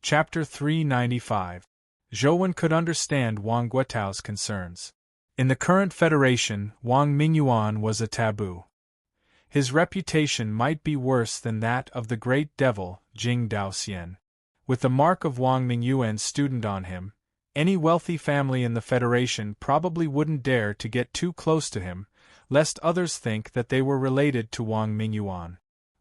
Chapter 395. Zhouwen could understand Wang Guotao's concerns. In the current federation, Wang Mingyuan was a taboo. His reputation might be worse than that of the great devil, Jing Daoxian. With the mark of Wang Mingyuan's student on him, any wealthy family in the Federation probably wouldn't dare to get too close to him, lest others think that they were related to Wang Mingyuan.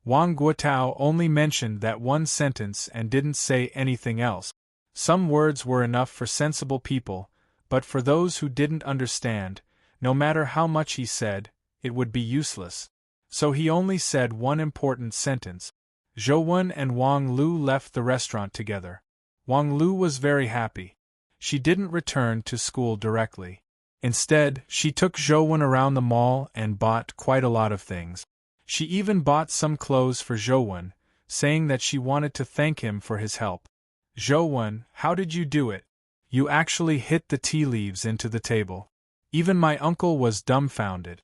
Wang Guotao only mentioned that one sentence and didn't say anything else. Some words were enough for sensible people, but for those who didn't understand, no matter how much he said, it would be useless. So he only said one important sentence. Zhouwen and Wang Lu left the restaurant together. Wang Lu was very happy. She didn't return to school directly. Instead, she took Zhouwen around the mall and bought quite a lot of things. She even bought some clothes for Zhouwen, saying that she wanted to thank him for his help. "Zhouwen, how did you do it? You actually hit the tea leaves into the table." Even my uncle was dumbfounded.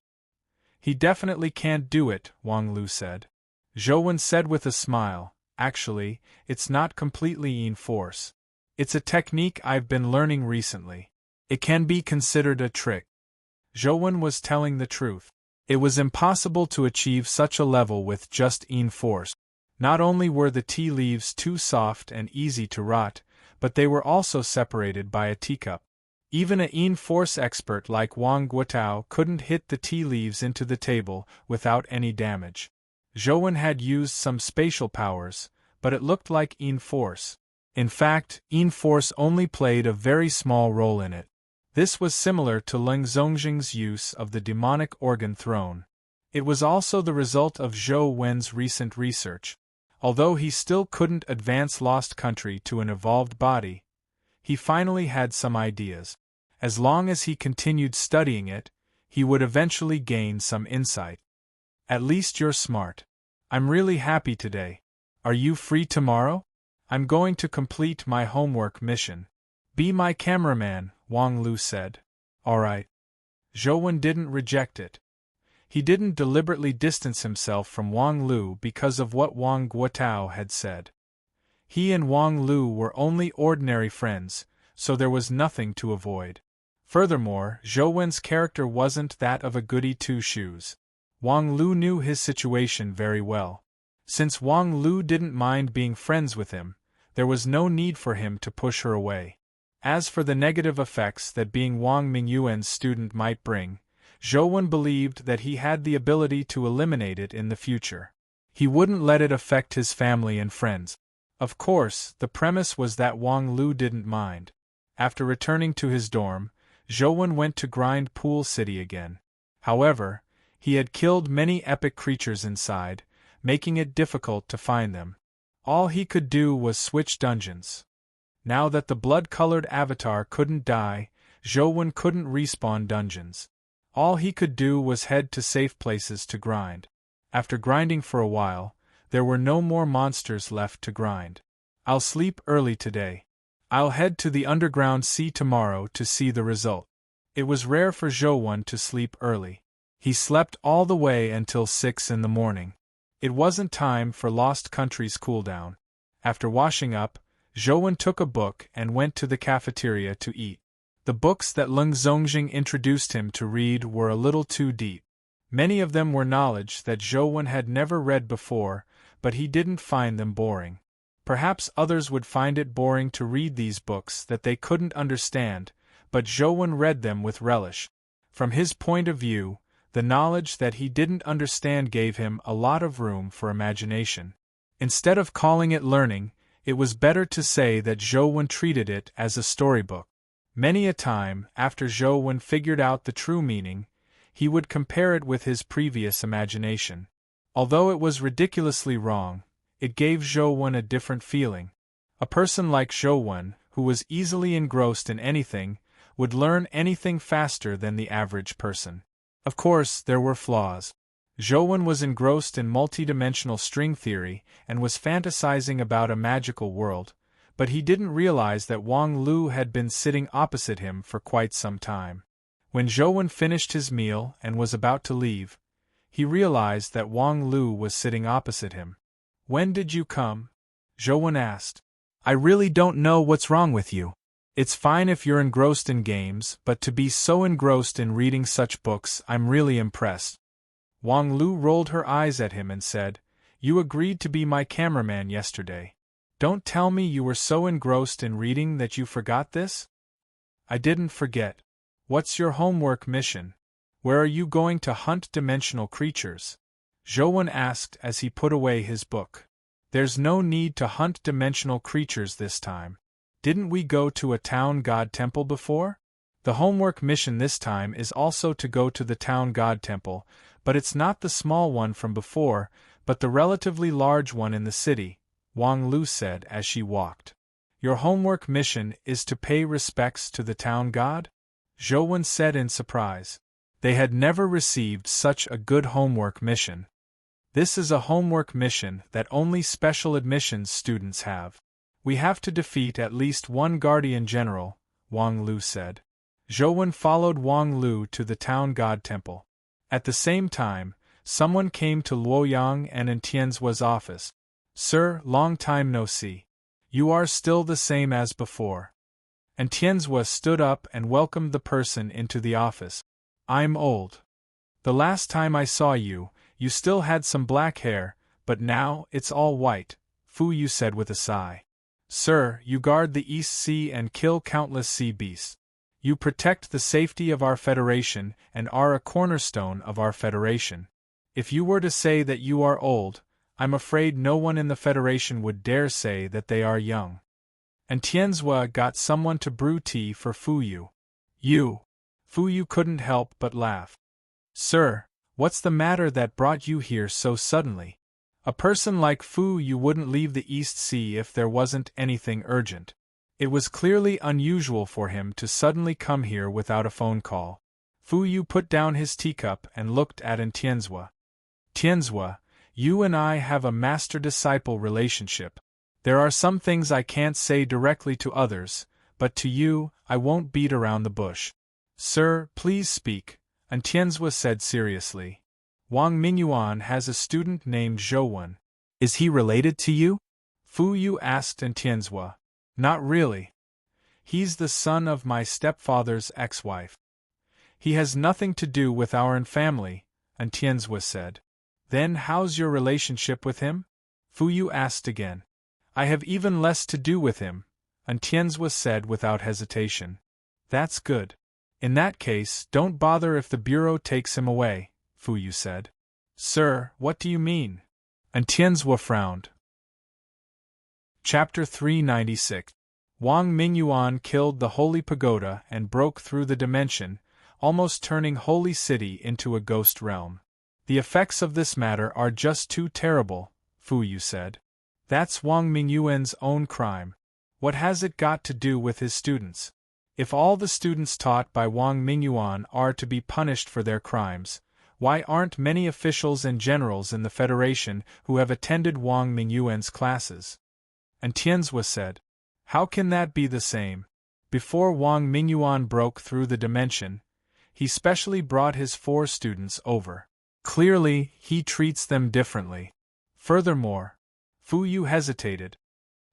"He definitely can't do it," Wang Lu said. Zhouwen said with a smile, "Actually, it's not completely in force. It's a technique I've been learning recently. It can be considered a trick." Zhouwen was telling the truth. It was impossible to achieve such a level with just in force. Not only were the tea leaves too soft and easy to rot, but they were also separated by a teacup. Even a in force expert like Wang Guotao couldn't hit the tea leaves into the table without any damage. Zhouwen had used some spatial powers, but it looked like in force. In fact, in force only played a very small role in it. This was similar to Leng Zhongjing's use of the demonic organ throne. It was also the result of Zhou Wen's recent research. Although he still couldn't advance Lost Country to an evolved body, he finally had some ideas. As long as he continued studying it, he would eventually gain some insight. "At least you're smart. I'm really happy today. Are you free tomorrow? I'm going to complete my homework mission." "Be my cameraman," Wang Lu said. "All right." Zhouwen didn't reject it. He didn't deliberately distance himself from Wang Lu because of what Wang Guotao had said. He and Wang Lu were only ordinary friends, so there was nothing to avoid. Furthermore, Zhouwen's character wasn't that of a goody two-shoes. Wang Lu knew his situation very well. Since Wang Lu didn't mind being friends with him, there was no need for him to push her away. As for the negative effects that being Wang Mingyuan's student might bring, Zhouwen believed that he had the ability to eliminate it in the future. He wouldn't let it affect his family and friends. Of course, the premise was that Wang Lu didn't mind. After returning to his dorm, Zhouwen went to grind Pool City again. However, he had killed many epic creatures inside, making it difficult to find them. All he could do was switch dungeons. Now that the blood-colored avatar couldn't die, Zhouwen couldn't respawn dungeons. All he could do was head to safe places to grind. After grinding for a while, there were no more monsters left to grind. "I'll sleep early today. I'll head to the underground sea tomorrow to see the result." It was rare for Zhouwen to sleep early. He slept all the way until 6 in the morning. It wasn't time for Lost Country's cooldown. After washing up, Zhouwen took a book and went to the cafeteria to eat. The books that Leng Zhongjing introduced him to read were a little too deep. Many of them were knowledge that Zhouwen had never read before, but he didn't find them boring. Perhaps others would find it boring to read these books that they couldn't understand, but Zhouwen read them with relish. From his point of view, the knowledge that he didn't understand gave him a lot of room for imagination. Instead of calling it learning, it was better to say that Zhouwen treated it as a storybook. Many a time, after Zhouwen figured out the true meaning, he would compare it with his previous imagination. Although it was ridiculously wrong, it gave Zhouwen a different feeling. A person like Zhouwen, who was easily engrossed in anything, would learn anything faster than the average person. Of course, there were flaws. Zhouwen was engrossed in multidimensional string theory and was fantasizing about a magical world, but he didn't realize that Wang Lu had been sitting opposite him for quite some time. When Zhouwen finished his meal and was about to leave, he realized that Wang Lu was sitting opposite him. "When did you come?" Zhouwen asked. I really don't know what's wrong with you. It's fine if you're engrossed in games, but to be so engrossed in reading such books, I'm really impressed. Wang Lu rolled her eyes at him and said, You agreed to be my cameraman yesterday. Don't tell me you were so engrossed in reading that you forgot this? I didn't forget. What's your homework mission? Where are you going to hunt dimensional creatures? Zhou asked as he put away his book. There's no need to hunt dimensional creatures this time. Didn't we go to a town god temple before? The homework mission this time is also to go to the town god temple, but it's not the small one from before, but the relatively large one in the city, Wang Lu said as she walked. Your homework mission is to pay respects to the town god? Zhou said in surprise. They had never received such a good homework mission. This is a homework mission that only special admissions students have. We have to defeat at least one guardian general, Wang Lu said. Zhou followed Wang Lu to the town god temple. At the same time, someone came to Luoyang and Tianzuo's office. Sir, long time no see. You are still the same as before. And Tianzuo stood up and welcomed the person into the office. I'm old. The last time I saw you, you still had some black hair, but now it's all white, Fu Yu said with a sigh. Sir, you guard the East Sea and kill countless sea beasts. You protect the safety of our Federation and are a cornerstone of our Federation. If you were to say that you are old, I'm afraid no one in the Federation would dare say that they are young. And Tianzuo got someone to brew tea for Fu Yu. You. Fu Yu couldn't help but laugh. Sir, what's the matter that brought you here so suddenly? A person like Fu Yu wouldn't leave the East Sea if there wasn't anything urgent. It was clearly unusual for him to suddenly come here without a phone call. Fu Yu put down his teacup and looked at Tianzuo. Tianzuo, you and I have a master-disciple relationship. There are some things I can't say directly to others, but to you, I won't beat around the bush. Sir, please speak, Tianzuo said seriously. Wang Mingyuan has a student named Zhou. Is he related to you? Fu Yu asked Tianzuo. Not really. He's the son of my stepfather's ex-wife. He has nothing to do with our family, Tianzuo said. Then how's your relationship with him? Fu Yu asked again. I have even less to do with him, Tianzuo said without hesitation. That's good. In that case, don't bother if the bureau takes him away, Fu Yu said. Sir, what do you mean? Tianzuo frowned. Chapter 396. Wang Mingyuan killed the Holy Pagoda and broke through the dimension, almost turning Holy City into a ghost realm. The effects of this matter are just too terrible, Fu Yu said. That's Wang Mingyuan's own crime. What has it got to do with his students? If all the students taught by Wang Mingyuan are to be punished for their crimes, why aren't many officials and generals in the Federation who have attended Wang Mingyuan's classes? Tianzuo said. How can that be the same? Before Wang Mingyuan broke through the dimension, he specially brought his 4 students over. Clearly, he treats them differently. Furthermore, Fu Yu hesitated.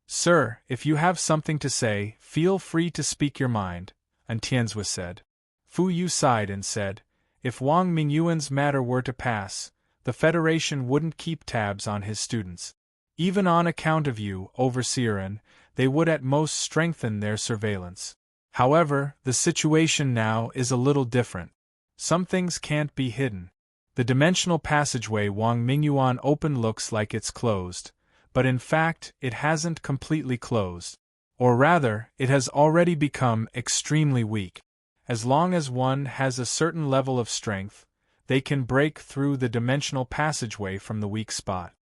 Sir, if you have something to say, feel free to speak your mind, Tianzuo said. Fu Yu sighed and said, if Wang Mingyuan's matter were to pass, the Federation wouldn't keep tabs on his students. Even on account of you, Overseerin, they would at most strengthen their surveillance. However, the situation now is a little different. Some things can't be hidden. The dimensional passageway Wang Mingyuan opened looks like it's closed, but in fact, it hasn't completely closed. Or rather, it has already become extremely weak. As long as one has a certain level of strength, they can break through the dimensional passageway from the weak spot.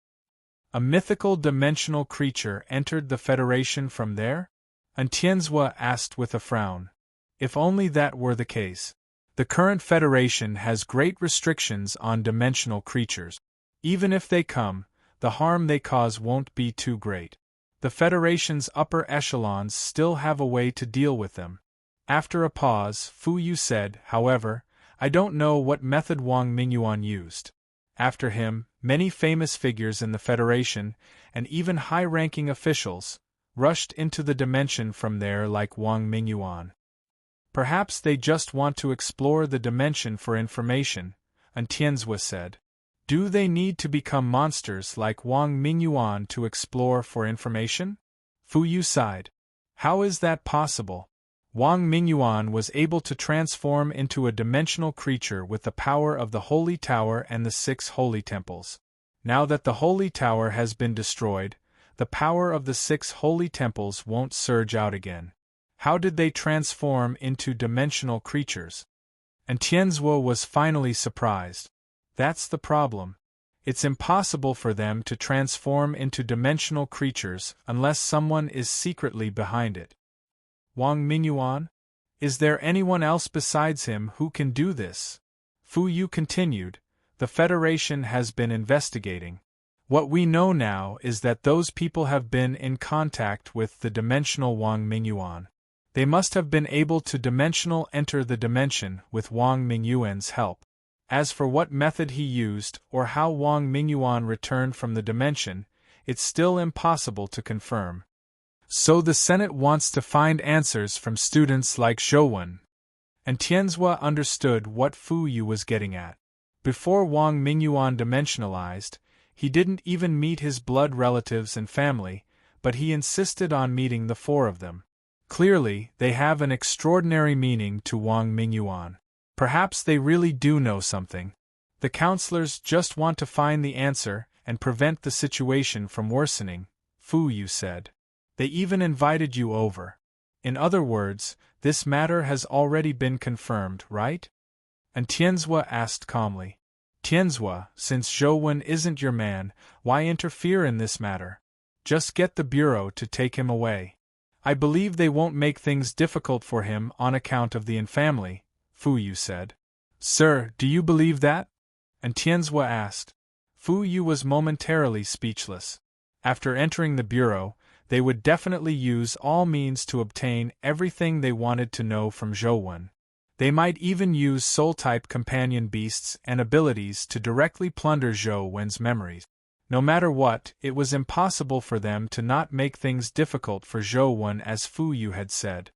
A mythical dimensional creature entered the Federation from there? Tianzuo asked with a frown. If only that were the case. The current Federation has great restrictions on dimensional creatures. Even if they come, the harm they cause won't be too great. The Federation's upper echelons still have a way to deal with them. After a pause, Fu Yu said, however, I don't know what method Wang Mingyuan used. After him, many famous figures in the Federation, and even high-ranking officials, rushed into the dimension from there like Wang Mingyuan. Perhaps they just want to explore the dimension for information, Tianzhua said. Do they need to become monsters like Wang Mingyuan to explore for information? Fu Yu sighed. How is that possible? Wang Mingyuan was able to transform into a dimensional creature with the power of the Holy Tower and the 6 Holy Temples. Now that the Holy Tower has been destroyed, the power of the 6 Holy Temples won't surge out again. How did they transform into dimensional creatures? And Tianzhua was finally surprised. That's the problem. It's impossible for them to transform into dimensional creatures unless someone is secretly behind it. Wang Mingyuan? Is there anyone else besides him who can do this? Fu Yu continued. The Federation has been investigating. What we know now is that those people have been in contact with the dimensional Wang Mingyuan. They must have been able to dimensional enter the dimension with Wang Mingyuan's help. As for what method he used or how Wang Mingyuan returned from the dimension, it's still impossible to confirm. So the Senate wants to find answers from students like Zhou. And Tianzhua understood what Fu Yu was getting at. Before Wang Mingyuan dimensionalized, he didn't even meet his blood relatives and family, but he insisted on meeting the 4 of them. Clearly, they have an extraordinary meaning to Wang Mingyuan. Perhaps they really do know something. The counselors just want to find the answer and prevent the situation from worsening, Fu Yu said. They even invited you over. In other words, this matter has already been confirmed, right? And Tianzhua asked calmly. Tianzhua, since Zhou isn't your man, why interfere in this matter? Just get the bureau to take him away. I believe they won't make things difficult for him on account of the infamily, Fu Yu said. Sir, do you believe that? And Tianzhua asked. Fu Yu was momentarily speechless. After entering the bureau, they would definitely use all means to obtain everything they wanted to know from Zhou. They might even use soul-type companion beasts and abilities to directly plunder Zhou's memories. No matter what, it was impossible for them to not make things difficult for Zhou as Fu Yu had said.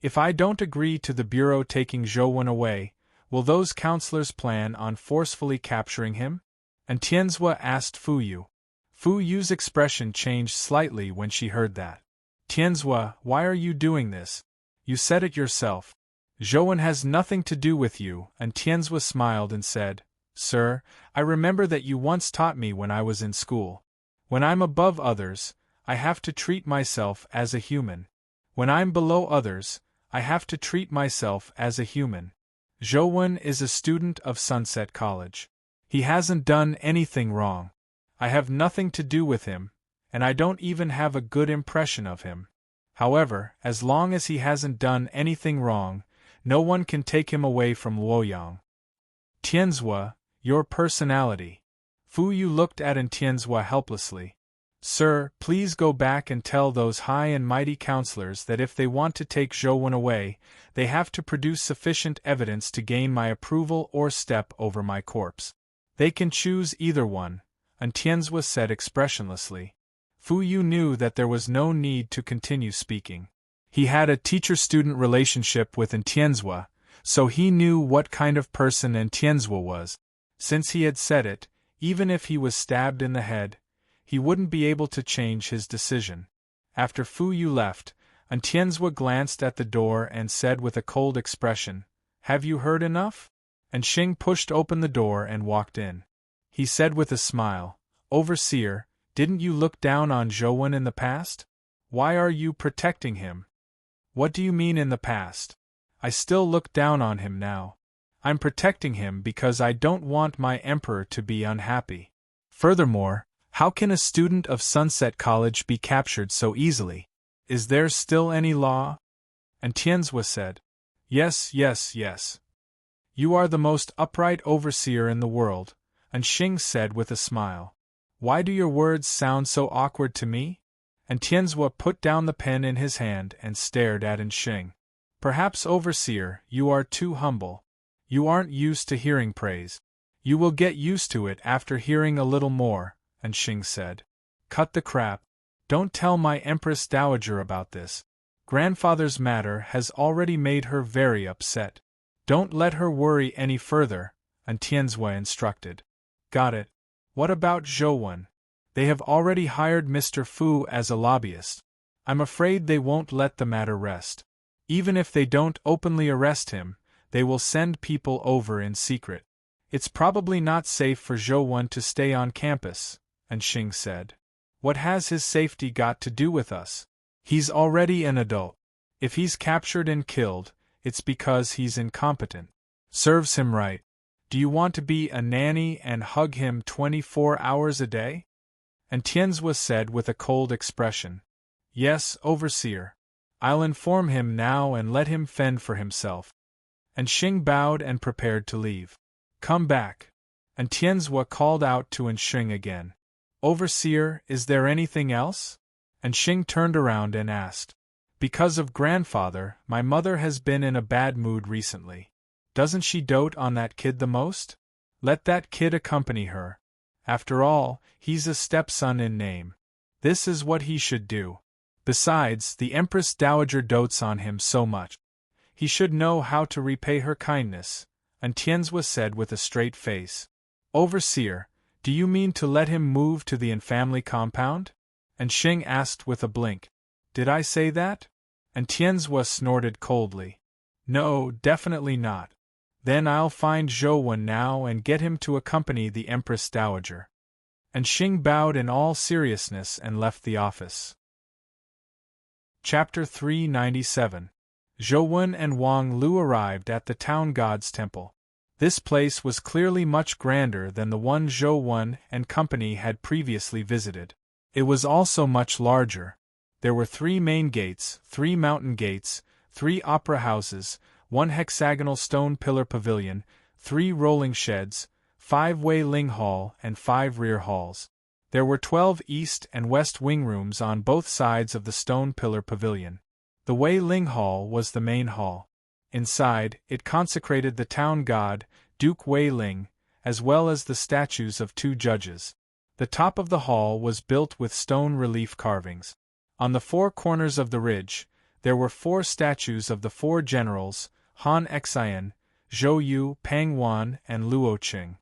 If I don't agree to the bureau taking Zhou away, will those counselors plan on forcefully capturing him? And Tianzhua asked Fu Yu. Fu Yu's expression changed slightly when she heard that. Tianzhua, why are you doing this? You said it yourself. Zhou has nothing to do with you, and Tianzhua smiled and said, Sir, I remember that you once taught me when I was in school. When I'm above others, I have to treat myself as a human. When I'm below others, I have to treat myself as a human. Zhou is a student of Sunset College. He hasn't done anything wrong. I have nothing to do with him, and I don't even have a good impression of him. However, as long as he hasn't done anything wrong, no one can take him away from Luoyang. Tianzhua, your personality. Fu Yu looked at Tianzhua helplessly. Sir, please go back and tell those high and mighty counselors that if they want to take Zhou away, they have to produce sufficient evidence to gain my approval or step over my corpse. They can choose either one, and Tianzhua said expressionlessly. Fu Yu knew that there was no need to continue speaking. He had a teacher-student relationship with Tianzhua, so he knew what kind of person Tianzhua was. Since he had said it, even if he was stabbed in the head, he wouldn't be able to change his decision. After Fu Yu left, Tianzhua glanced at the door and said with a cold expression, Have you heard enough? And Xing pushed open the door and walked in. He said with a smile, Overseer, didn't you look down on Zhou in the past? Why are you protecting him? What do you mean in the past? I still look down on him now. I'm protecting him because I don't want my emperor to be unhappy. Furthermore, how can a student of Sunset College be captured so easily? Is there still any law? And Tianzhua said, Yes. You are the most upright overseer in the world, and Xing said with a smile. Why do your words sound so awkward to me? And Tianzhua put down the pen in his hand and stared at Xing. Perhaps, overseer, you are too humble. You aren't used to hearing praise. You will get used to it after hearing a little more, and Xing said. Cut the crap. Don't tell my Empress Dowager about this. Grandfather's matter has already made her very upset. Don't let her worry any further, Tianzhua instructed. Got it. What about Zhou? They have already hired Mr. Fu as a lobbyist. I'm afraid they won't let the matter rest. Even if they don't openly arrest him, they will send people over in secret. It's probably not safe for Zhou to stay on campus, Xing said. What has his safety got to do with us? He's already an adult. If he's captured and killed, it's because he's incompetent. Serves him right. Do you want to be a nanny and hug him 24 hours a day? And Tianzhua said with a cold expression. Yes, overseer. I'll inform him now and let him fend for himself. And Xing bowed and prepared to leave. Come back. And Tianzhua called out to Xing again. Overseer, is there anything else? And Xing turned around and asked. Because of grandfather, my mother has been in a bad mood recently. Doesn't she dote on that kid the most? Let that kid accompany her. After all, he's a stepson in name. This is what he should do. Besides, the Empress Dowager dotes on him so much. He should know how to repay her kindness, and Tianzhua said with a straight face. Overseer, do you mean to let him move to the family compound? And Xing asked with a blink. Did I say that? And Tianzhua snorted coldly. No, definitely not. Then I'll find Zhou now and get him to accompany the Empress Dowager. And Xing bowed in all seriousness and left the office. Chapter 397. Zhou and Wang Lu arrived at the town god's temple. This place was clearly much grander than the one Zhou and company had previously visited. It was also much larger. There were 3 main gates, 3 mountain gates, 3 opera houses, 1 hexagonal stone pillar pavilion, 3 rolling sheds, 5 Wei Ling Hall and 5 rear halls. There were 12 east and west wing rooms on both sides of the stone pillar pavilion. The Wei Ling Hall was the main hall. Inside, it consecrated the town god, Duke Wei Ling, as well as the statues of 2 judges. The top of the hall was built with stone relief carvings. On the 4 corners of the ridge, there were 4 statues of the 4 generals, Han Xian, Zhou Yu, Pang Wan, and Luo Qing.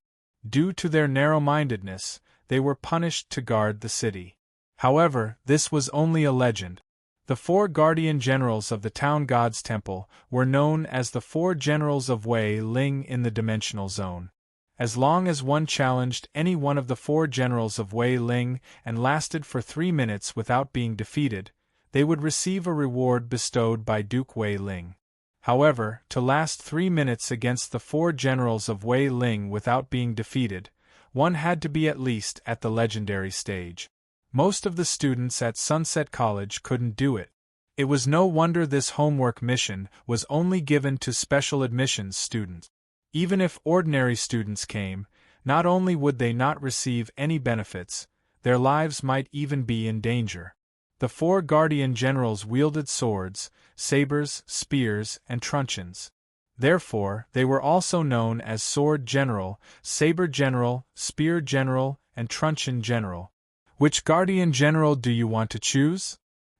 Due to their narrow-mindedness, they were punished to guard the city. However, this was only a legend. The 4 guardian generals of the town god's temple were known as the 4 generals of Wei Ling in the dimensional zone. As long as one challenged any one of the 4 generals of Wei Ling and lasted for 3 minutes without being defeated, they would receive a reward bestowed by Duke Wei Ling. However, to last 3 minutes against the 4 generals of Wei Ling without being defeated, one had to be at least at the legendary stage. Most of the students at Sunset College couldn't do it. It was no wonder this homework mission was only given to special admissions students. Even if ordinary students came, not only would they not receive any benefits, their lives might even be in danger. The 4 guardian generals wielded swords, sabers, spears, and truncheons. Therefore, they were also known as Sword General, Saber General, Spear General, and Truncheon General. Which guardian general do you want to choose?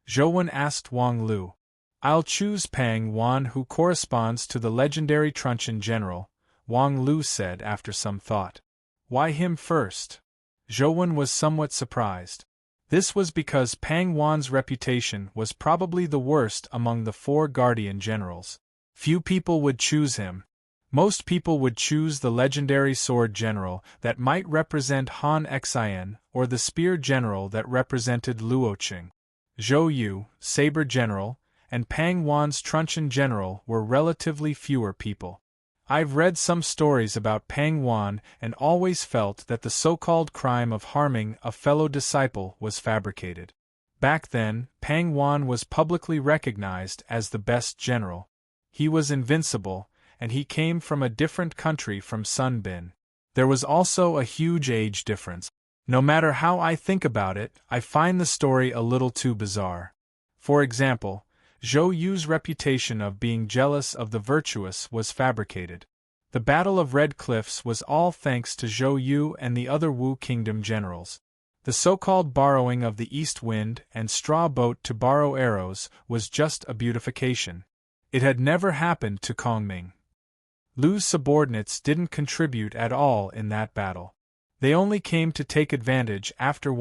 Zhou asked Wang Lu. I'll choose Pang Wan, who corresponds to the legendary Truncheon General, Wang Lu said after some thought. Why him first? Zhou was somewhat surprised. This was because Pang Wan's reputation was probably the worst among the 4 guardian generals. Few people would choose him. Most people would choose the legendary Sword General that might represent Han Xian or the Spear General that represented Luo Qing. Zhou Yu, Saber General, and Pang Wan's Truncheon General were relatively fewer people. I've read some stories about Pang Wan and always felt that the so-called crime of harming a fellow disciple was fabricated. Back then, Pang Wan was publicly recognized as the best general. He was invincible, and he came from a different country from Sun Bin. There was also a huge age difference. No matter how I think about it, I find the story a little too bizarre. For example, Zhou Yu's reputation of being jealous of the virtuous was fabricated. The Battle of Red Cliffs was all thanks to Zhou Yu and the other Wu Kingdom generals. The so-called borrowing of the east wind and straw boat to borrow arrows was just a beautification. It had never happened to Kongming. Lu's subordinates didn't contribute at all in that battle. They only came to take advantage after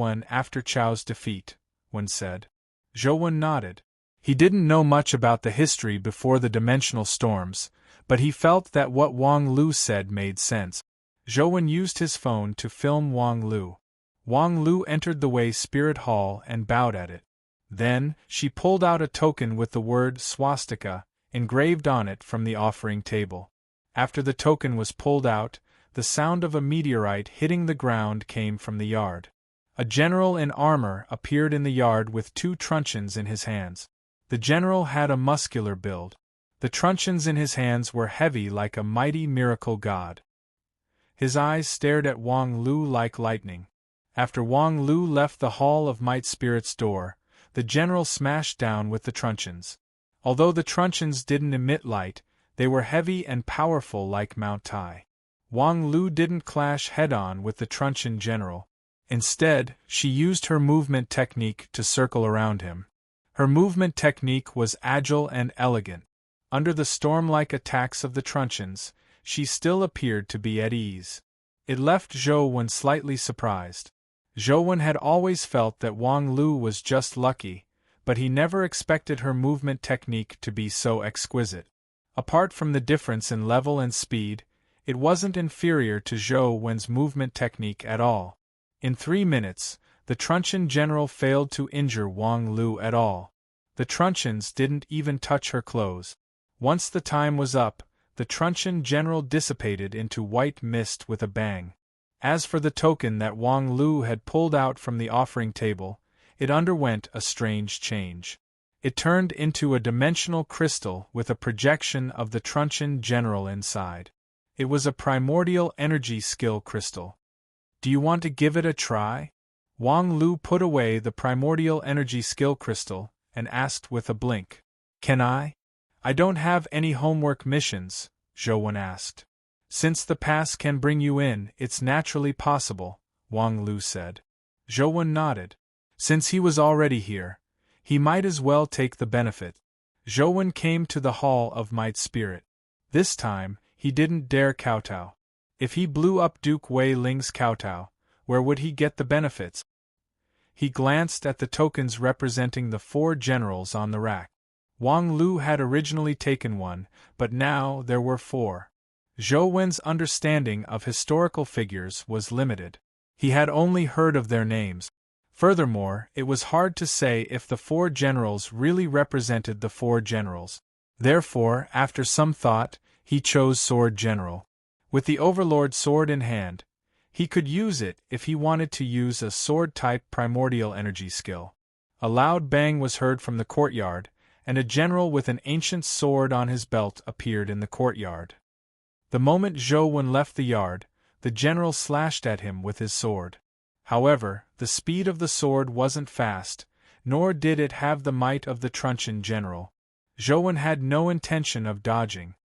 Chao's defeat, Wen said. Zhou Wen nodded. He didn't know much about the history before the dimensional storms, but he felt that what Wang Lu said made sense. Zhou Wen used his phone to film Wang Lu. Wang Lu entered the Wei Spirit Hall and bowed at it. Then, she pulled out a token with the word swastika engraved on it from the offering table. After the token was pulled out, the sound of a meteorite hitting the ground came from the yard. A general in armor appeared in the yard with 2 truncheons in his hands. The general had a muscular build. The truncheons in his hands were heavy like a mighty miracle god. His eyes stared at Wang Lu like lightning. After Wang Lu left the Hall of Might Spirit's door, the general smashed down with the truncheons. Although the truncheons didn't emit light, they were heavy and powerful like Mount Tai. Wang Lu didn't clash head-on with the truncheon general. Instead, she used her movement technique to circle around him. Her movement technique was agile and elegant. Under the storm-like attacks of the truncheons, she still appeared to be at ease. It left Zhou Wen slightly surprised. Zhou Wen had always felt that Wang Lu was just lucky, but he never expected her movement technique to be so exquisite. Apart from the difference in level and speed, it wasn't inferior to Zhou Wen's movement technique at all. In 3 minutes, the truncheon general failed to injure Wang Lu at all. The truncheons didn't even touch her clothes. Once the time was up, the truncheon general dissipated into white mist with a bang. As for the token that Wang Lu had pulled out from the offering table, it underwent a strange change. It turned into a dimensional crystal with a projection of the truncheon general inside. It was a primordial energy skill crystal. Do you want to give it a try? Wang Lu put away the primordial energy skill crystal and asked with a blink. Can I? I don't have any homework missions, Zhou Wen asked. Since the pass can bring you in, it's naturally possible, Wang Lu said. Zhou Wen nodded. Since he was already here, he might as well take the benefit. Zhou Wen came to the Hall of Might Spirit. This time, he didn't dare kowtow. If he blew up Duke Wei Ling's kowtow, where would he get the benefits? He glanced at the tokens representing the 4 generals on the rack. Wang Lu had originally taken one, but now there were 4. Zhou Wen's understanding of historical figures was limited. He had only heard of their names. Furthermore, it was hard to say if the 4 generals really represented the 4 generals. Therefore, after some thought, he chose Sword General. With the Overlord sword in hand, he could use it if he wanted to use a sword-type primordial energy skill. A loud bang was heard from the courtyard, and a general with an ancient sword on his belt appeared in the courtyard. The moment Zhou Wen left the yard, the general slashed at him with his sword. However, the speed of the sword wasn't fast, nor did it have the might of the truncheon general. Zhou Wen had no intention of dodging.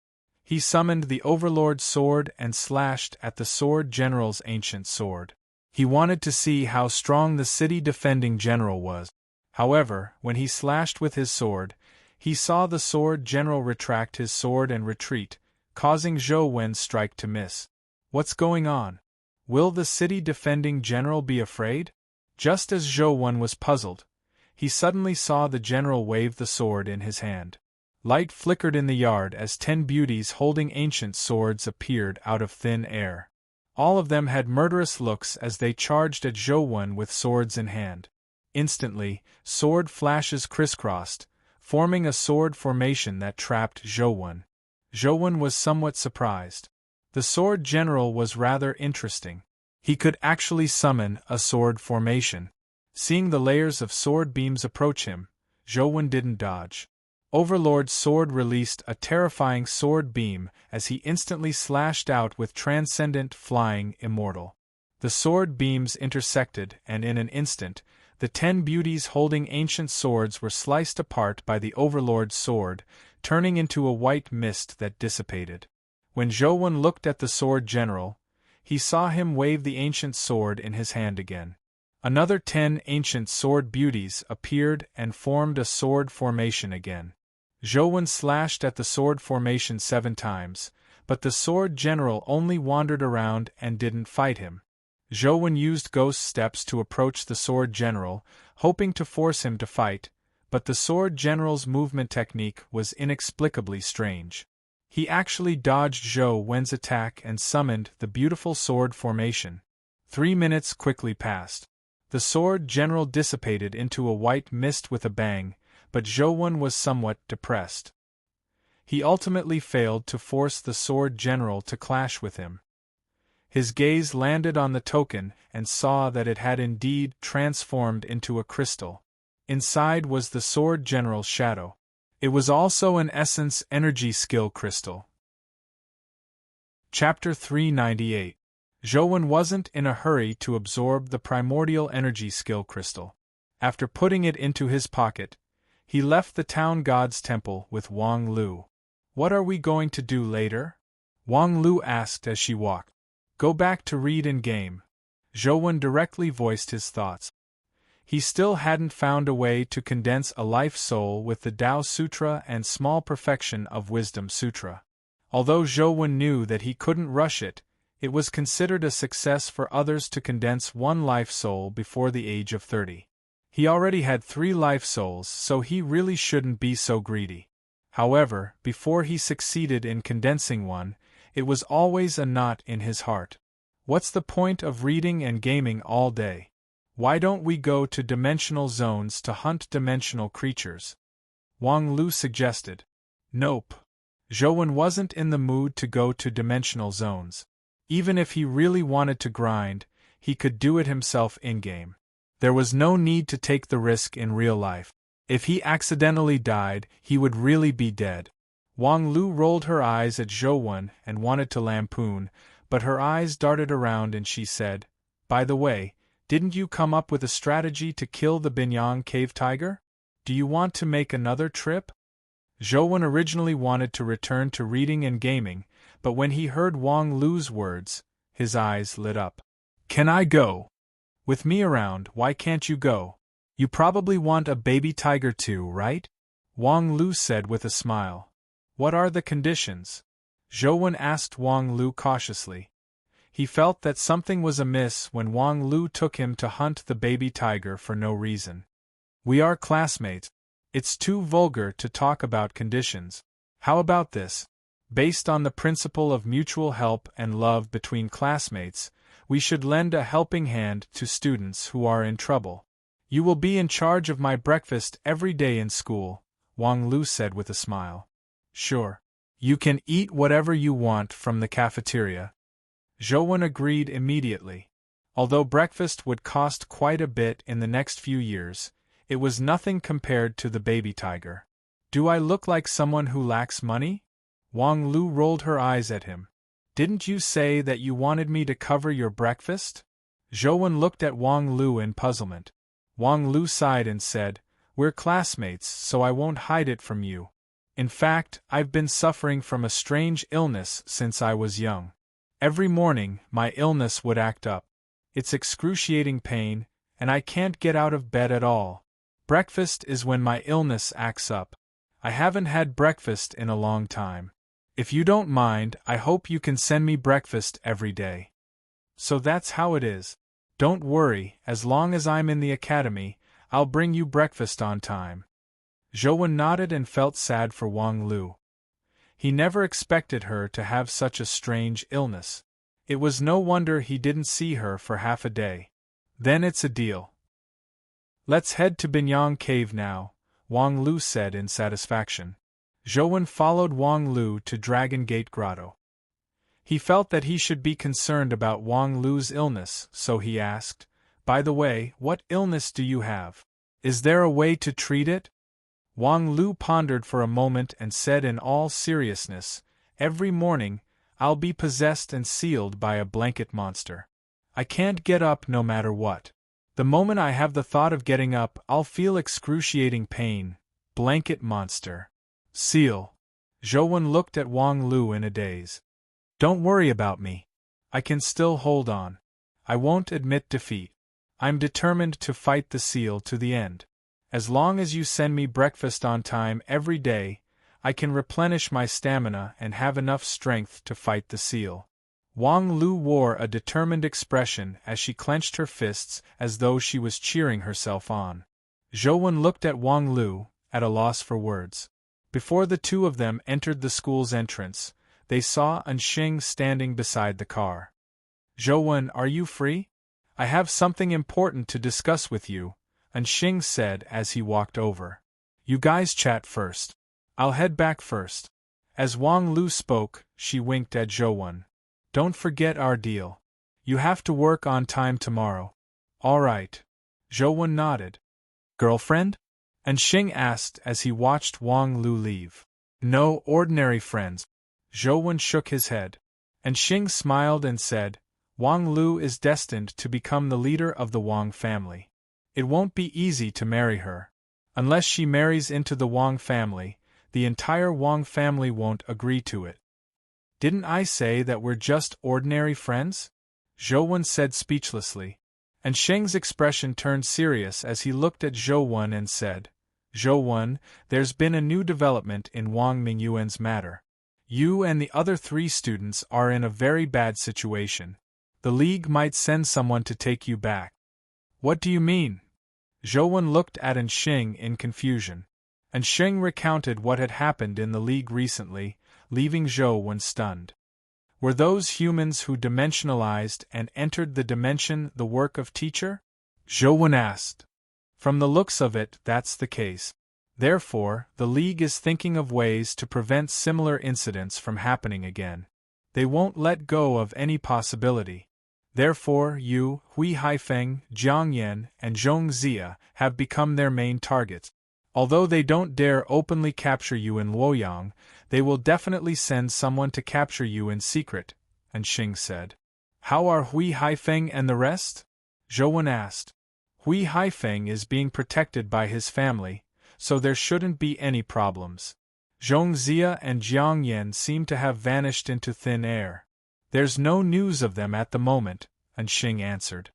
He summoned the Overlord sword and slashed at the sword general's ancient sword. He wanted to see how strong the city-defending general was. However, when he slashed with his sword, he saw the sword general retract his sword and retreat, causing Zhou Wen's strike to miss. What's going on? Will the city-defending general be afraid? Just as Zhou Wen was puzzled, he suddenly saw the general wave the sword in his hand. Light flickered in the yard as 10 beauties holding ancient swords appeared out of thin air. All of them had murderous looks as they charged at Zhou Wen with swords in hand. Instantly, sword flashes crisscrossed, forming a sword formation that trapped Zhou Wen. Zhou Wen was somewhat surprised. The sword general was rather interesting. He could actually summon a sword formation. Seeing the layers of sword beams approach him, Zhou Wen didn't dodge. Overlord's sword released a terrifying sword beam as he instantly slashed out with transcendent flying immortal. The sword beams intersected, and in an instant, the 10 beauties holding ancient swords were sliced apart by the Overlord's sword, turning into a white mist that dissipated. When Zhou Wen looked at the sword general, he saw him wave the ancient sword in his hand again. Another 10 ancient sword beauties appeared and formed a sword formation again. Zhou slashed at the sword formation 7 times, but the sword general only wandered around and didn't fight him. Zhou used ghost steps to approach the sword general, hoping to force him to fight, but the sword general's movement technique was inexplicably strange. He actually dodged Zhou Wen's attack and summoned the beautiful sword formation. 3 minutes quickly passed. The sword general dissipated into a white mist with a bang, but Zhou Wen was somewhat depressed. He ultimately failed to force the sword general to clash with him. His gaze landed on the token and saw that it had indeed transformed into a crystal. Inside was the sword general's shadow. It was also an essence energy skill crystal. Chapter 398. Zhou Wen wasn't in a hurry to absorb the primordial energy skill crystal. After putting it into his pocket, he left the town god's temple with Wang Lu. "What are we going to do later?" Wang Lu asked as she walked. "Go back to read and game." Zhou Wen directly voiced his thoughts. He still hadn't found a way to condense a life soul with the Tao Sutra and small perfection of Wisdom Sutra. Although Zhou Wen knew that he couldn't rush it, it was considered a success for others to condense one life soul before the age of 30. He already had 3 life souls, so he really shouldn't be so greedy. However, before he succeeded in condensing one, it was always a knot in his heart. What's the point of reading and gaming all day? Why don't we go to dimensional zones to hunt dimensional creatures? Wang Lu suggested. Nope. Zhou Wen wasn't in the mood to go to dimensional zones. Even if he really wanted to grind, he could do it himself in-game. There was no need to take the risk in real life. If he accidentally died, he would really be dead. Wang Lu rolled her eyes at Zhou Wen and wanted to lampoon, but her eyes darted around and she said, "By the way, didn't you come up with a strategy to kill the Binyang cave tiger? Do you want to make another trip?" Zhou Wen originally wanted to return to reading and gaming, but when he heard Wang Lu's words, his eyes lit up. "Can I go? With me around, why can't you go? You probably want a baby tiger too, right?" Wang Lu said with a smile. "What are the conditions?" Zhou Wen asked Wang Lu cautiously. He felt that something was amiss when Wang Lu took him to hunt the baby tiger for no reason. "We are classmates. It's too vulgar to talk about conditions. How about this? Based on the principle of mutual help and love between classmates, we should lend a helping hand to students who are in trouble. You will be in charge of my breakfast every day in school," Wang Lu said with a smile. "Sure. You can eat whatever you want from the cafeteria." Zhou Wen agreed immediately. Although breakfast would cost quite a bit in the next few years, it was nothing compared to the baby tiger. "Do I look like someone who lacks money?" Wang Lu rolled her eyes at him. "Didn't you say that you wanted me to cover your breakfast?" Zhou Wen looked at Wang Lu in puzzlement. Wang Lu sighed and said, "We're classmates, so I won't hide it from you. In fact, I've been suffering from a strange illness since I was young. Every morning, my illness would act up. It's excruciating pain, and I can't get out of bed at all. Breakfast is when my illness acts up. I haven't had breakfast in a long time. If you don't mind, I hope you can send me breakfast every day." "So that's how it is. Don't worry, as long as I'm in the academy, I'll bring you breakfast on time." Zhou Wen nodded and felt sad for Wang Lu. He never expected her to have such a strange illness. It was no wonder he didn't see her for half a day. "Then it's a deal. Let's head to Binyang Cave now," Wang Lu said in satisfaction. Zhou Wen followed Wang Lu to Dragon Gate Grotto. He felt that he should be concerned about Wang Lu's illness, so he asked, "By the way, what illness do you have? Is there a way to treat it?" Wang Lu pondered for a moment and said in all seriousness, "Every morning, I'll be possessed and sealed by a blanket monster. I can't get up no matter what. The moment I have the thought of getting up, I'll feel excruciating pain. Blanket monster. Seal." Zhou Wen looked at Wang Lu in a daze. "Don't worry about me. I can still hold on. I won't admit defeat. I'm determined to fight the seal to the end. As long as you send me breakfast on time every day, I can replenish my stamina and have enough strength to fight the seal. Wang Lu wore a determined expression as she clenched her fists as though she was cheering herself on. Zhou looked at Wang Lu, at a loss for words. Before the two of them entered the school's entrance, they saw Anxing standing beside the car. Zhou, are you free? I have something important to discuss with you, Anxing said as he walked over. You guys chat first. I'll head back first. As Wang Lu spoke, she winked at Zhou. Don't forget our deal. You have to work on time tomorrow. All right. Zhou nodded. Girlfriend? Anxing asked as he watched Wang Lu leave. No, ordinary friends. Zhou shook his head. Anxing smiled and said, Wang Lu is destined to become the leader of the Wang family. It won't be easy to marry her. Unless she marries into the Wang family, the entire Wang family won't agree to it. Didn't I say that we're just ordinary friends? Zhou said speechlessly. Anxing's expression turned serious as he looked at Zhou and said, Zhou, there's been a new development in Wang Mingyuan's matter. You and the other 3 students are in a very bad situation. The League might send someone to take you back. What do you mean? Zhou looked at Anxing in confusion. Anxing recounted what had happened in the League recently, leaving Zhou stunned. Were those humans who dimensionalized and entered the dimension the work of Teacher? Zhou asked. From the looks of it, that's the case. Therefore, the League is thinking of ways to prevent similar incidents from happening again. They won't let go of any possibility. Therefore, you, Hui Haifeng, Jiang Yan, and Zhong Zia have become their main targets. Although they don't dare openly capture you in Luoyang, they will definitely send someone to capture you in secret, Anxing said. How are Hui Haifeng and the rest? Zhou asked. Hui Haifeng is being protected by his family, so there shouldn't be any problems. Zhong Zia and Jiang Yan seem to have vanished into thin air. There's no news of them at the moment, Anxing answered.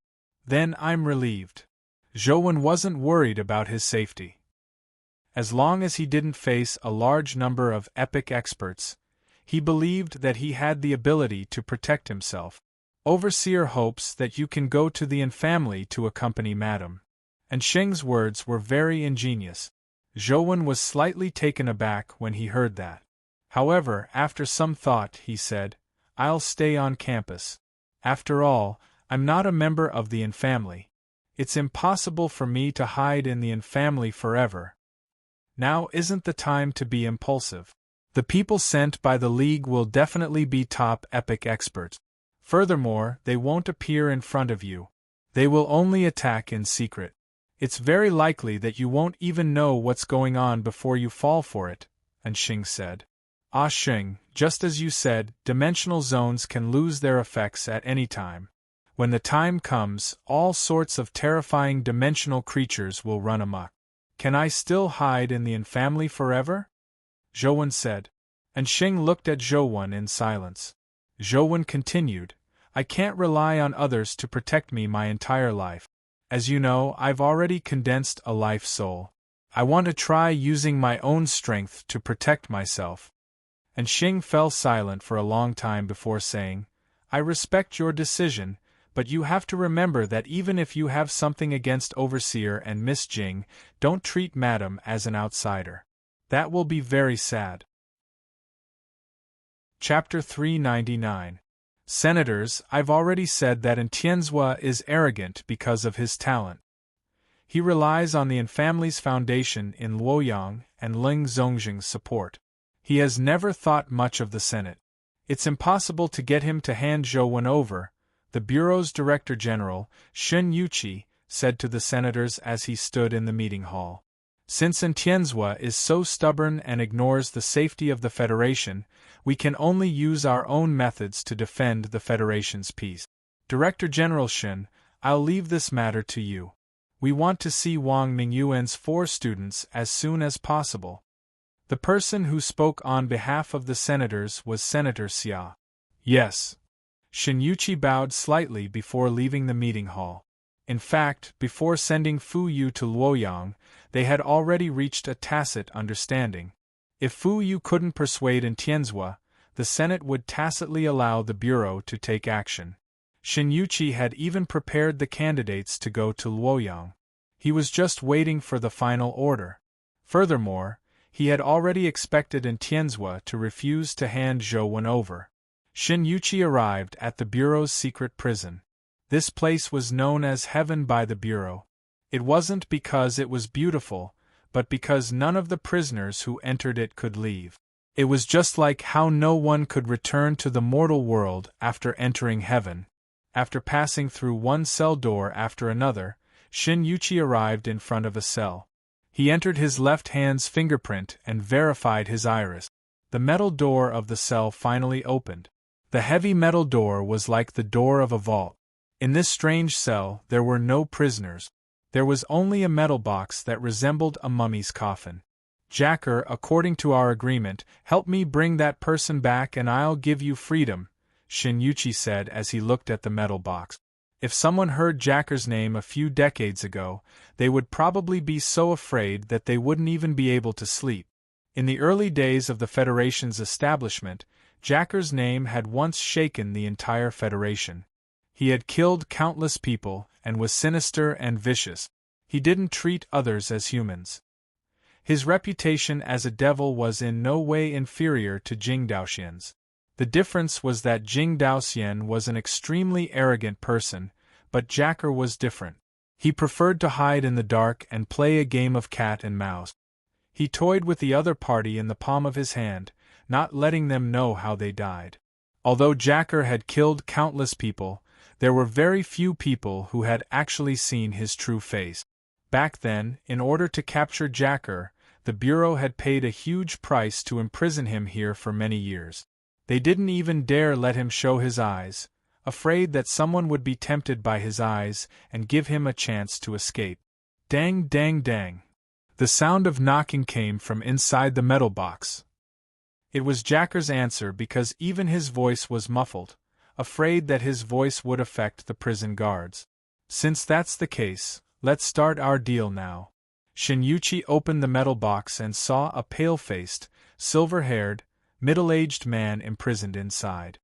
Then I'm relieved. Zhou wasn't worried about his safety. As long as he didn't face a large number of epic experts, he believed that he had the ability to protect himself. Overseer hopes that you can go to the infamily to accompany Madam. Anxing's words were very ingenious. Zhou was slightly taken aback when he heard that. However, after some thought, he said, I'll stay on campus. After all, I'm not a member of the infamily. It's impossible for me to hide in the infamily forever. Now isn't the time to be impulsive. The people sent by the League will definitely be top epic experts. Furthermore, they won't appear in front of you. They will only attack in secret. It's very likely that you won't even know what's going on before you fall for it, Anxing said. Ah Xing, just as you said, dimensional zones can lose their effects at any time. When the time comes, all sorts of terrifying dimensional creatures will run amok. Can I still hide in the infamily forever? Zhou said. Anxing looked at Zhou in silence. Zhou continued, I can't rely on others to protect me my entire life. As you know, I've already condensed a life soul. I want to try using my own strength to protect myself. Anxing fell silent for a long time before saying, I respect your decision, but you have to remember that even if you have something against Overseer and Miss Jing, don't treat Madam as an outsider. That will be very sad. Chapter 399. Senators, I've already said that Tianzhua is arrogant because of his talent. He relies on the infamily's foundation in Luoyang and Ling Zongjing's support. He has never thought much of the Senate. It's impossible to get him to hand Zhou over, the Bureau's Director General, Shen Yuqi, said to the senators as he stood in the meeting hall. Since Tianzhua is so stubborn and ignores the safety of the Federation, we can only use our own methods to defend the Federation's peace. Director General Shen, I'll leave this matter to you. We want to see Wang Mingyuan's 4 students as soon as possible. The person who spoke on behalf of the senators was Senator Xia. Yes. Shen Yuqi bowed slightly before leaving the meeting hall. In fact, before sending Fu Yu to Luoyang, they had already reached a tacit understanding. If Fu Yu couldn't persuade Tianzhua, the Senate would tacitly allow the Bureau to take action. Yuqi had even prepared the candidates to go to Luoyang. He was just waiting for the final order. Furthermore, he had already expected Tianzhua to refuse to hand Zhou over. Yuqi arrived at the Bureau's secret prison. This place was known as Heaven by the Bureau. It wasn't because it was beautiful, but because none of the prisoners who entered it could leave. It was just like how no one could return to the mortal world after entering heaven. After passing through one cell door after another, Yuqi arrived in front of a cell. He entered his left hand's fingerprint and verified his iris. The metal door of the cell finally opened. The heavy metal door was like the door of a vault. In this strange cell, there were no prisoners. There was only a metal box that resembled a mummy's coffin. Jacker, according to our agreement, help me bring that person back and I'll give you freedom, Yuqi said as he looked at the metal box. If someone heard Jacker's name a few decades ago, they would probably be so afraid that they wouldn't even be able to sleep. In the early days of the Federation's establishment, Jacker's name had once shaken the entire Federation. He had killed countless people and was sinister and vicious. He didn't treat others as humans. His reputation as a devil was in no way inferior to Jing Daoxian's. The difference was that Jing Daoxian was an extremely arrogant person, but Jacker was different. He preferred to hide in the dark and play a game of cat and mouse. He toyed with the other party in the palm of his hand, not letting them know how they died. Although Jacker had killed countless people, there were very few people who had actually seen his true face. Back then, in order to capture Jacker, the Bureau had paid a huge price to imprison him here for many years. They didn't even dare let him show his eyes, afraid that someone would be tempted by his eyes and give him a chance to escape. Dang, dang, dang. The sound of knocking came from inside the metal box. It was Jacker's answer because even his voice was muffled, afraid that his voice would affect the prison guards. Since that's the case, let's start our deal now. Yuqi opened the metal box and saw a pale-faced, silver-haired, middle-aged man imprisoned inside.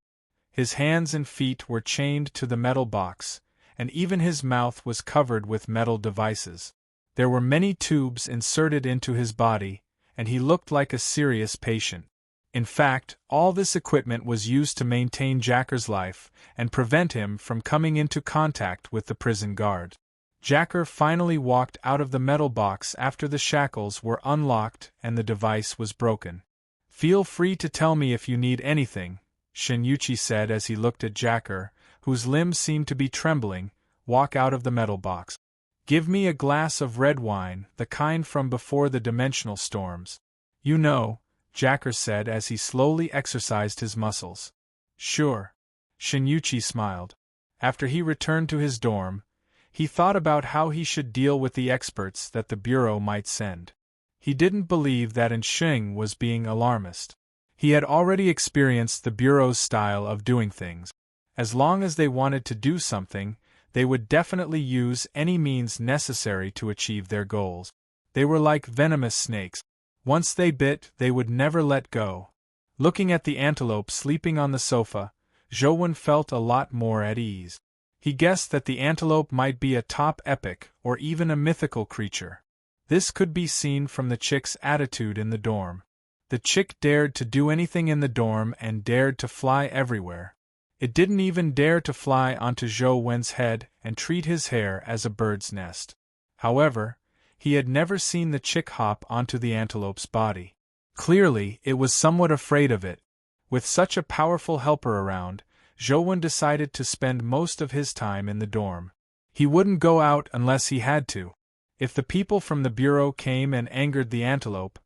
His hands and feet were chained to the metal box, and even his mouth was covered with metal devices. There were many tubes inserted into his body, and he looked like a serious patient. In fact, all this equipment was used to maintain Jacker's life and prevent him from coming into contact with the prison guard. Jacker finally walked out of the metal box after the shackles were unlocked and the device was broken. Feel free to tell me if you need anything, Yuqi said as he looked at Jacker, whose limbs seemed to be trembling, walk out of the metal box. Give me a glass of red wine, the kind from before the dimensional storms. You know, Jacker said as he slowly exercised his muscles. Sure. Yuqi smiled. After he returned to his dorm, he thought about how he should deal with the experts that the Bureau might send. He didn't believe that Sheng was being alarmist. He had already experienced the Bureau's style of doing things. As long as they wanted to do something, they would definitely use any means necessary to achieve their goals. They were like venomous snakes. Once they bit, they would never let go. Looking at the antelope sleeping on the sofa, Zhou felt a lot more at ease. He guessed that the antelope might be a top epic or even a mythical creature. This could be seen from the chick's attitude in the dorm. The chick dared to do anything in the dorm and dared to fly everywhere. It didn't even dare to fly onto Zhou head and treat his hair as a bird's nest. However, he had never seen the chick hop onto the antelope's body. Clearly, it was somewhat afraid of it. With such a powerful helper around, Zhou decided to spend most of his time in the dorm. He wouldn't go out unless he had to. If the people from the Bureau came and angered the antelope,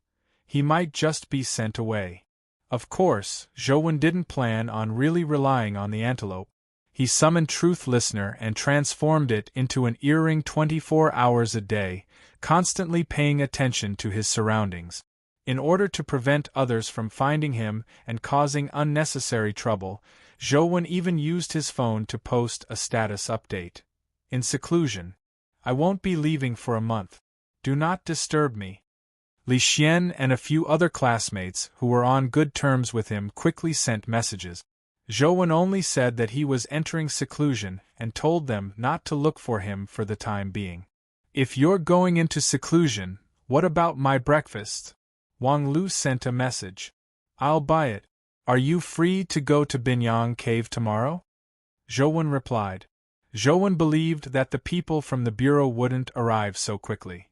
he might just be sent away. Of course, Zhou didn't plan on really relying on the antelope. He summoned Truth Listener and transformed it into an earring 24 hours a day, constantly paying attention to his surroundings. In order to prevent others from finding him and causing unnecessary trouble, Zhou even used his phone to post a status update. In seclusion. I won't be leaving for a month. Do not disturb me. Li Xian and a few other classmates who were on good terms with him quickly sent messages. Zhou Wen only said that he was entering seclusion and told them not to look for him for the time being. If you're going into seclusion, what about my breakfast? Wang Lu sent a message. I'll buy it. Are you free to go to Binyang Cave tomorrow? Zhou Wen replied. Zhou Wen believed that the people from the bureau wouldn't arrive so quickly.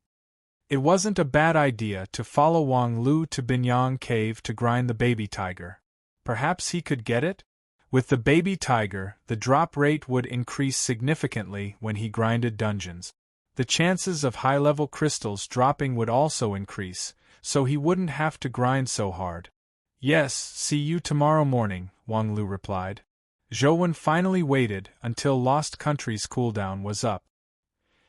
It wasn't a bad idea to follow Wang Lu to Binyang Cave to grind the baby tiger. Perhaps he could get it? With the baby tiger, the drop rate would increase significantly when he grinded dungeons. The chances of high-level crystals dropping would also increase, so he wouldn't have to grind so hard. Yes, see you tomorrow morning, Wang Lu replied. Zhou Wen finally waited until Lost Country's cooldown was up.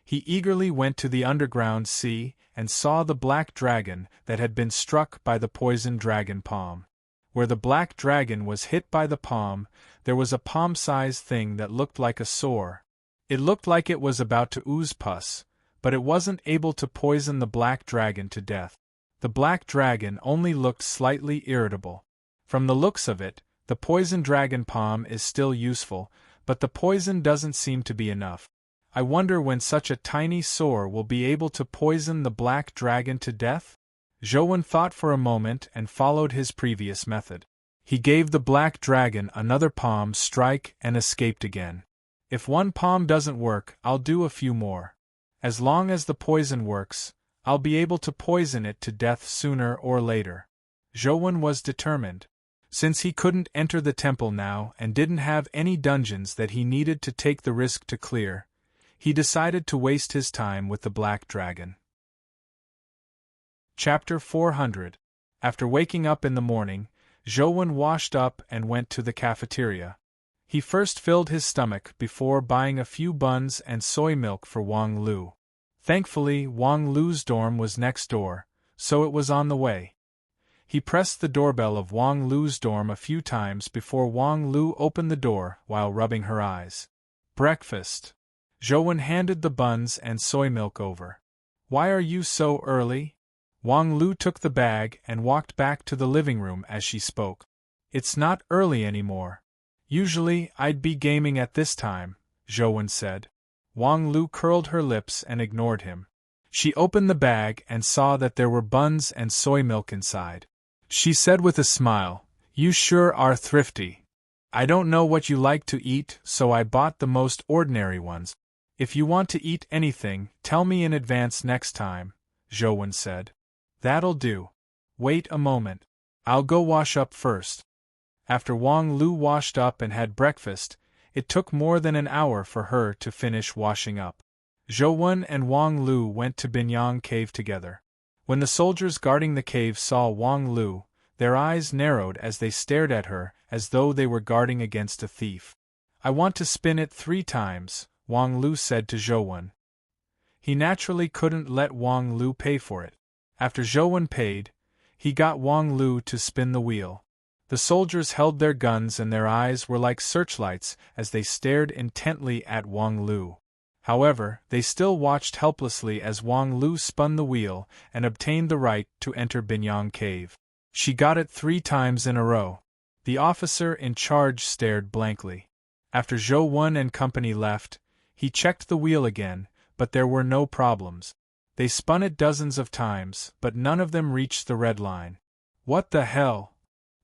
He eagerly went to the underground sea and saw the black dragon that had been struck by the poison dragon palm. Where the black dragon was hit by the palm, there was a palm-sized thing that looked like a sore. It looked like it was about to ooze pus, but it wasn't able to poison the black dragon to death. The black dragon only looked slightly irritable. From the looks of it, the poison dragon palm is still useful, but the poison doesn't seem to be enough. I wonder when such a tiny sore will be able to poison the black dragon to death? Zhou Wen thought for a moment and followed his previous method. He gave the black dragon another palm strike and escaped again. If one palm doesn't work, I'll do a few more. As long as the poison works, I'll be able to poison it to death sooner or later. Zhou Wen was determined. Since he couldn't enter the temple now and didn't have any dungeons that he needed to take the risk to clear, he decided to waste his time with the black dragon. Chapter 400. After waking up in the morning, Zhou Wen washed up and went to the cafeteria. He first filled his stomach before buying a few buns and soy milk for Wang Lu. Thankfully, Wang Lu's dorm was next door, so it was on the way. He pressed the doorbell of Wang Lu's dorm a few times before Wang Lu opened the door while rubbing her eyes. Breakfast. Zhou Wen handed the buns and soy milk over. Why are you so early? Wang Lu took the bag and walked back to the living room as she spoke. It's not early anymore. Usually, I'd be gaming at this time, Zhou Wen said. Wang Lu curled her lips and ignored him. She opened the bag and saw that there were buns and soy milk inside. She said with a smile, "You sure are thrifty. I don't know what you like to eat, so I bought the most ordinary ones. If you want to eat anything, tell me in advance next time," Zhou Wen said. That'll do. Wait a moment. I'll go wash up first. After Wang Lu washed up and had breakfast, it took more than an hour for her to finish washing up. Zhou Wen and Wang Lu went to Binyang Cave together. When the soldiers guarding the cave saw Wang Lu, their eyes narrowed as they stared at her as though they were guarding against a thief. I want to spin it 3 times, Wang Lu said to Zhou Wen. He naturally couldn't let Wang Lu pay for it. After Zhou Wen paid, he got Wang Lu to spin the wheel. The soldiers held their guns and their eyes were like searchlights as they stared intently at Wang Lu. However, they still watched helplessly as Wang Lu spun the wheel and obtained the right to enter Binyang Cave. She got it 3 times in a row. The officer in charge stared blankly. After Zhou Wen and company left, he checked the wheel again, but there were no problems. They spun it dozens of times, but none of them reached the red line. What the hell?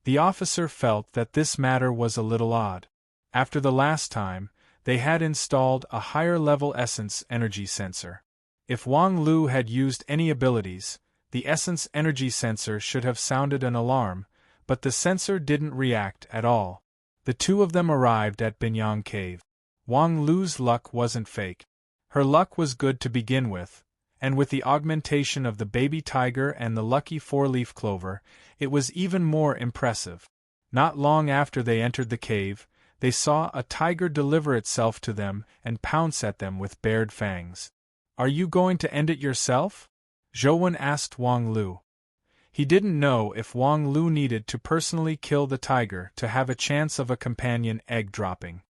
The officer felt that this matter was a little odd. After the last time, they had installed a higher-level essence energy sensor. If Wang Lu had used any abilities, the essence energy sensor should have sounded an alarm, but the sensor didn't react at all. The two of them arrived at Binyang Cave. Wang Lu's luck wasn't fake. Her luck was good to begin with, and with the augmentation of the baby tiger and the lucky 4-leaf clover, it was even more impressive. Not long after they entered the cave, they saw a tiger deliver itself to them and pounce at them with bared fangs. Are you going to end it yourself? Zhou Wen asked Wang Lu. He didn't know if Wang Lu needed to personally kill the tiger to have a chance of a companion egg dropping.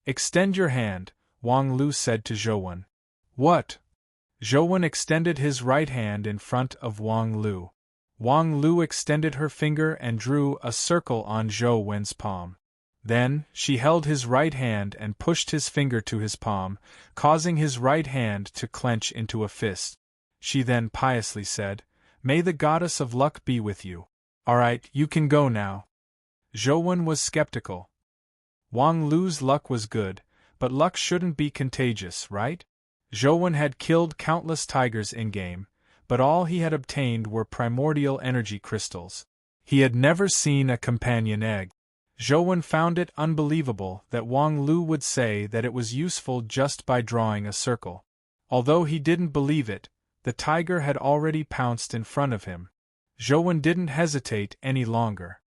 Extend your hand, Wang Lu said to Zhouwen. What? Zhouwen extended his right hand in front of Wang Lu. Wang Lu extended her finger and drew a circle on Zhouwen's palm. Then, she held his right hand and pushed his finger to his palm, causing his right hand to clench into a fist. She then piously said, May the goddess of luck be with you. Alright, you can go now. Zhouwen was skeptical. Wang Lu's luck was good, but luck shouldn't be contagious, right? Zhouwen had killed countless tigers in-game, but all he had obtained were primordial energy crystals. He had never seen a companion egg. Zhouwen found it unbelievable that Wang Lu would say that it was useful just by drawing a circle. Although he didn't believe it, the tiger had already pounced in front of him. Zhouwen didn't hesitate any longer.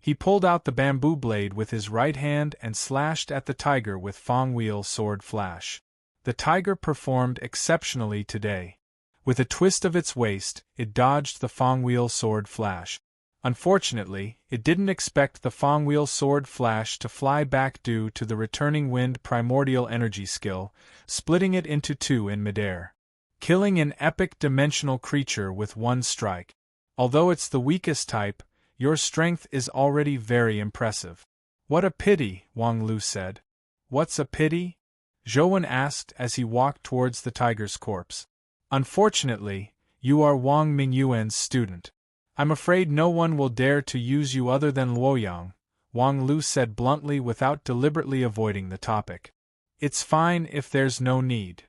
He pulled out the bamboo blade with his right hand and slashed at the tiger with Fangwheel Sword Flash. The tiger performed exceptionally today. With a twist of its waist, it dodged the Fangwheel Sword Flash. Unfortunately, it didn't expect the Fangwheel Sword Flash to fly back due to the returning wind primordial energy skill, splitting it into two in midair. Killing an epic dimensional creature with one strike. Although it's the weakest type, your strength is already very impressive. What a pity, Wang Lu said. What's a pity? Zhouwen asked as he walked towards the tiger's corpse. Unfortunately, you are Wang Mingyuan's student. I'm afraid no one will dare to use you other than Luoyang, Wang Lu said bluntly without deliberately avoiding the topic. It's fine if there's no need.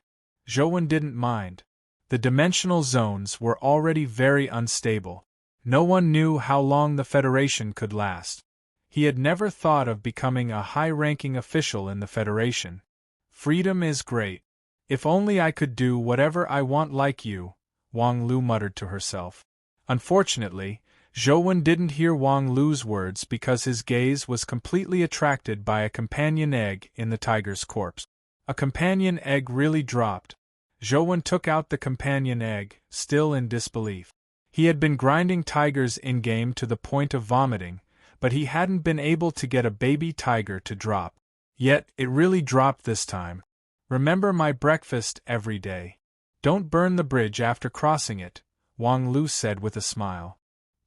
Zhouwen didn't mind. The dimensional zones were already very unstable. No one knew how long the Federation could last. He had never thought of becoming a high-ranking official in the Federation. Freedom is great. If only I could do whatever I want like you, Wang Lu muttered to herself. Unfortunately, Zhouwen didn't hear Wang Lu's words because his gaze was completely attracted by a companion egg in the tiger's corpse. A companion egg really dropped. Zhouwen took out the companion egg, still in disbelief. He had been grinding tigers in-game to the point of vomiting, but he hadn't been able to get a baby tiger to drop. Yet, it really dropped this time. Remember my breakfast every day. Don't burn the bridge after crossing it, Wang Lu said with a smile.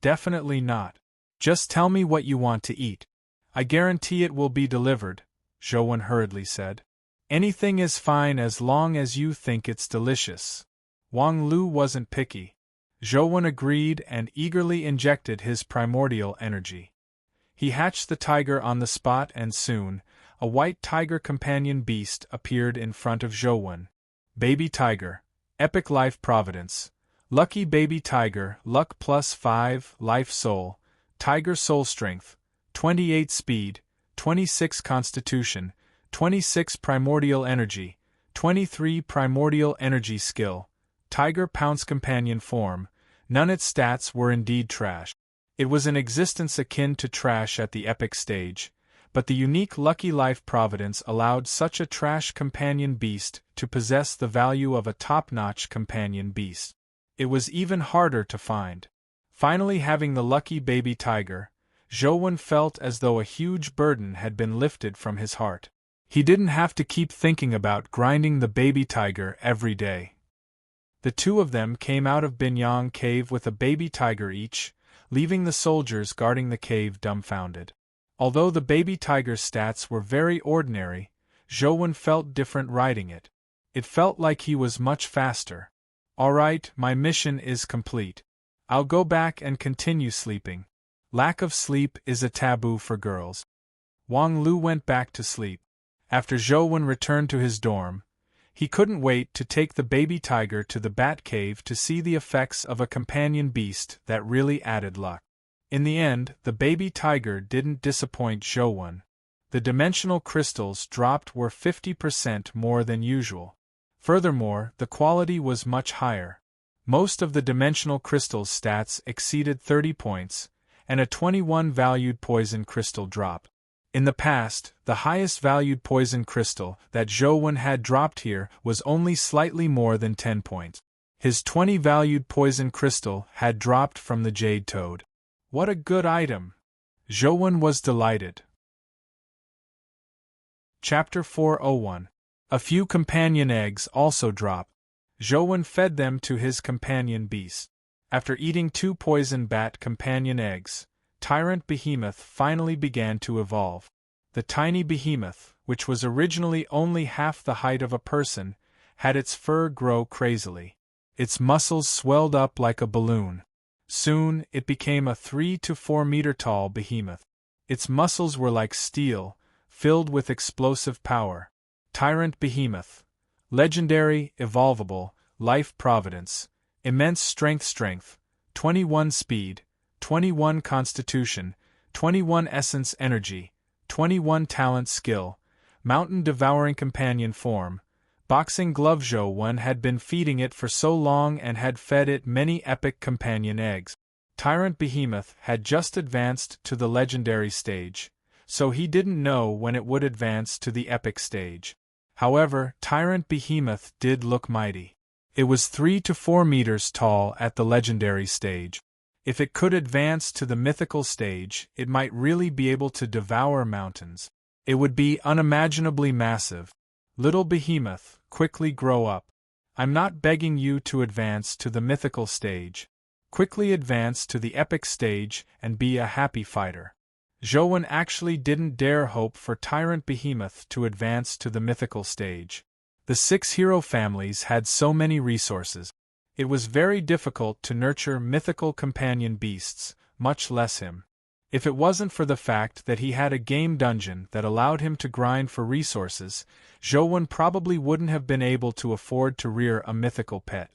Definitely not. Just tell me what you want to eat. I guarantee it will be delivered, Zhouwen hurriedly said. Anything is fine as long as you think it's delicious. Wang Lu wasn't picky. Zhouwen agreed and eagerly injected his primordial energy. He hatched the tiger on the spot and soon, a white tiger companion beast appeared in front of Zhouwen. Baby tiger, epic life providence. Lucky baby tiger, luck +5, life soul, tiger soul strength, 28 speed, 26 constitution, 26 primordial energy, 23 primordial energy skill, tiger pounce companion form. None its stats were indeed trash. It was an existence akin to trash at the epic stage, but the unique lucky life providence allowed such a trash companion beast to possess the value of a top-notch companion beast. It was even harder to find. Finally having the lucky baby tiger, Zhouwen felt as though a huge burden had been lifted from his heart. He didn't have to keep thinking about grinding the baby tiger every day. The two of them came out of Binyang Cave with a baby tiger each, leaving the soldiers guarding the cave dumbfounded. Although the baby tiger's stats were very ordinary, Zhouwen felt different riding it. It felt like he was much faster. Alright, my mission is complete. I'll go back and continue sleeping. Lack of sleep is a taboo for girls. Wang Lu went back to sleep. After Zhouwen returned to his dorm, he couldn't wait to take the baby tiger to the bat cave to see the effects of a companion beast that really added luck. In the end, the baby tiger didn't disappoint Zhouwen. The dimensional crystals dropped were 50% more than usual. Furthermore, the quality was much higher. Most of the dimensional crystals' stats exceeded 30 points, and a 21 valued poison crystal dropped. In the past, the highest valued poison crystal that Zhouwen had dropped here was only slightly more than 10 points. His 20 valued poison crystal had dropped from the jade toad. What a good item! Zhouwen was delighted. Chapter 401. A few companion eggs also dropped. Zhou fed them to his companion beast. After eating 2 poison bat companion eggs, Tyrant Behemoth finally began to evolve. The tiny behemoth, which was originally only half the height of a person, had its fur grow crazily. Its muscles swelled up like a balloon. Soon, it became a 3 to 4 meter tall behemoth. Its muscles were like steel, filled with explosive power. Tyrant Behemoth. Legendary, evolvable, life providence, immense strength, 21 speed, 21 constitution, 21 essence energy, 21 talent skill, mountain devouring companion form. Boxing glove Zhou had been feeding it for so long and had fed it many epic companion eggs. Tyrant Behemoth had just advanced to the legendary stage, so he didn't know when it would advance to the epic stage. However, Tyrant Behemoth did look mighty. It was 3 to 4 meters tall at the legendary stage. If it could advance to the mythical stage, it might really be able to devour mountains. It would be unimaginably massive. Little Behemoth, quickly grow up. I'm not begging you to advance to the mythical stage. Quickly advance to the epic stage and be a happy fighter. Zhou actually didn't dare hope for Tyrant Behemoth to advance to the mythical stage. The 6 hero families had so many resources. It was very difficult to nurture mythical companion beasts, much less him. If it wasn't for the fact that he had a game dungeon that allowed him to grind for resources, Zhou probably wouldn't have been able to afford to rear a mythical pet.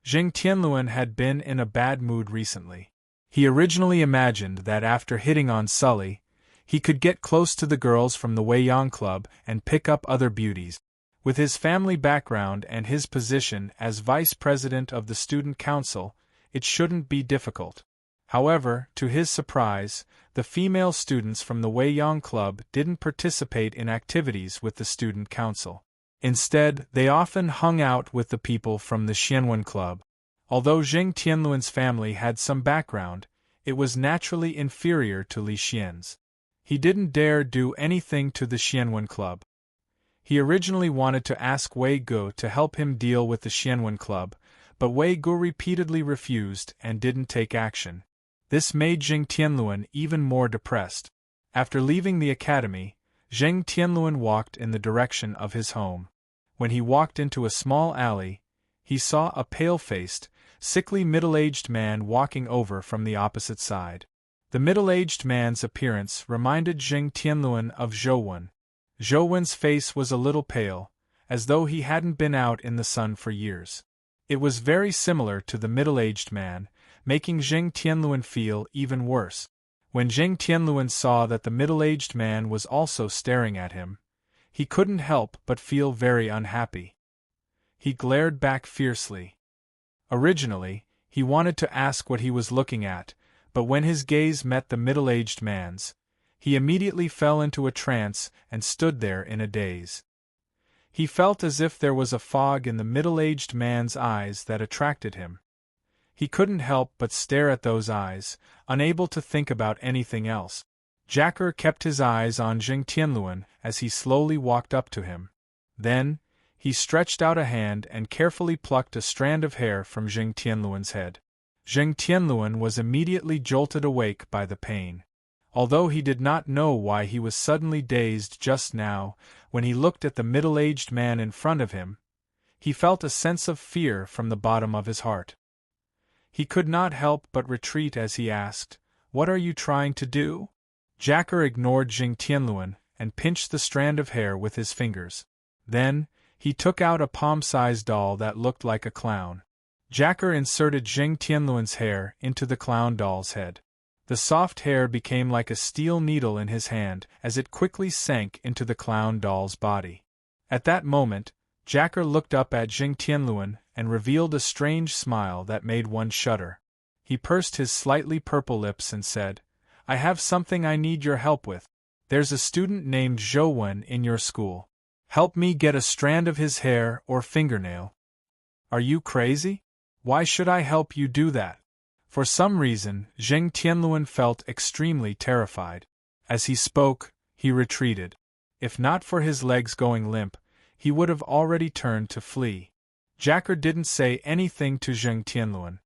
Jing Tianluan had been in a bad mood recently. He originally imagined that after hitting on Sully, he could get close to the girls from the Weiyang Club and pick up other beauties. With his family background and his position as vice president of the student council, it shouldn't be difficult. However, to his surprise, the female students from the Weiyang Club didn't participate in activities with the student council. Instead, they often hung out with the people from the Xianwen Club. Although Jing Tianluan's family had some background, it was naturally inferior to Li Xian's. He didn't dare do anything to the Xianwen Club. He originally wanted to ask Wei Gu to help him deal with the Xianwen Club, but Wei Gu repeatedly refused and didn't take action. This made Jing Tianluan even more depressed. After leaving the academy, Jing Tianluan walked in the direction of his home. When he walked into a small alley, he saw a pale-faced, sickly middle-aged man walking over from the opposite side. The middle-aged man's appearance reminded Jing Tianluan of Zhou. Zhou's face was a little pale, as though he hadn't been out in the sun for years. It was very similar to the middle-aged man, making Jing Tianluan feel even worse. When Jing Tianluan saw that the middle-aged man was also staring at him, he couldn't help but feel very unhappy. He glared back fiercely. Originally, he wanted to ask what he was looking at, but when his gaze met the middle-aged man's, he immediately fell into a trance and stood there in a daze. He felt as if there was a fog in the middle-aged man's eyes that attracted him. He couldn't help but stare at those eyes, unable to think about anything else. Jacker kept his eyes on Jing Tianluan as he slowly walked up to him. Then, he stretched out a hand and carefully plucked a strand of hair from Jing Tianluan's head. Jing Tianluan was immediately jolted awake by the pain. Although he did not know why he was suddenly dazed just now, when he looked at the middle-aged man in front of him, he felt a sense of fear from the bottom of his heart. He could not help but retreat as he asked, "What are you trying to do?" Jacker ignored Jing Tianluan and pinched the strand of hair with his fingers. Then, he took out a palm-sized doll that looked like a clown. Jacker inserted Jing Tianluan's hair into the clown doll's head. The soft hair became like a steel needle in his hand as it quickly sank into the clown doll's body. At that moment, Jacker looked up at Jing Tianluan and revealed a strange smile that made one shudder. He pursed his slightly purple lips and said, "I have something I need your help with. There's a student named Zhou in your school. Help me get a strand of his hair or fingernail." "Are you crazy? Why should I help you do that?" For some reason, Jing Tianluan felt extremely terrified. As he spoke, he retreated. If not for his legs going limp, he would have already turned to flee. Jacker didn't say anything to Zheng Tianluan.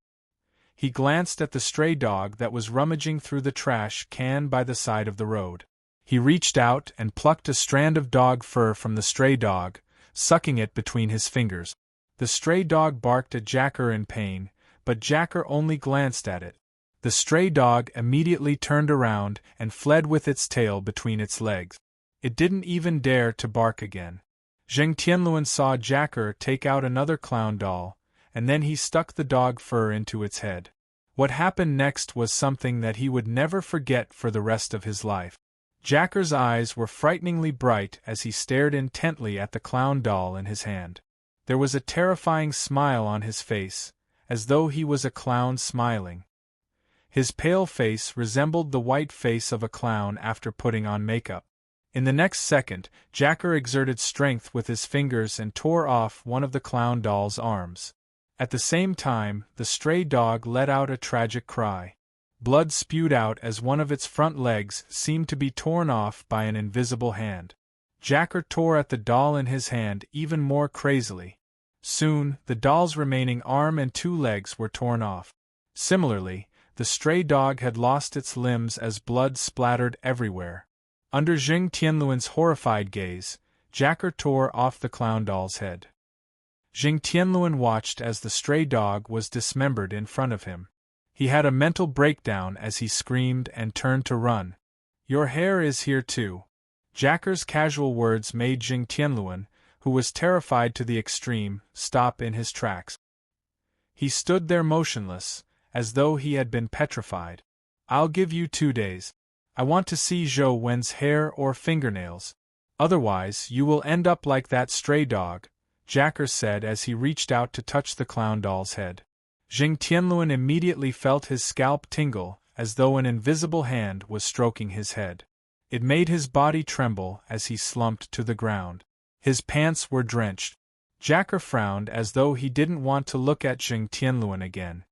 He glanced at the stray dog that was rummaging through the trash can by the side of the road. He reached out and plucked a strand of dog fur from the stray dog, sucking it between his fingers. The stray dog barked at Jacker in pain, but Jacker only glanced at it. The stray dog immediately turned around and fled with its tail between its legs. It didn't even dare to bark again. Zheng Tianluan saw Jacker take out another clown doll, and then he stuck the dog fur into its head. What happened next was something that he would never forget for the rest of his life. Jacker's eyes were frighteningly bright as he stared intently at the clown doll in his hand. There was a terrifying smile on his face, as though he was a clown smiling. His pale face resembled the white face of a clown after putting on makeup. In the next second, Jacker exerted strength with his fingers and tore off one of the clown doll's arms. At the same time, the stray dog let out a tragic cry. Blood spewed out as one of its front legs seemed to be torn off by an invisible hand. Jacker tore at the doll in his hand even more crazily. Soon, the doll's remaining arm and 2 legs were torn off. Similarly, the stray dog had lost its limbs as blood splattered everywhere. Under Zheng Tianluan's horrified gaze, Jacker tore off the clown doll's head. Zheng Tianluan watched as the stray dog was dismembered in front of him. He had a mental breakdown as he screamed and turned to run. "Your hair is here too." Jacker's casual words made Zheng Tianluan, who was terrified to the extreme, stop in his tracks. He stood there motionless, as though he had been petrified. "I'll give you 2 days. I want to see Zhou Wen's hair or fingernails. Otherwise, you will end up like that stray dog," Jacker said as he reached out to touch the clown doll's head. Zheng Tianluan immediately felt his scalp tingle, as though an invisible hand was stroking his head. It made his body tremble as he slumped to the ground. His pants were drenched. Jacker frowned as though he didn't want to look at Zheng Tianluan again.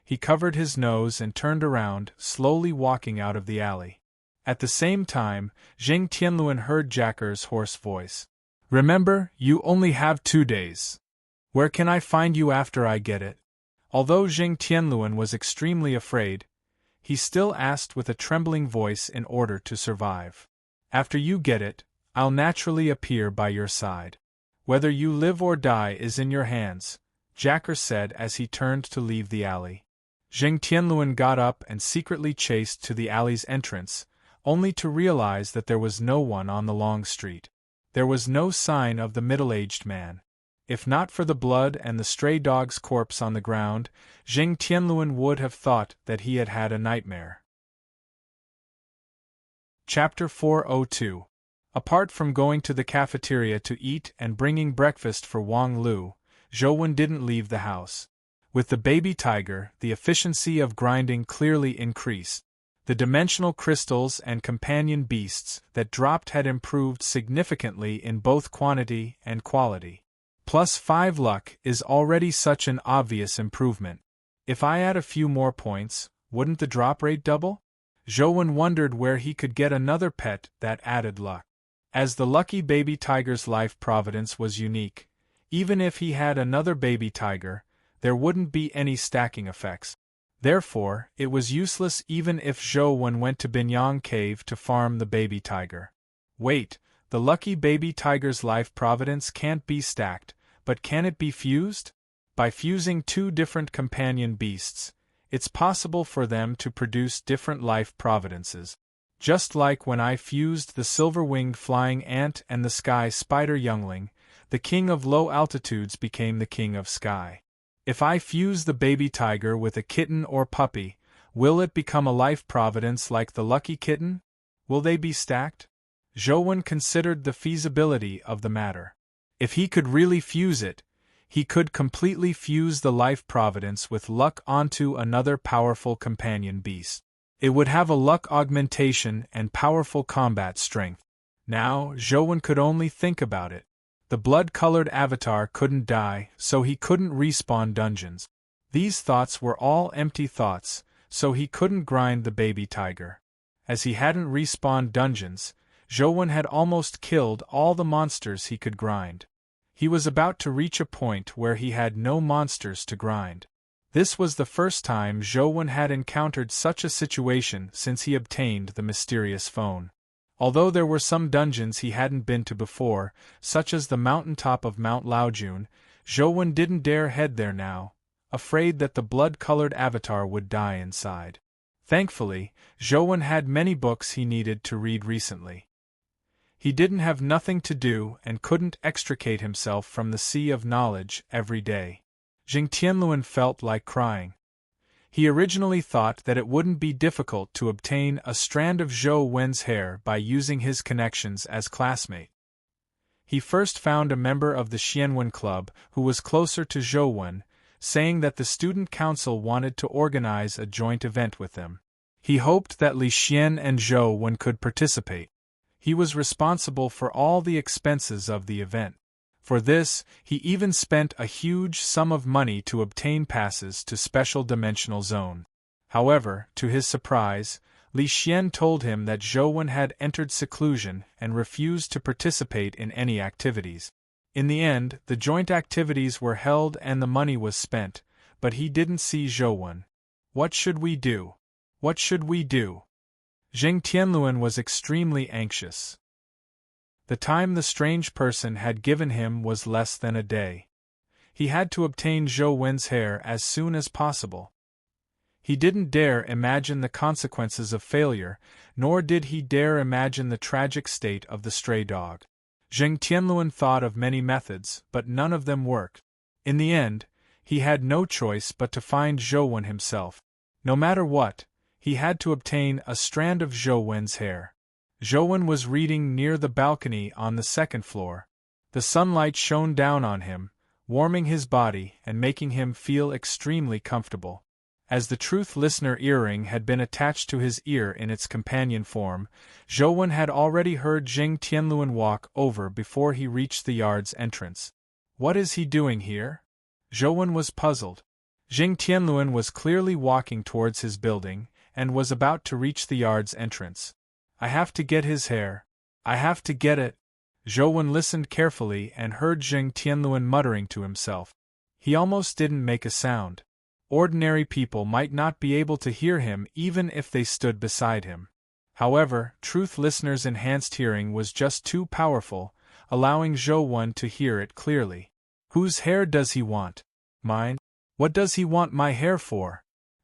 He covered his nose and turned around, slowly walking out of the alley. At the same time, Zheng Tianluan heard Jacker's hoarse voice. "Remember, you only have 2 days. Where can I find you after I get it?" Although Zheng Tianluan was extremely afraid, he still asked with a trembling voice in order to survive. "After you get it, I'll naturally appear by your side. Whether you live or die is in your hands," Jacker said as he turned to leave the alley. Zheng Tianluan got up and secretly chased to the alley's entrance, only to realize that there was no one on the long street. There was no sign of the middle-aged man. If not for the blood and the stray dog's corpse on the ground, Zheng Tianluan would have thought that he had had a nightmare. Chapter 402. Apart from going to the cafeteria to eat and bringing breakfast for Wang Lu, Zhou didn't leave the house. With the baby tiger, the efficiency of grinding clearly increased. The dimensional crystals and companion beasts that dropped had improved significantly in both quantity and quality. +5 luck is already such an obvious improvement. If I add a few more points, wouldn't the drop rate double? Zhou wondered where he could get another pet that added luck. As the lucky baby tiger's life providence was unique, even if he had another baby tiger, there wouldn't be any stacking effects. Therefore, it was useless even if Zhou went to Binyang Cave to farm the baby tiger. Wait, the lucky baby tiger's life providence can't be stacked, but can it be fused? By fusing 2 different companion beasts, it's possible for them to produce different life providences. Just like when I fused the silver-winged flying ant and the sky spider youngling, the king of low altitudes became the king of sky. If I fuse the baby tiger with a kitten or puppy, will it become a life providence like the lucky kitten? Will they be stacked? Zhou considered the feasibility of the matter. If he could really fuse it, he could completely fuse the life providence with luck onto another powerful companion beast. It would have a luck augmentation and powerful combat strength. Now, Zhou could only think about it. The blood-colored avatar couldn't die, so he couldn't respawn dungeons. These thoughts were all empty thoughts, so he couldn't grind the baby tiger. As he hadn't respawned dungeons, Zhou had almost killed all the monsters he could grind. He was about to reach a point where he had no monsters to grind. This was the first time Zhou had encountered such a situation since he obtained the mysterious phone. Although there were some dungeons he hadn't been to before, such as the mountaintop of Mount Laojun, Zhou didn't dare head there now, afraid that the blood-colored avatar would die inside. Thankfully, Zhou had many books he needed to read recently. He didn't have nothing to do and couldn't extricate himself from the sea of knowledge every day. Jing Tianluan felt like crying. He originally thought that it wouldn't be difficult to obtain a strand of Zhou Wen's hair by using his connections as classmate. He first found a member of the Xianwen Club who was closer to Zhou Wen, saying that the student council wanted to organize a joint event with them. He hoped that Li Xian and Zhou Wen could participate. He was responsible for all the expenses of the event. For this, he even spent a huge sum of money to obtain passes to Special Dimensional Zone. However, to his surprise, Li Xian told him that Zhou Wen had entered seclusion and refused to participate in any activities. In the end, the joint activities were held and the money was spent, but he didn't see Zhou Wen. What should we do? What should we do? Jing Tianluan was extremely anxious. The time the strange person had given him was less than a day. He had to obtain Zhou Wen's hair as soon as possible. He didn't dare imagine the consequences of failure, nor did he dare imagine the tragic state of the stray dog. Jing Tianluan thought of many methods, but none of them worked. In the end, he had no choice but to find Zhou Wen himself. No matter what, he had to obtain a strand of Zhou Wen's hair. Zhou Wen was reading near the balcony on the second floor. The sunlight shone down on him, warming his body and making him feel extremely comfortable. As the truth listener earring had been attached to his ear in its companion form, Zhou Wen had already heard Jing Tianluan walk over before he reached the yard's entrance. What is he doing here? Zhou Wen was puzzled. Jing Tianluan was clearly walking towards his building, and was about to reach the yard's entrance. I have to get his hair. I have to get it. Zhou Wen listened carefully and heard Jing Tianluan muttering to himself. He almost didn't make a sound. Ordinary people might not be able to hear him even if they stood beside him. However, truth listener's enhanced hearing was just too powerful, allowing Zhou Wen to hear it clearly. Whose hair does he want? Mine? What does he want my hair for?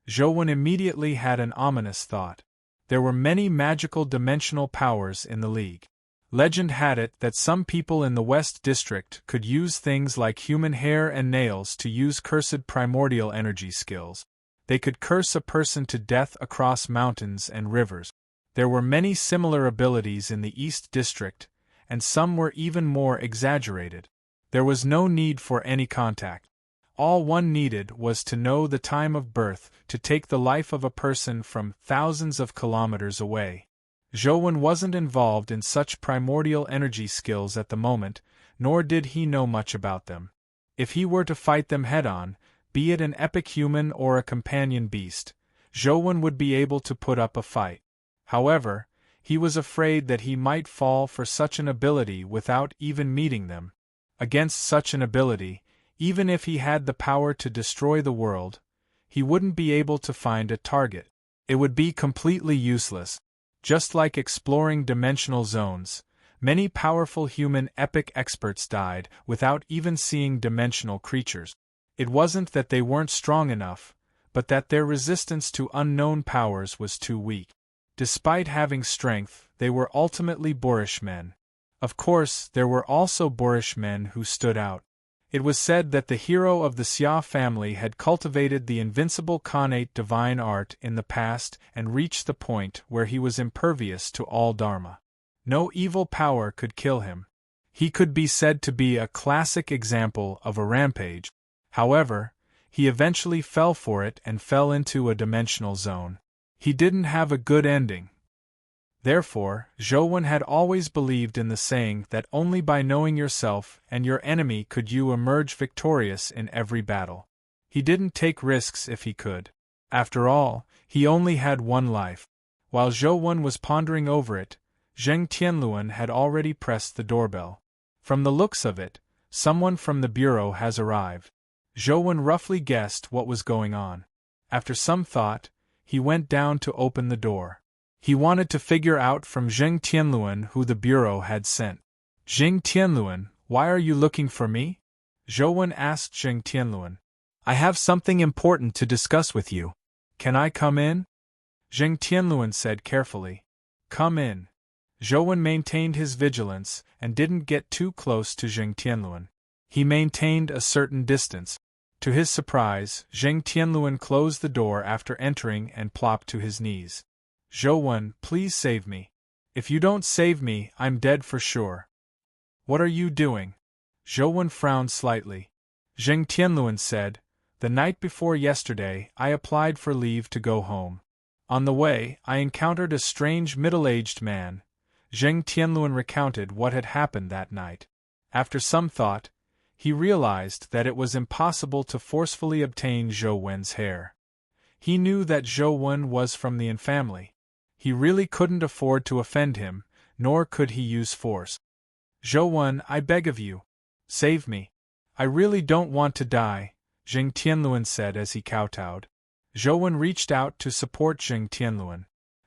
Zhou Wen immediately had an ominous thought. There were many magical dimensional powers in the League. Legend had it that some people in the West District could use things like human hair and nails to use cursed primordial energy skills. They could curse a person to death across mountains and rivers. There were many similar abilities in the East District, and some were even more exaggerated. There was no need for any contact. All one needed was to know the time of birth to take the life of a person from thousands of kilometers away. Zhou Wen wasn't involved in such primordial energy skills at the moment, nor did he know much about them. If he were to fight them head-on, be it an epic human or a companion beast, Zhou Wen would be able to put up a fight. However, he was afraid that he might fall for such an ability without even meeting them. Against such an ability, even if he had the power to destroy the world, he wouldn't be able to find a target. It would be completely useless. Just like exploring dimensional zones, many powerful human epic experts died without even seeing dimensional creatures. It wasn't that they weren't strong enough, but that their resistance to unknown powers was too weak. Despite having strength, they were ultimately boorish men. Of course, there were also boorish men who stood out. It was said that the hero of the Xia family had cultivated the invincible connate divine art in the past and reached the point where he was impervious to all dharma. No evil power could kill him. He could be said to be a classic example of a rampage. However, he eventually fell for it and fell into a dimensional zone. He didn't have a good ending. Therefore, Zhou Wen had always believed in the saying that only by knowing yourself and your enemy could you emerge victorious in every battle. He didn't take risks if he could. After all, he only had one life. While Zhou Wen was pondering over it, Jing Tianluan had already pressed the doorbell. From the looks of it, Someone from the bureau has arrived. Zhou roughly guessed what was going on. After some thought, he went down to open the door. He wanted to figure out from Zheng Tianluan who the bureau had sent. Zheng Tianluan, why are you looking for me? Zhou asked Zheng Tianluan. I have something important to discuss with you. Can I come in? Zheng Tianluan said carefully. Come in. Zhou maintained his vigilance and didn't get too close to Zheng Tianluan. He maintained a certain distance. To his surprise, Zheng Tianluan closed the door after entering and plopped to his knees. Zhou, please save me. If you don't save me, I'm dead for sure. What are you doing? Zhou frowned slightly. Zheng Tianluan said, the night before yesterday, I applied for leave to go home. On the way, I encountered a strange middle-aged man. Zheng Tianluan recounted what had happened that night. After some thought, he realized that it was impossible to forcefully obtain Zhou Wen's hair. He knew that Zhou Wen was from the Yin family. He really couldn't afford to offend him, nor could he use force. Zhou Wen, I beg of you. Save me. I really don't want to die, Zheng Tianluan said as he kowtowed. Zhou Wen reached out to support Zheng Tianluan.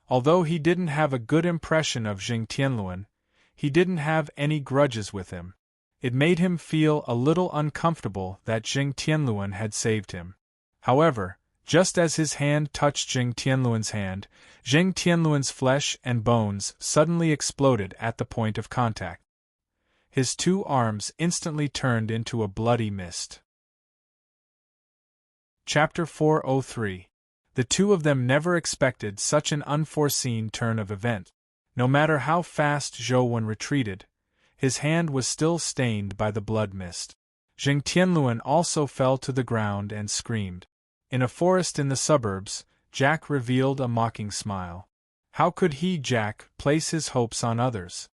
Although he didn't have a good impression of Zheng Tianluan, he didn't have any grudges with him. It made him feel a little uncomfortable that Zheng Tianluan had saved him. However, just as his hand touched Zheng Tianluan's hand, Zheng Tianluan's flesh and bones suddenly exploded at the point of contact. His two arms instantly turned into a bloody mist. Chapter 403. The two of them never expected such an unforeseen turn of events. No matter how fast Zhou Wen retreated, his hand was still stained by the blood mist. Zheng Tianluan also fell to the ground and screamed. In a forest in the suburbs, Jack revealed a mocking smile. How could he, Jack, place his hopes on others?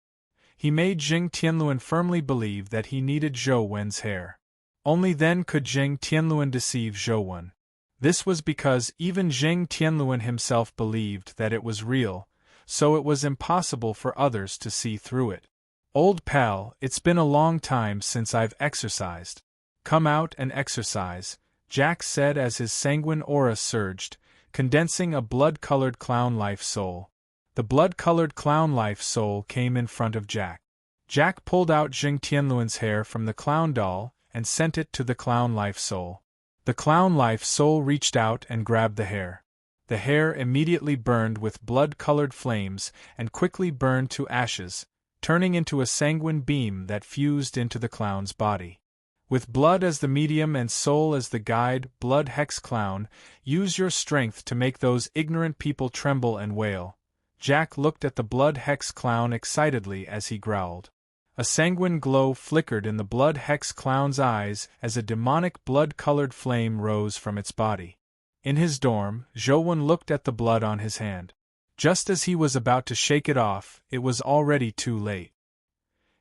He made Zheng Tianluan firmly believe that he needed Zhou Wen's hair. Only then could Zheng Tianluan deceive Zhou Wen. This was because even Zheng Tianluan himself believed that it was real, so it was impossible for others to see through it. Old pal, it's been a long time since I've exercised. Come out and exercise, Jack said as his sanguine aura surged, condensing a blood-colored clown-life soul. The blood-colored clown-life soul came in front of Jack. Jack pulled out Zheng Tianluan's hair from the clown doll and sent it to the clown-life soul. The clown-life soul reached out and grabbed the hair. The hair immediately burned with blood-colored flames and quickly burned to ashes, turning into a sanguine beam that fused into the clown's body. With blood as the medium and soul as the guide, Blood Hex Clown, use your strength to make those ignorant people tremble and wail. Jack looked at the Blood Hex Clown excitedly as he growled. A sanguine glow flickered in the Blood Hex Clown's eyes as a demonic blood-colored flame rose from its body. In his dorm, Zhou Wen looked at the blood on his hand. Just as he was about to shake it off, it was already too late.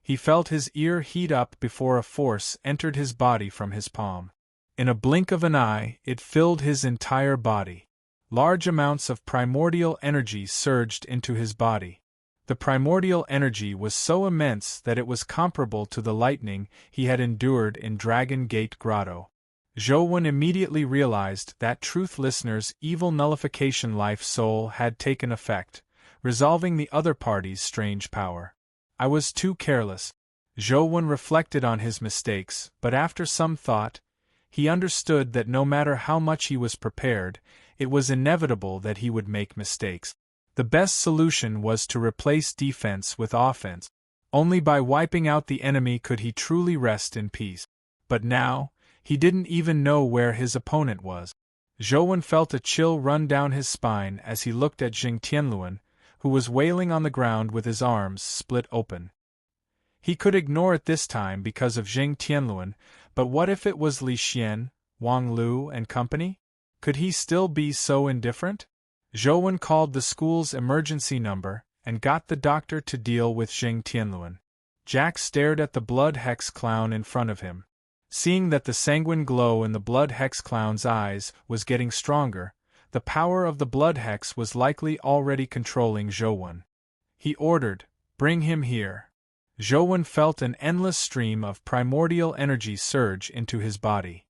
He felt his ear heat up before a force entered his body from his palm. In a blink of an eye, it filled his entire body. Large amounts of primordial energy surged into his body. The primordial energy was so immense that it was comparable to the lightning he had endured in Dragon Gate Grotto. Zhou Wen immediately realized that Truth Listener's evil nullification life soul had taken effect, resolving the other party's strange power. I was too careless. Zhou Wen reflected on his mistakes, but after some thought, he understood that no matter how much he was prepared, it was inevitable that he would make mistakes. The best solution was to replace defense with offense. Only by wiping out the enemy could he truly rest in peace. But now, he didn't even know where his opponent was. Zhou Wen felt a chill run down his spine as he looked at Zheng Tianluan, who was wailing on the ground with his arms split open. He could ignore it this time because of Zheng Tianluan, but what if it was Li Xian, Wang Lu and company? Could he still be so indifferent? Zhou Wen called the school's emergency number and got the doctor to deal with Zheng Tianluan. Jack stared at the Blood Hex Clown in front of him. Seeing that the sanguine glow in the Blood Hex Clown's eyes was getting stronger, the power of the Blood Hex was likely already controlling Zhou Wen. He ordered, "Bring him here." Zhou felt an endless stream of primordial energy surge into his body.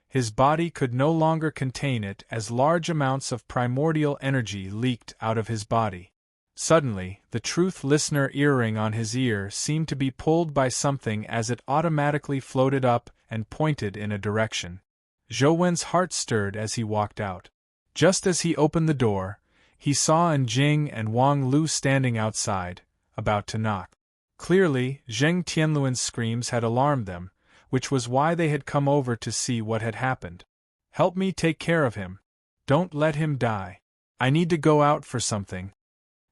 His body could no longer contain it as large amounts of primordial energy leaked out of his body. Suddenly, the truth listener earring on his ear seemed to be pulled by something as it automatically floated up and pointed in a direction. Zhou heart stirred as he walked out. Just as he opened the door, he saw An Jing and Wang Lu standing outside, about to knock. Clearly, Zheng Tianluan's screams had alarmed them, which was why they had come over to see what had happened. "Help me take care of him. Don't let him die. I need to go out for something."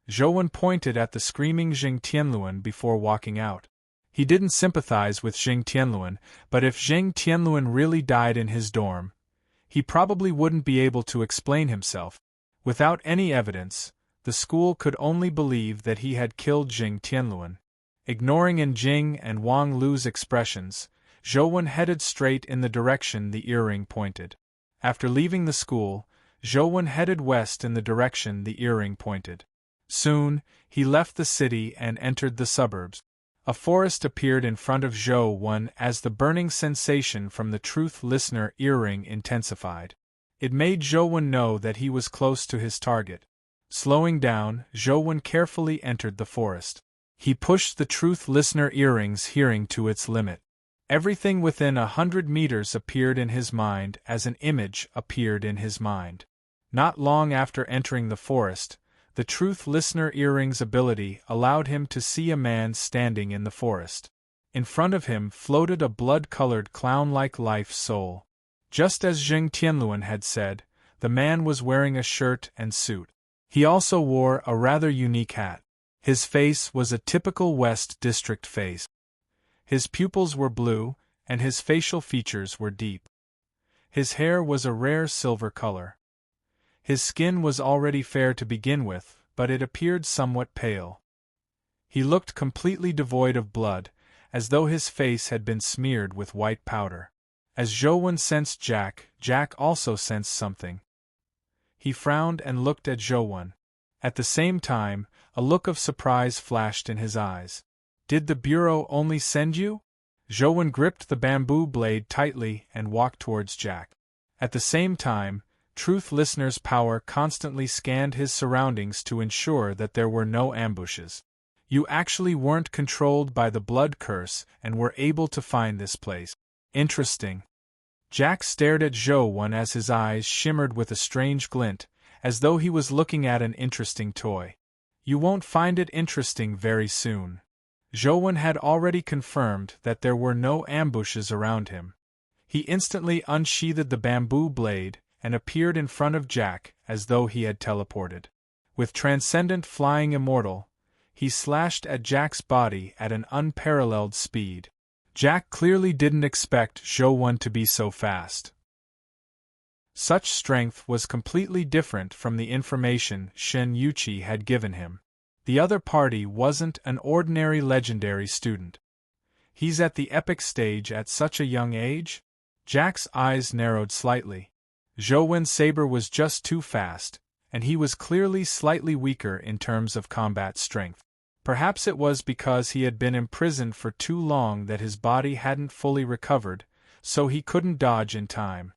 Zhou pointed at the screaming Zheng Tianluan before walking out. He didn't sympathize with Zheng Tianluan, but if Zheng Tianluan really died in his dorm, he probably wouldn't be able to explain himself. Without any evidence, the school could only believe that he had killed Zheng Tianluan. Ignoring An Jing and Wang Lu's expressions, Zhou headed straight in the direction the earring pointed. After leaving the school, Zhou headed west in the direction the earring pointed. Soon, he left the city and entered the suburbs. A forest appeared in front of Zhou as the burning sensation from the truth listener earring intensified. It made Zhou know that he was close to his target. Slowing down, Zhou carefully entered the forest. He pushed the truth listener earring's hearing to its limit. Everything within 100 meters appeared in his mind as an image appeared in his mind. Not long after entering the forest, the truth listener earring's ability allowed him to see a man standing in the forest. In front of him floated a blood-colored clown-like life soul. Just as Zheng Tianluan had said, the man was wearing a shirt and suit. He also wore a rather unique hat. His face was a typical West District face. His pupils were blue, and his facial features were deep. His hair was a rare silver color. His skin was already fair to begin with, but it appeared somewhat pale. He looked completely devoid of blood, as though his face had been smeared with white powder. As Zhou sensed Jack also sensed something. He frowned and looked at Zhou. At the same time, a look of surprise flashed in his eyes. "Did the Bureau only send you?" Zhou gripped the bamboo blade tightly and walked towards Jack. At the same time, Truth Listener's power constantly scanned his surroundings to ensure that there were no ambushes. "You actually weren't controlled by the blood curse and were able to find this place. Interesting." Jack stared at Zhou as his eyes shimmered with a strange glint, as though he was looking at an interesting toy. "You won't find it interesting very soon." Zhou had already confirmed that there were no ambushes around him. He instantly unsheathed the bamboo blade and appeared in front of Jack as though he had teleported. With transcendent flying immortal, he slashed at Jack's body at an unparalleled speed. Jack clearly didn't expect Zhou to be so fast. Such strength was completely different from the information Shen Yuqi had given him. The other party wasn't an ordinary legendary student. He's at the epic stage at such a young age? Jack's eyes narrowed slightly. Zhou's saber was just too fast, and he was clearly slightly weaker in terms of combat strength. Perhaps it was because he had been imprisoned for too long that his body hadn't fully recovered, so he couldn't dodge in time.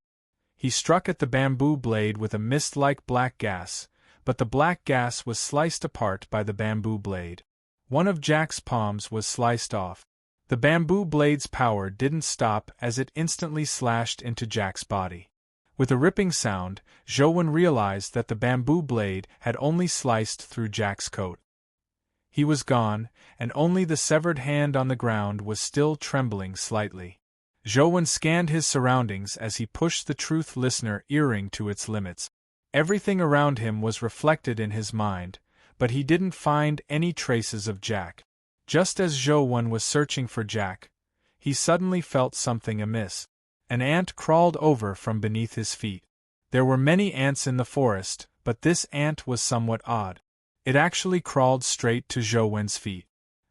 He struck at the bamboo blade with a mist-like black gas, but the black gas was sliced apart by the bamboo blade. One of Jack's palms was sliced off. The bamboo blade's power didn't stop as it instantly slashed into Jack's body. With a ripping sound, Zhou realized that the bamboo blade had only sliced through Jack's coat. He was gone, and only the severed hand on the ground was still trembling slightly. Zhou scanned his surroundings as he pushed the truth listener earring to its limits. Everything around him was reflected in his mind, but he didn't find any traces of Jack. Just as Zhou was searching for Jack, he suddenly felt something amiss. An ant crawled over from beneath his feet. There were many ants in the forest, but this ant was somewhat odd. It actually crawled straight to Zhou's feet.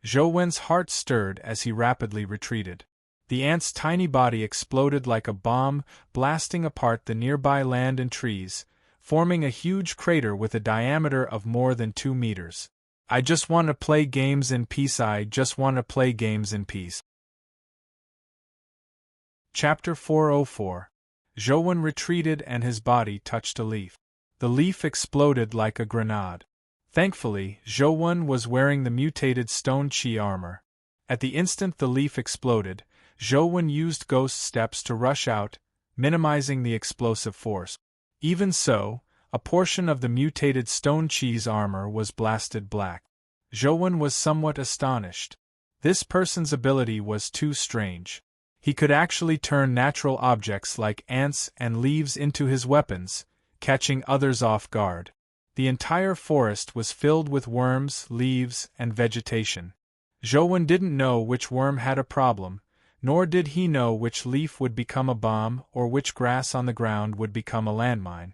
Zhou's heart stirred as he rapidly retreated. The ant's tiny body exploded like a bomb, blasting apart the nearby land and trees, forming a huge crater with a diameter of more than 2 meters. I just want to play games in peace. I just want to play games in peace. Chapter 404. Zhou retreated and his body touched a leaf. The leaf exploded like a grenade. Thankfully, Zhou was wearing the mutated stone chi armor. At the instant the leaf exploded, Zhou used ghost steps to rush out, minimizing the explosive force. Even so, a portion of the mutated stone chi's armor was blasted black. Zhou was somewhat astonished. This person's ability was too strange. He could actually turn natural objects like ants and leaves into his weapons, catching others off guard. The entire forest was filled with worms, leaves, and vegetation. Zhou didn't know which worm had a problem, nor did he know which leaf would become a bomb or which grass on the ground would become a landmine.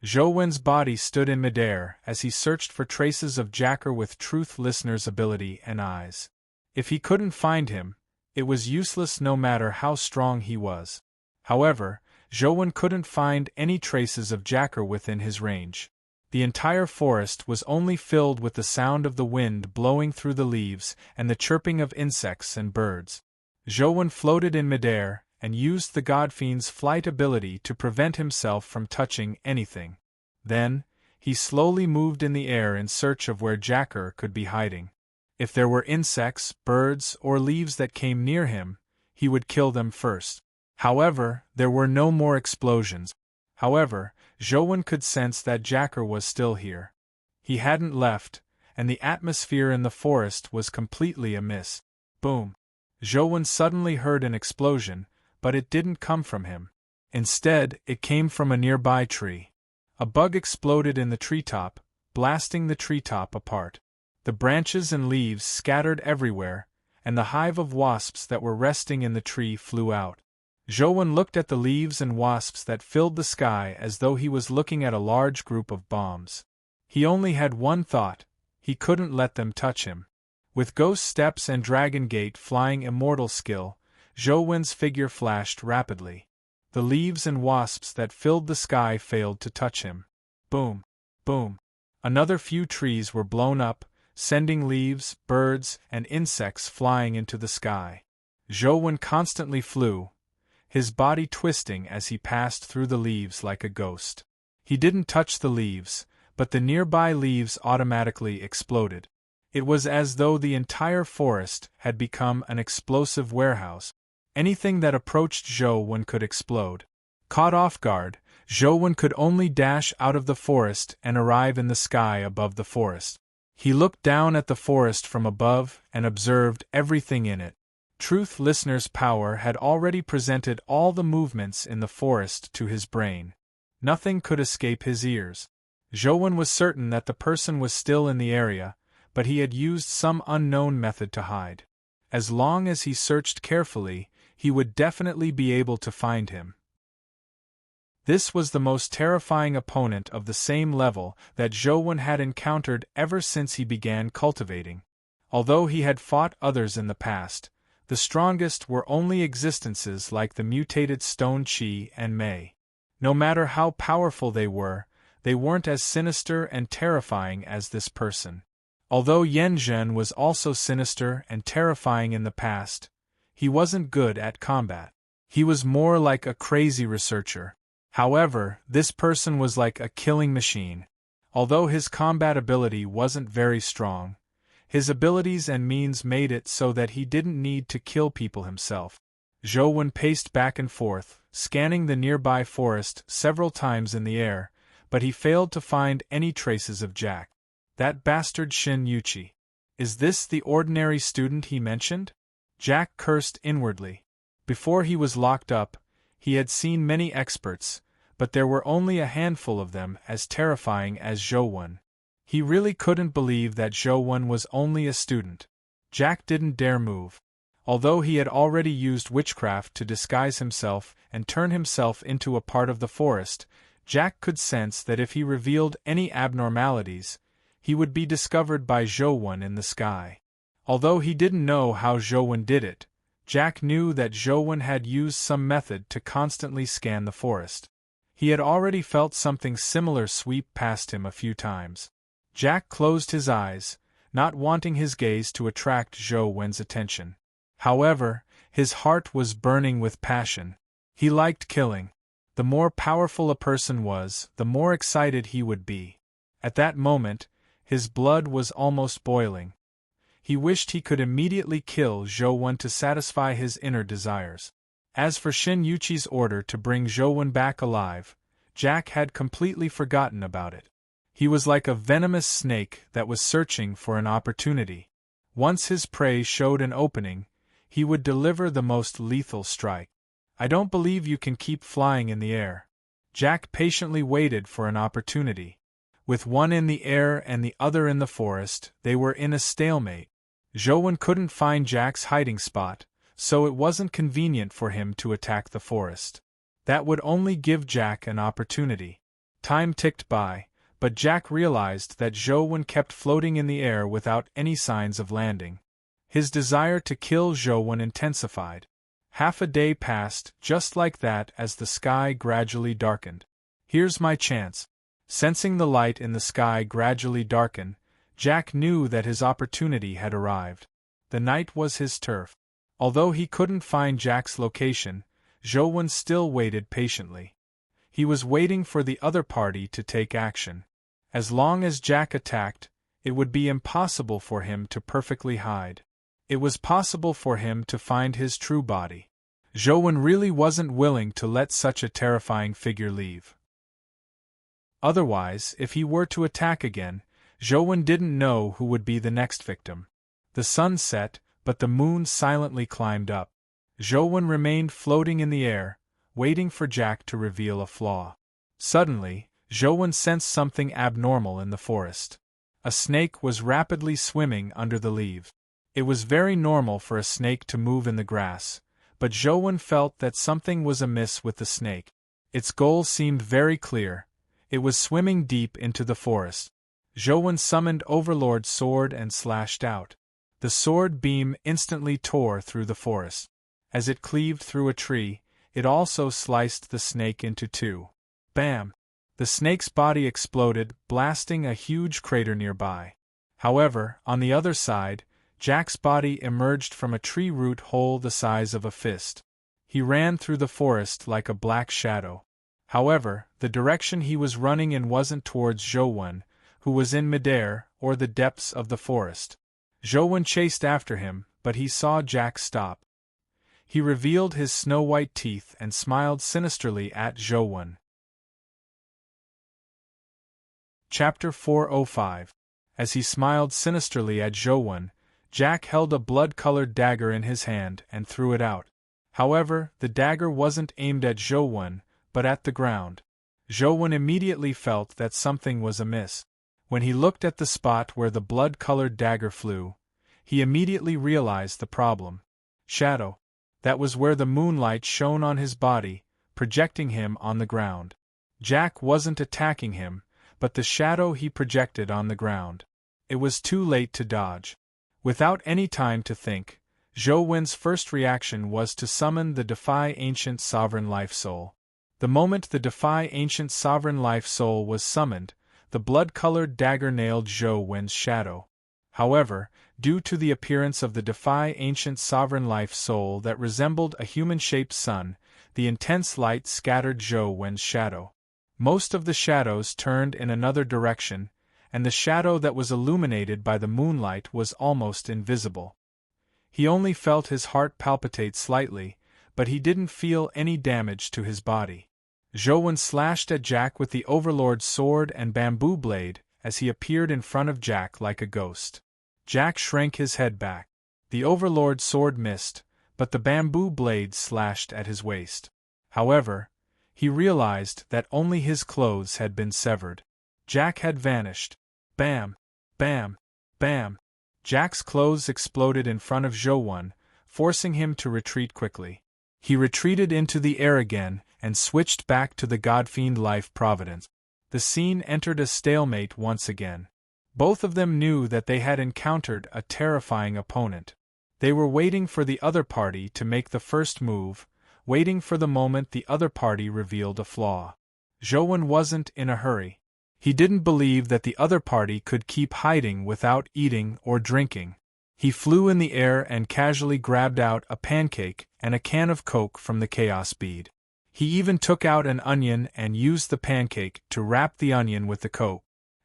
Zhou's body stood in midair as he searched for traces of Jacker with Truth Listener's ability and eyes. If he couldn't find him, it was useless no matter how strong he was. However, Zhou couldn't find any traces of Jacker within his range. The entire forest was only filled with the sound of the wind blowing through the leaves and the chirping of insects and birds. Zhou floated in midair and used the Godfiend's flight ability to prevent himself from touching anything. Then, he slowly moved in the air in search of where Jacker could be hiding. If there were insects, birds, or leaves that came near him, he would kill them first. However, there were no more explosions. However, Zhou could sense that Jacker was still here. He hadn't left, and the atmosphere in the forest was completely amiss. Boom! Zhou suddenly heard an explosion, but it didn't come from him. Instead, it came from a nearby tree. A bug exploded in the treetop, blasting the treetop apart. The branches and leaves scattered everywhere, and the hive of wasps that were resting in the tree flew out. Zhou looked at the leaves and wasps that filled the sky as though he was looking at a large group of bombs. He only had one thought: he couldn't let them touch him. With ghost steps and dragon gate flying immortal skill, Zhou's figure flashed rapidly. The leaves and wasps that filled the sky failed to touch him. Boom! Boom! Another few trees were blown up, sending leaves, birds, and insects flying into the sky. Zhou constantly flew, his body twisting as he passed through the leaves like a ghost. He didn't touch the leaves, but the nearby leaves automatically exploded. It was as though the entire forest had become an explosive warehouse. Anything that approached Zhou could explode. Caught off guard, Zhou could only dash out of the forest and arrive in the sky above the forest. He looked down at the forest from above and observed everything in it. Truth Listener's power had already presented all the movements in the forest to his brain. Nothing could escape his ears. Zhou was certain that the person was still in the area, but he had used some unknown method to hide. As long as he searched carefully, he would definitely be able to find him. This was the most terrifying opponent of the same level that Zhou had encountered ever since he began cultivating. Although he had fought others in the past, the strongest were only existences like the mutated Stone Chi and Mei. No matter how powerful they weren't as sinister and terrifying as this person. Although Yan Zhen was also sinister and terrifying in the past, he wasn't good at combat. He was more like a crazy researcher. However, this person was like a killing machine. Although his combat ability wasn't very strong, his abilities and means made it so that he didn't need to kill people himself. Zhou paced back and forth, scanning the nearby forest several times in the air, but he failed to find any traces of Jack. That bastard Shin Yuchi. Is this the ordinary student he mentioned? Jack cursed inwardly. Before he was locked up, he had seen many experts, but there were only a handful of them as terrifying as Zhou. He really couldn't believe that Zhou was only a student. Jack didn't dare move. Although he had already used witchcraft to disguise himself and turn himself into a part of the forest, Jack could sense that if he revealed any abnormalities, he would be discovered by Zhou in the sky. Although he didn't know how Zhou did it, Jack knew that Zhou had used some method to constantly scan the forest. He had already felt something similar sweep past him a few times. Jack closed his eyes, not wanting his gaze to attract Zhou Wen's attention. However, his heart was burning with passion. He liked killing. The more powerful a person was, the more excited he would be. At that moment, his blood was almost boiling. He wished he could immediately kill Zhou Wen to satisfy his inner desires. As for Shin Yuqi's order to bring Zhou Wen back alive, Jack had completely forgotten about it. He was like a venomous snake that was searching for an opportunity. Once his prey showed an opening, he would deliver the most lethal strike. I don't believe you can keep flying in the air. Jack patiently waited for an opportunity. With one in the air and the other in the forest, they were in a stalemate. Zhou Wen couldn't find Jack's hiding spot, so it wasn't convenient for him to attack the forest. That would only give Jack an opportunity. Time ticked by, but Jack realized that Zhou Wen kept floating in the air without any signs of landing. His desire to kill Zhou Wen intensified. Half a day passed just like that as the sky gradually darkened. Here's my chance. Sensing the light in the sky gradually darken, Jack knew that his opportunity had arrived. The night was his turf. Although he couldn't find Jack's location, Zhou Wen still waited patiently. He was waiting for the other party to take action. As long as Jack attacked, it would be impossible for him to perfectly hide. It was possible for him to find his true body. Zhou Wen really wasn't willing to let such a terrifying figure leave. Otherwise, if he were to attack again, Zhou Wen didn't know who would be the next victim. The sun set, but the moon silently climbed up. Zhou Wen remained floating in the air, waiting for Jack to reveal a flaw. Suddenly, Zhou Wen sensed something abnormal in the forest. A snake was rapidly swimming under the leaves. It was very normal for a snake to move in the grass, but Zhou Wen felt that something was amiss with the snake. Its goal seemed very clear. It was swimming deep into the forest. Zhou Wen summoned Overlord's sword and slashed out. The sword beam instantly tore through the forest. As it cleaved through a tree, it also sliced the snake into two. Bam! The snake's body exploded, blasting a huge crater nearby. However, on the other side, Jack's body emerged from a tree root hole the size of a fist. He ran through the forest like a black shadow. However, the direction he was running in wasn't towards Zhou Wen, who was in midair, or the depths of the forest. Zhou Wen chased after him, but he saw Jack stop. He revealed his snow-white teeth and smiled sinisterly at Zhou Wen. Chapter 405. As he smiled sinisterly at Zhou Wen, Jack held a blood-colored dagger in his hand and threw it out. However, the dagger wasn't aimed at Zhou Wen, but at the ground. Zhou Wen immediately felt that something was amiss. When he looked at the spot where the blood-colored dagger flew, he immediately realized the problem. Shadow. That was where the moonlight shone on his body, projecting him on the ground. Jack wasn't attacking him, but the shadow he projected on the ground. It was too late to dodge. Without any time to think, Zhou Wen's first reaction was to summon the Defy Ancient Sovereign Life Soul. The moment the Defy Ancient Sovereign Life Soul was summoned, the blood-colored dagger nailed Zhou Wen's shadow. However, due to the appearance of the Defy Ancient Sovereign Life Soul that resembled a human-shaped sun, the intense light scattered Zhou Wen's shadow. Most of the shadows turned in another direction, and the shadow that was illuminated by the moonlight was almost invisible. He only felt his heart palpitate slightly, but he didn't feel any damage to his body. Zhou Wen slashed at Jack with the Overlord's sword and bamboo blade as he appeared in front of Jack like a ghost. Jack shrank his head back. The Overlord's sword missed, but the bamboo blade slashed at his waist. However, he realized that only his clothes had been severed. Jack had vanished. Bam! Bam! Bam! Jack's clothes exploded in front of Zhou Wen, forcing him to retreat quickly. He retreated into the air again and switched back to the Godfiend Life Providence. The scene entered a stalemate once again. Both of them knew that they had encountered a terrifying opponent. They were waiting for the other party to make the first move, waiting for the moment the other party revealed a flaw. Zhou Wen wasn't in a hurry. He didn't believe that the other party could keep hiding without eating or drinking. He flew in the air and casually grabbed out a pancake and a can of Coke from the chaos bead. He even took out an onion and used the pancake to wrap the onion with the Coke.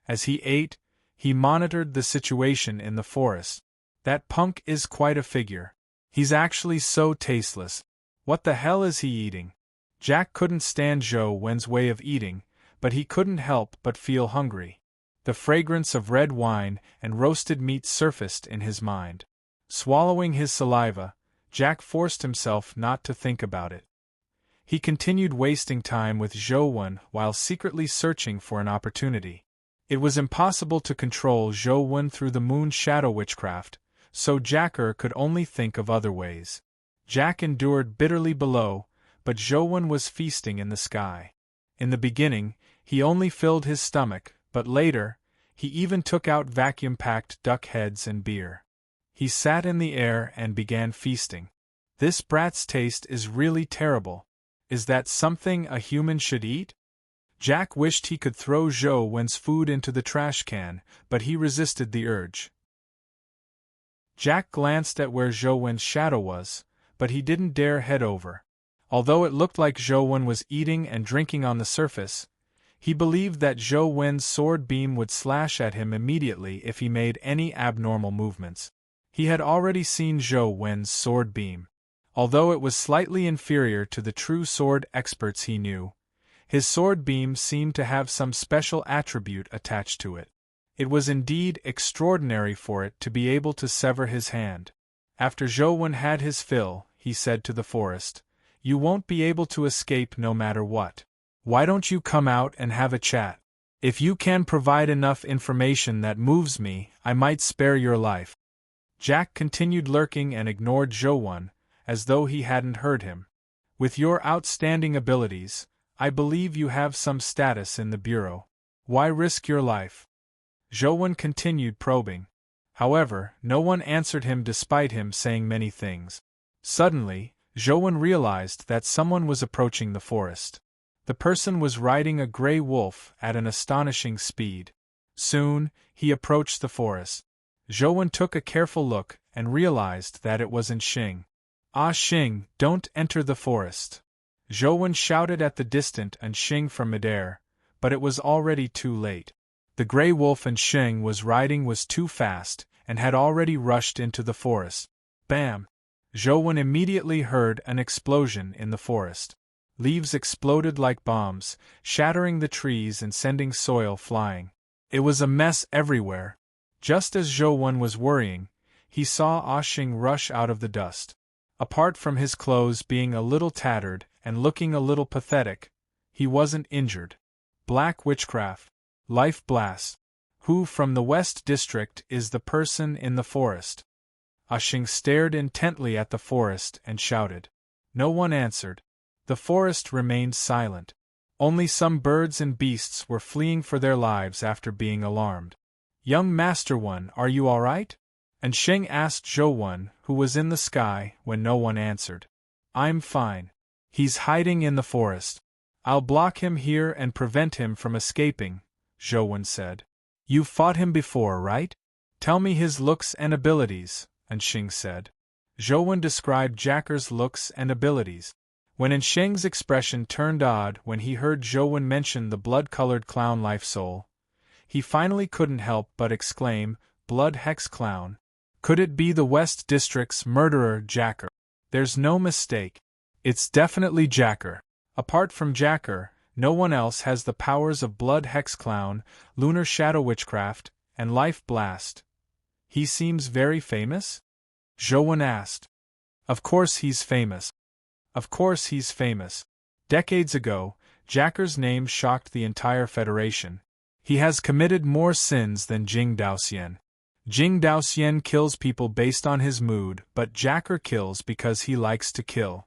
As he ate, he monitored the situation in the forest. That punk is quite a figure. He's actually so tasteless. What the hell is he eating? Jack couldn't stand Zhou Wen's way of eating, but he couldn't help but feel hungry. The fragrance of red wine and roasted meat surfaced in his mind. Swallowing his saliva, Jack forced himself not to think about it. He continued wasting time with Zhou Wen while secretly searching for an opportunity. It was impossible to control Zhou Wen through the moon's shadow witchcraft, so Jacker could only think of other ways. Jack endured bitterly below, but Zhou Wen was feasting in the sky. In the beginning, he only filled his stomach, but later, he even took out vacuum-packed duck heads and beer. He sat in the air and began feasting. This brat's taste is really terrible. Is that something a human should eat? Jack wished he could throw Zhou Wen's food into the trash can, but he resisted the urge. Jack glanced at where Zhou Wen's shadow was, but he didn't dare head over. Although it looked like Zhou Wen was eating and drinking on the surface, he believed that Zhou Wen's sword beam would slash at him immediately if he made any abnormal movements. He had already seen Zhou Wen's sword beam. Although it was slightly inferior to the true sword experts he knew, his sword beam seemed to have some special attribute attached to it. It was indeed extraordinary for it to be able to sever his hand. After Zhou Wen had his fill, he said to the forest, "You won't be able to escape no matter what. Why don't you come out and have a chat? If you can provide enough information that moves me, I might spare your life." Jack continued lurking and ignored Zhou Wen, as though he hadn't heard him. "With your outstanding abilities, I believe you have some status in the Bureau. Why risk your life?" Zhou Wen continued probing. However, no one answered him despite him saying many things. Suddenly, Zhou Wen realized that someone was approaching the forest. The person was riding a gray wolf at an astonishing speed. Soon, he approached the forest. Zhou Wen took a careful look and realized that it wasn't Xing. "Ah Xing, don't enter the forest!" Zhou Wen shouted at the distant Xing from midair, but it was already too late. The gray wolf Xing was riding was too fast, and had already rushed into the forest. Bam! Zhou Wen immediately heard an explosion in the forest. Leaves exploded like bombs, shattering the trees and sending soil flying. It was a mess everywhere. Just as Zhou Wen was worrying, he saw Ah Xing rush out of the dust. Apart from his clothes being a little tattered and looking a little pathetic, he wasn't injured. Black witchcraft. Life blast. Who from the West District is the person in the forest? Ah Xing stared intently at the forest and shouted. No one answered. The forest remained silent. Only some birds and beasts were fleeing for their lives after being alarmed. "Young Master One, are you all right?" And Xing asked Zhou Wen, who was in the sky, when no one answered. "I'm fine. He's hiding in the forest. I'll block him here and prevent him from escaping," Zhou Wen said. "You've fought him before, right? Tell me his looks and abilities," Xing said. Zhou Wen described Jacker's looks and abilities. When Xing's expression turned odd when he heard Zhou Wen mention the blood-colored clown life soul, he finally couldn't help but exclaim, "Blood Hex Clown. Could it be the West District's murderer Jacker? There's no mistake. It's definitely Jacker. Apart from Jacker, no one else has the powers of Blood Hex Clown, Lunar Shadow Witchcraft, and Life Blast. He seems very famous?" Zhou Wen asked. "Of course he's famous. Of course he's famous. Decades ago, Jacker's name shocked the entire Federation. He has committed more sins than Jing Daoxian. Jing Daoxian kills people based on his mood, but Jacker kills because he likes to kill.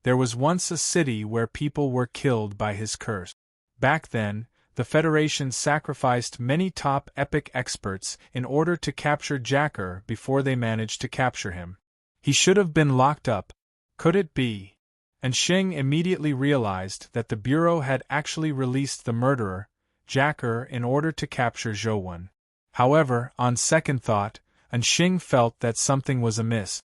There was once a city where people were killed by his curse. Back then, the Federation sacrificed many top epic experts in order to capture Jacker before they managed to capture him. He should have been locked up. Could it be? And Xing immediately realized that the Bureau had actually released the murderer, Jacker in order to capture Zhou. However, on second thought, Anxing felt that something was amiss.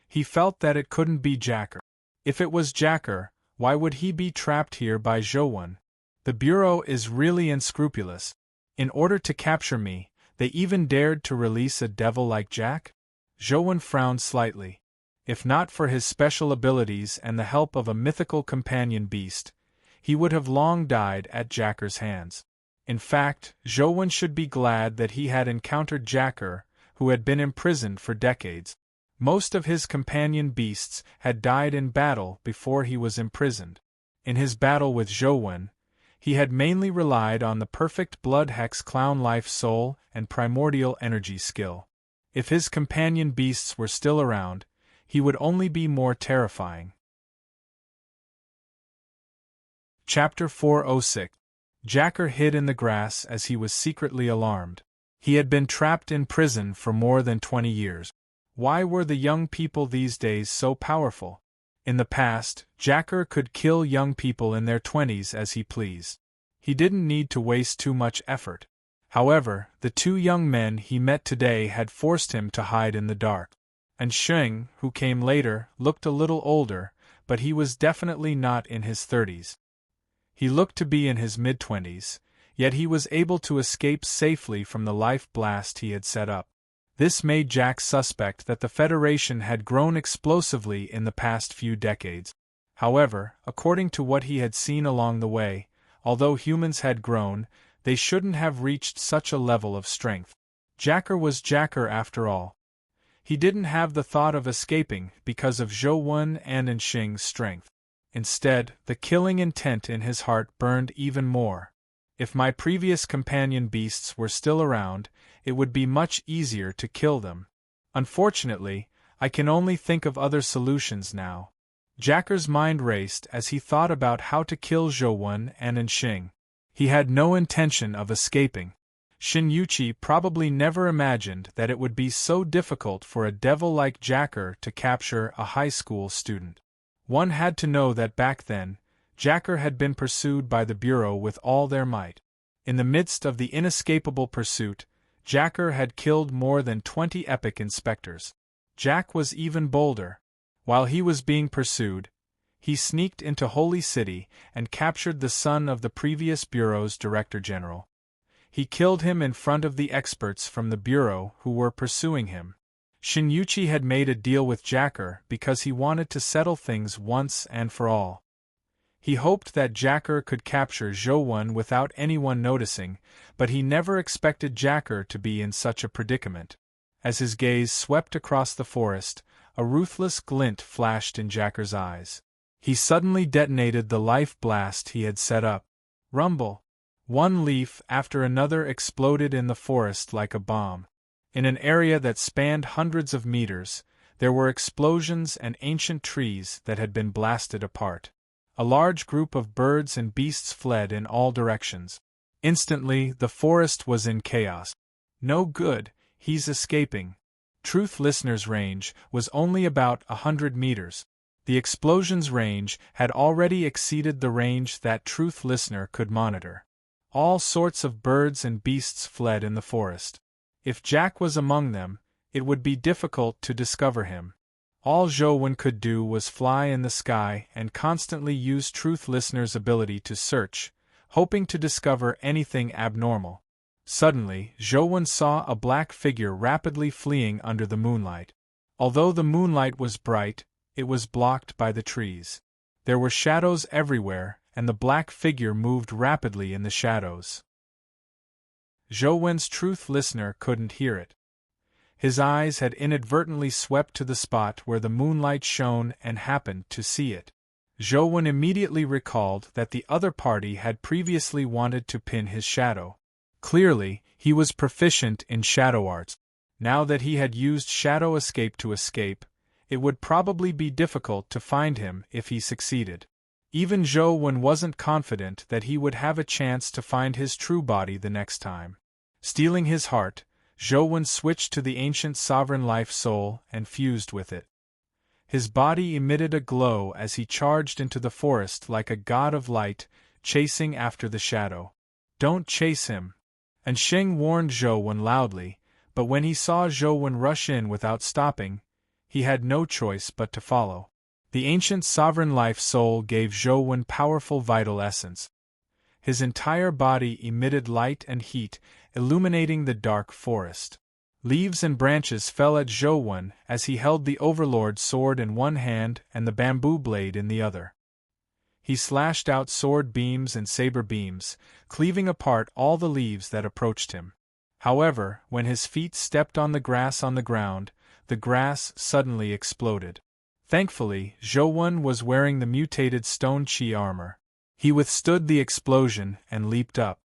He felt that it couldn't be Jacker. If it was Jacker, why would he be trapped here by Zhou? The Bureau is really unscrupulous. In order to capture me, they even dared to release a devil like Jack? Zhou frowned slightly. If not for his special abilities and the help of a mythical companion beast, he would have long died at Jacker's hands. In fact, Zhou should be glad that he had encountered Jacker, who had been imprisoned for decades. Most of his companion beasts had died in battle before he was imprisoned. In his battle with Zhou, he had mainly relied on the perfect blood hex clown life soul and primordial energy skill. If his companion beasts were still around, he would only be more terrifying. Chapter 406. Jacker hid in the grass as he was secretly alarmed. He had been trapped in prison for more than 20 years. Why were the young people these days so powerful? In the past, Jacker could kill young people in their 20s as he pleased. He didn't need to waste too much effort. However, the two young men he met today had forced him to hide in the dark. Anxing, who came later, looked a little older, but he was definitely not in his 30s. He looked to be in his mid-20s, yet he was able to escape safely from the life blast he had set up. This made Jack suspect that the Federation had grown explosively in the past few decades. However, according to what he had seen along the way, although humans had grown, they shouldn't have reached such a level of strength. Jacker was Jacker after all. He didn't have the thought of escaping because of Zhou and Anxing's strength. Instead, the killing intent in his heart burned even more. If my previous companion beasts were still around, it would be much easier to kill them. Unfortunately, I can only think of other solutions now. Jacker's mind raced as he thought about how to kill Zhou and Anxing. He had no intention of escaping. Xinyuqi probably never imagined that it would be so difficult for a devil like Jacker to capture a high school student. One had to know that back then, Jacker had been pursued by the Bureau with all their might. In the midst of the inescapable pursuit, Jacker had killed more than 20 epic inspectors. Jack was even bolder. While he was being pursued, he sneaked into Holy City and captured the son of the previous Bureau's Director General. He killed him in front of the experts from the Bureau who were pursuing him. Xinyuqi had made a deal with Jacker because he wanted to settle things once and for all. He hoped that Jacker could capture Zhou without anyone noticing, but he never expected Jacker to be in such a predicament. As his gaze swept across the forest, a ruthless glint flashed in Jacker's eyes. He suddenly detonated the life blast he had set up. Rumble! One leaf after another exploded in the forest like a bomb. In an area that spanned hundreds of meters, there were explosions and ancient trees that had been blasted apart. A large group of birds and beasts fled in all directions. Instantly, the forest was in chaos. No good, he's escaping. Truth Listener's range was only about 100 meters. The explosion's range had already exceeded the range that Truth Listener could monitor. All sorts of birds and beasts fled in the forest. If Jack was among them, it would be difficult to discover him. All Zhou could do was fly in the sky and constantly use Truth Listener's ability to search, hoping to discover anything abnormal. Suddenly, Zhou saw a black figure rapidly fleeing under the moonlight. Although the moonlight was bright, it was blocked by the trees. There were shadows everywhere, and the black figure moved rapidly in the shadows. Zhou's Truth Listener couldn't hear it. His eyes had inadvertently swept to the spot where the moonlight shone and happened to see it. Zhou immediately recalled that the other party had previously wanted to pin his shadow. Clearly, he was proficient in shadow arts. Now that he had used shadow escape to escape, it would probably be difficult to find him if he succeeded. Even Zhou wasn't confident that he would have a chance to find his true body the next time. Stealing his heart, Zhou switched to the ancient sovereign life soul and fused with it. His body emitted a glow as he charged into the forest like a god of light, chasing after the shadow. "Don't chase him." And Xing warned Zhou Wen loudly, but when he saw Zhou Wen rush in without stopping, he had no choice but to follow. The ancient sovereign life soul gave Zhou Wen powerful vital essence. His entire body emitted light and heat, illuminating the dark forest. Leaves and branches fell at Zhou Wen as he held the Overlord's sword in one hand and the bamboo blade in the other. He slashed out sword beams and saber beams, cleaving apart all the leaves that approached him. However, when his feet stepped on the grass on the ground, the grass suddenly exploded. Thankfully, Zhou Wen was wearing the mutated stone chi armor. He withstood the explosion and leaped up.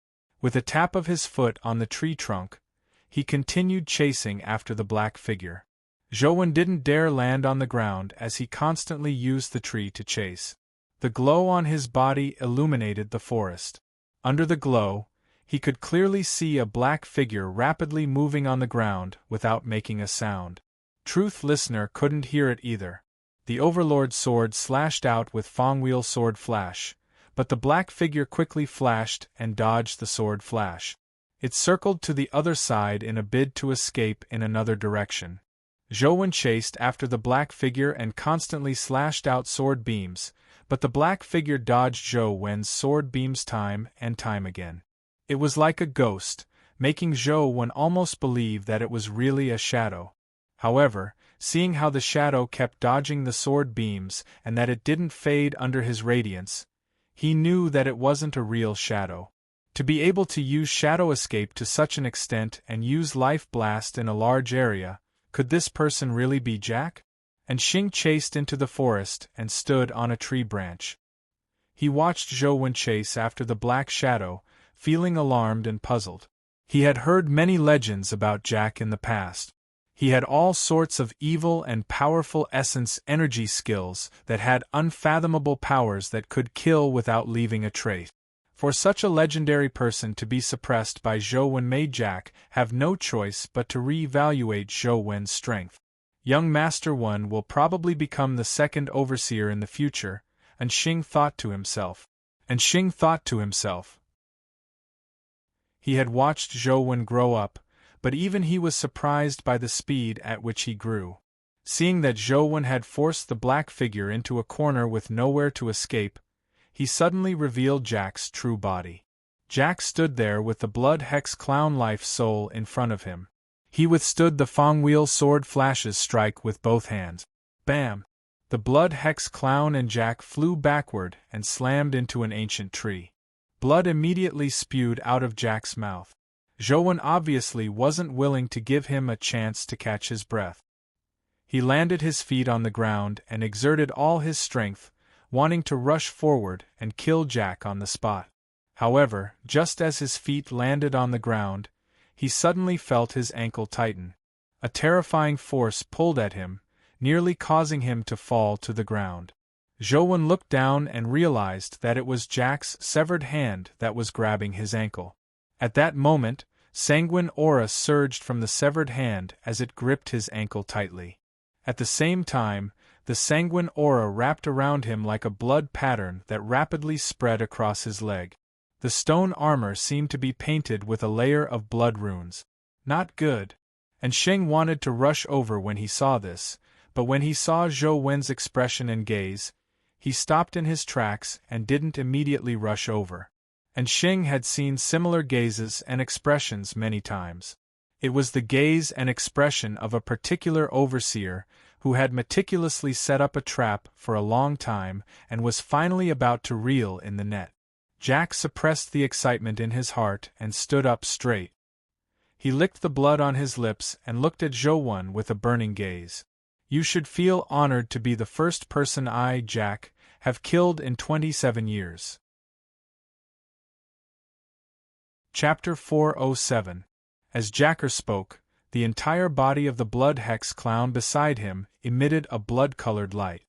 With a tap of his foot on the tree trunk, he continued chasing after the black figure. Zhou Wen didn't dare land on the ground as he constantly used the tree to chase. The glow on his body illuminated the forest. Under the glow, he could clearly see a black figure rapidly moving on the ground without making a sound. Truth listener couldn't hear it either. The Overlord's sword slashed out with Fangwheel sword flash, but the black figure quickly flashed and dodged the sword flash. It circled to the other side in a bid to escape in another direction. Zhou Wen chased after the black figure and constantly slashed out sword beams, but the black figure dodged Zhou Wen's sword beams time and time again. It was like a ghost, making Zhou Wen almost believe that it was really a shadow. However, seeing how the shadow kept dodging the sword beams and that it didn't fade under his radiance, he knew that it wasn't a real shadow. To be able to use shadow escape to such an extent and use life blast in a large area, could this person really be Jack? And Xing chased into the forest and stood on a tree branch. He watched Zhou Wen chase after the black shadow, feeling alarmed and puzzled. He had heard many legends about Jack in the past. He had all sorts of evil and powerful essence energy skills that had unfathomable powers that could kill without leaving a trace. For such a legendary person to be suppressed by Zhou Wen made Jack have no choice but to re-evaluate Zhou Wen's strength. Young Master One will probably become the second overseer in the future, and Xing thought to himself. He had watched Zhou Wen grow up, but even he was surprised by the speed at which he grew. Seeing that Zhou Wen had forced the black figure into a corner with nowhere to escape, he suddenly revealed Jack's true body. Jack stood there with the blood hex clown life soul in front of him. He withstood the Fangwheel sword flash's strike with both hands. Bam! The blood hex clown and Jack flew backward and slammed into an ancient tree. Blood immediately spewed out of Jack's mouth. Zhou Wen obviously wasn't willing to give him a chance to catch his breath. He landed his feet on the ground and exerted all his strength, wanting to rush forward and kill Jack on the spot. However, just as his feet landed on the ground, he suddenly felt his ankle tighten. A terrifying force pulled at him, nearly causing him to fall to the ground. Zhou Wen looked down and realized that it was Jack's severed hand that was grabbing his ankle. At that moment, sanguine aura surged from the severed hand as it gripped his ankle tightly. At the same time, the sanguine aura wrapped around him like a blood pattern that rapidly spread across his leg. The stone armor seemed to be painted with a layer of blood runes. Not good. And Xing wanted to rush over when he saw this, but when he saw Zhou Wen's expression and gaze, he stopped in his tracks and didn't immediately rush over. And Xing had seen similar gazes and expressions many times. It was the gaze and expression of a particular overseer who had meticulously set up a trap for a long time and was finally about to reel in the net. Jack suppressed the excitement in his heart and stood up straight. He licked the blood on his lips and looked at Zhou Wen with a burning gaze. "You should feel honored to be the first person I, Jack, have killed in 27 years. Chapter 407. As Jacker spoke, the entire body of the blood hex clown beside him emitted a blood-colored light.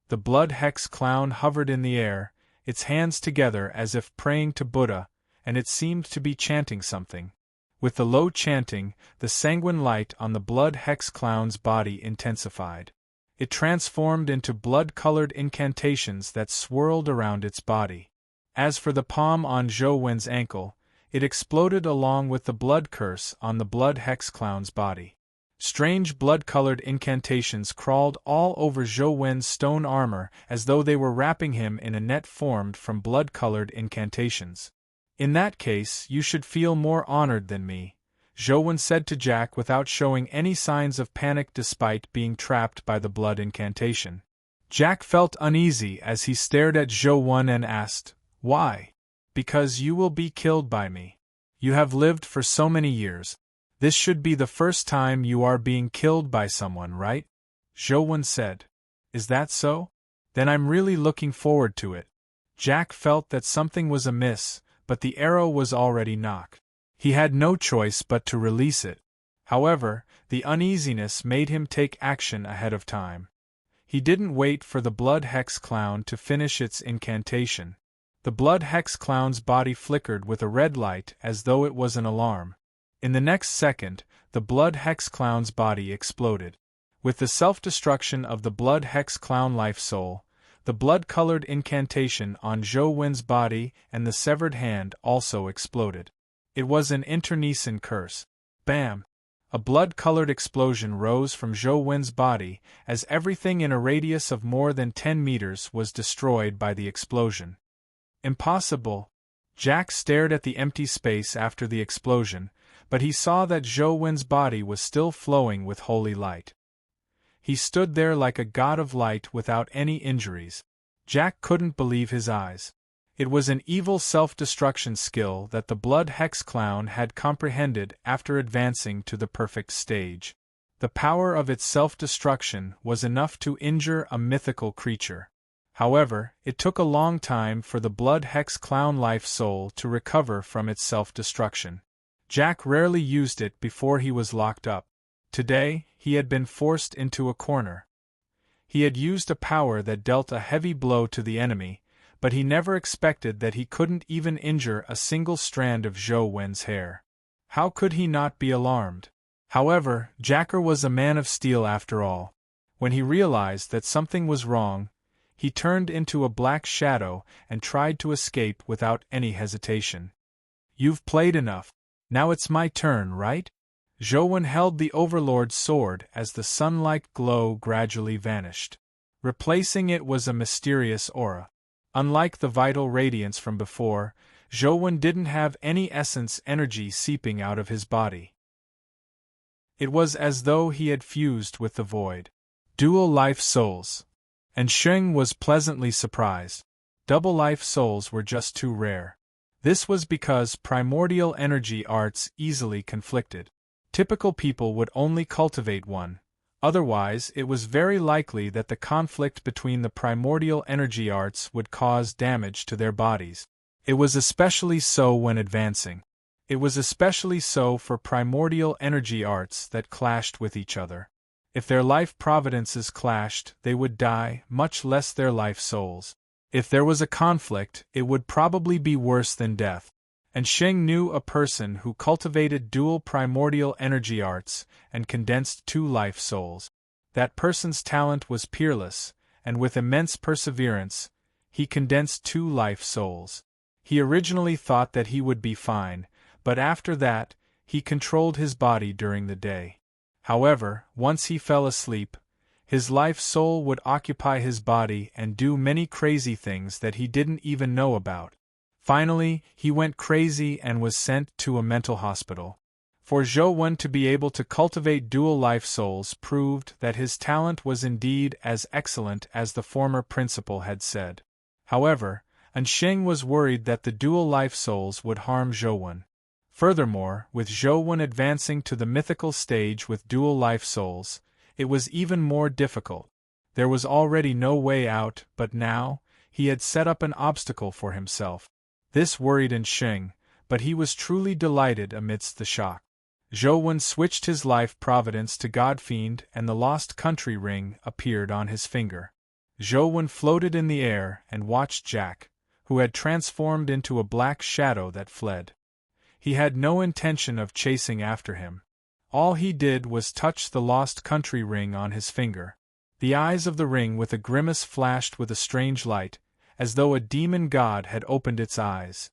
The blood hex clown hovered in the air, its hands together as if praying to Buddha, and it seemed to be chanting something. With the low chanting, the sanguine light on the blood hex clown's body intensified. It transformed into blood-colored incantations that swirled around its body. As for the palm on Zhou Wen's ankle, It exploded along with the blood curse on the blood hex clown's body. Strange blood-colored incantations crawled all over Zhou Wen's stone armor as though they were wrapping him in a net formed from blood-colored incantations. In that case, you should feel more honored than me, Zhou Wen said to Jack without showing any signs of panic despite being trapped by the blood incantation. Jack felt uneasy as he stared at Zhou Wen and asked, "Why?" "Because you will be killed by me. You have lived for so many years. This should be the first time you are being killed by someone, right?" Zhou Wen said. "Is that so? Then I'm really looking forward to it." Jack felt that something was amiss, but the arrow was already knocked. He had no choice but to release it. However, the uneasiness made him take action ahead of time. He didn't wait for the blood hex clown to finish its incantation. The blood hex clown's body flickered with a red light as though it was an alarm. In the next second, the blood hex clown's body exploded. With the self-destruction of the blood hex clown life soul, the blood-colored incantation on Zhou Wen's body and the severed hand also exploded. It was an internecine curse. Bam! A blood-colored explosion rose from Zhou Wen's body as everything in a radius of more than 10 meters was destroyed by the explosion. Impossible! Jack stared at the empty space after the explosion, but he saw that Zhou Wen's body was still flowing with holy light. He stood there like a god of light without any injuries. Jack couldn't believe his eyes. It was an evil self-destruction skill that the blood hex clown had comprehended after advancing to the perfect stage. The power of its self-destruction was enough to injure a mythical creature. However, it took a long time for the blood hex clown life soul to recover from its self-destruction. Jack rarely used it before he was locked up. Today, he had been forced into a corner. He had used a power that dealt a heavy blow to the enemy, but he never expected that he couldn't even injure a single strand of Zhou Wen's hair. How could he not be alarmed? However, Jacker was a man of steel after all. When he realized that something was wrong, he turned into a black shadow and tried to escape without any hesitation. "You've played enough. Now it's my turn, right?" Zhou Wen held the Overlord's sword as the sun-like glow gradually vanished. Replacing it was a mysterious aura. Unlike the vital radiance from before, Zhou Wen didn't have any essence energy seeping out of his body. It was as though he had fused with the void. Dual life souls. And Sheng was pleasantly surprised. Double life souls were just too rare. This was because primordial energy arts easily conflicted. Typical people would only cultivate one. Otherwise, it was very likely that the conflict between the primordial energy arts would cause damage to their bodies. It was especially so when advancing. It was especially so for primordial energy arts that clashed with each other. If their life providences clashed, they would die, much less their life souls. If there was a conflict, it would probably be worse than death. And Sheng knew a person who cultivated dual primordial energy arts and condensed two life souls. That person's talent was peerless, and with immense perseverance, he condensed two life souls. He originally thought that he would be fine, but after that, he controlled his body during the day. However, once he fell asleep, his life soul would occupy his body and do many crazy things that he didn't even know about. Finally, he went crazy and was sent to a mental hospital. For Zhou Wen to be able to cultivate dual life souls proved that his talent was indeed as excellent as the former principal had said. However, Sheng was worried that the dual life souls would harm Zhou Wen. Furthermore, with Zhou Wen advancing to the mythical stage with dual life souls, it was even more difficult. There was already no way out, but now, he had set up an obstacle for himself. This worried Sheng, but he was truly delighted amidst the shock. Zhou Wen switched his life providence to Godfiend and the Lost Country ring appeared on his finger. Zhou Wen floated in the air and watched Jack, who had transformed into a black shadow that fled. He had no intention of chasing after him. All he did was touch the Lost Country ring on his finger. The eyes of the ring with a grimace flashed with a strange light, as though a demon god had opened its eyes.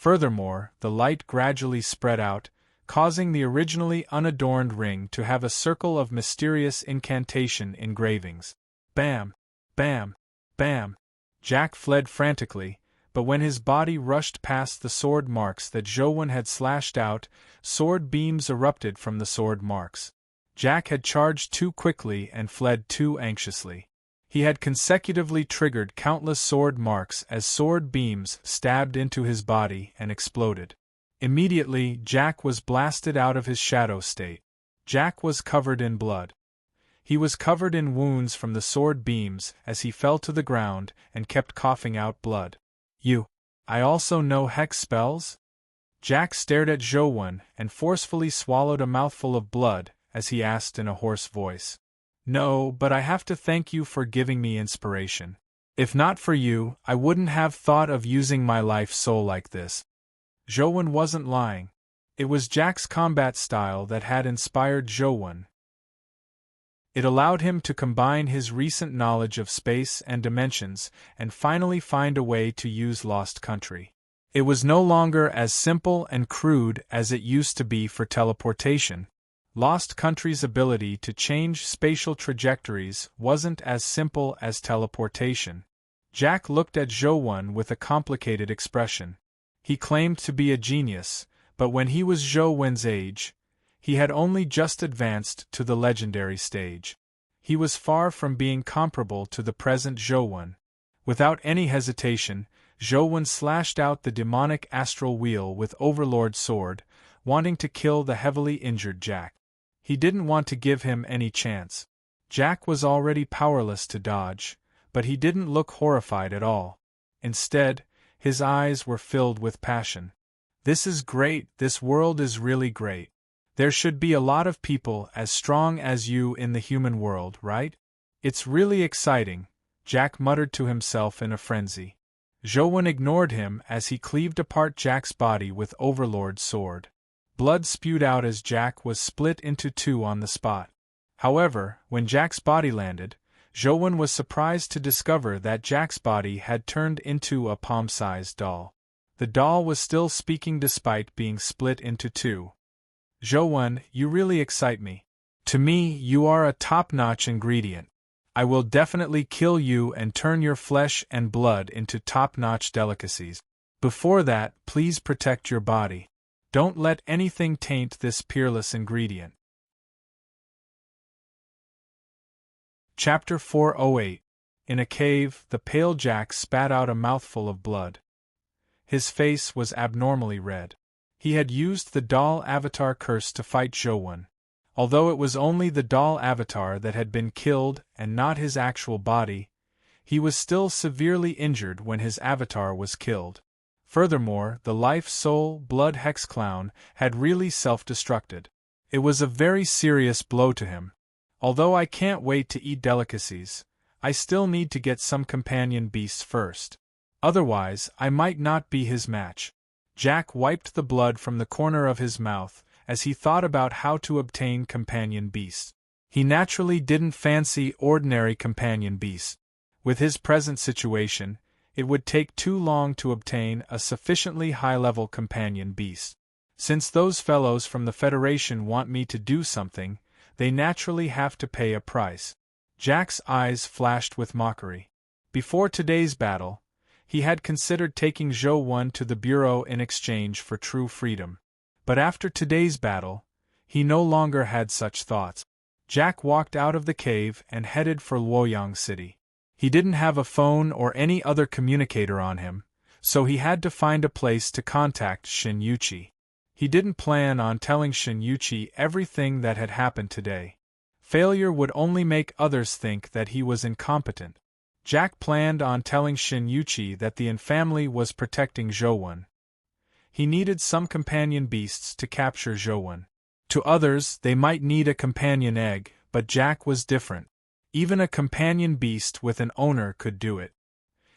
Furthermore, the light gradually spread out, causing the originally unadorned ring to have a circle of mysterious incantation engravings. Bam! Bam! Bam! Jack fled frantically, but when his body rushed past the sword marks that Zhou had slashed out, sword beams erupted from the sword marks. Jack had charged too quickly and fled too anxiously. He had consecutively triggered countless sword marks as sword beams stabbed into his body and exploded. Immediately, Jack was blasted out of his shadow state. Jack was covered in blood. He was covered in wounds from the sword beams as he fell to the ground and kept coughing out blood. I also know hex spells? Jack stared at Zhou and forcefully swallowed a mouthful of blood as he asked in a hoarse voice. No, but I have to thank you for giving me inspiration. If not for you, I wouldn't have thought of using my life soul like this. Zhou wasn't lying. It was Jack's combat style that had inspired Zhou. It allowed him to combine his recent knowledge of space and dimensions and finally find a way to use Lost Country. It was no longer as simple and crude as it used to be for teleportation. Lost Country's ability to change spatial trajectories wasn't as simple as teleportation. Jack looked at Zhou with a complicated expression. He claimed to be a genius, but when he was Zhou age, he had only just advanced to the legendary stage. He was far from being comparable to the present Zhou. Without any hesitation, Zhou slashed out the demonic astral wheel with Overlord's sword, wanting to kill the heavily injured Jack. He didn't want to give him any chance. Jack was already powerless to dodge, but he didn't look horrified at all. Instead, his eyes were filled with passion. This is great, this world is really great. There should be a lot of people as strong as you in the human world, right? It's really exciting, Jack muttered to himself in a frenzy. Zhou ignored him as he cleaved apart Jack's body with Overlord's sword. Blood spewed out as Jack was split into two on the spot. However, when Jack's body landed, Zhou was surprised to discover that Jack's body had turned into a palm-sized doll. The doll was still speaking despite being split into two. Zhou, you really excite me. To me, you are a top-notch ingredient. I will definitely kill you and turn your flesh and blood into top-notch delicacies. Before that, please protect your body. Don't let anything taint this peerless ingredient. Chapter 408. In a cave, the pale Jack spat out a mouthful of blood. His face was abnormally red. He had used the doll avatar curse to fight Zhou. Although it was only the doll avatar that had been killed and not his actual body, he was still severely injured when his avatar was killed. Furthermore, the life soul blood hex clown had really self-destructed. It was a very serious blow to him. Although I can't wait to eat delicacies, I still need to get some companion beasts first. Otherwise, I might not be his match. Jack wiped the blood from the corner of his mouth as he thought about how to obtain companion beasts. He naturally didn't fancy ordinary companion beasts. With his present situation, it would take too long to obtain a sufficiently high-level companion beast. Since those fellows from the Federation want me to do something, they naturally have to pay a price. Jack's eyes flashed with mockery. Before today's battle, he had considered taking Zhou to the Bureau in exchange for true freedom. But after today's battle, he no longer had such thoughts. Jack walked out of the cave and headed for Luoyang City. He didn't have a phone or any other communicator on him, so he had to find a place to contact Shin Yuqi. He didn't plan on telling Shin Yuqi everything that had happened today. Failure would only make others think that he was incompetent. Jack planned on telling Shin Yuqi that the family was protecting Zhou. He needed some companion beasts to capture Zhou. To others, they might need a companion egg, but Jack was different. Even a companion beast with an owner could do it.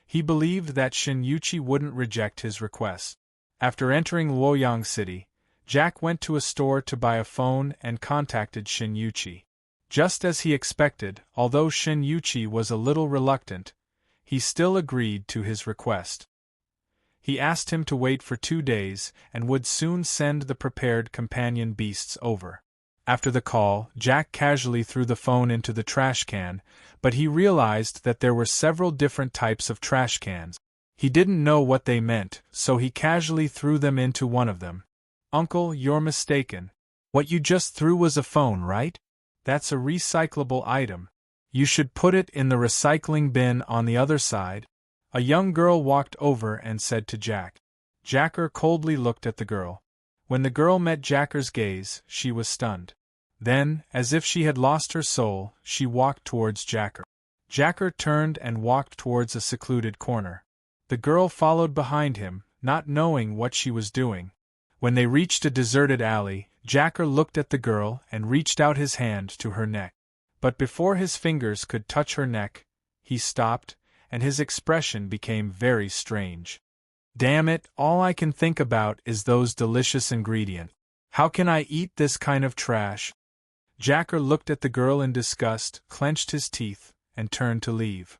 He believed that Shin Yuqi wouldn't reject his request. After entering Luoyang City, Jack went to a store to buy a phone and contacted Shin Yuqi. Just as he expected, although Shin Yuqi was a little reluctant, he still agreed to his request. He asked him to wait for 2 days and would soon send the prepared companion beasts over. After the call, Jack casually threw the phone into the trash can, but he realized that there were several different types of trash cans. He didn't know what they meant, so he casually threw them into one of them. "Uncle, you're mistaken. What you just threw was a phone, right? That's a recyclable item. You should put it in the recycling bin on the other side." A young girl walked over and said to Jack. Jacker coldly looked at the girl. When the girl met Jacker's gaze, she was stunned. Then, as if she had lost her soul, she walked towards Jacker. Jacker turned and walked towards a secluded corner. The girl followed behind him, not knowing what she was doing. When they reached a deserted alley, Jacker looked at the girl and reached out his hand to her neck. But before his fingers could touch her neck, he stopped, and his expression became very strange. "Damn it, all I can think about is those delicious ingredients. How can I eat this kind of trash?" Jacker looked at the girl in disgust, clenched his teeth, and turned to leave.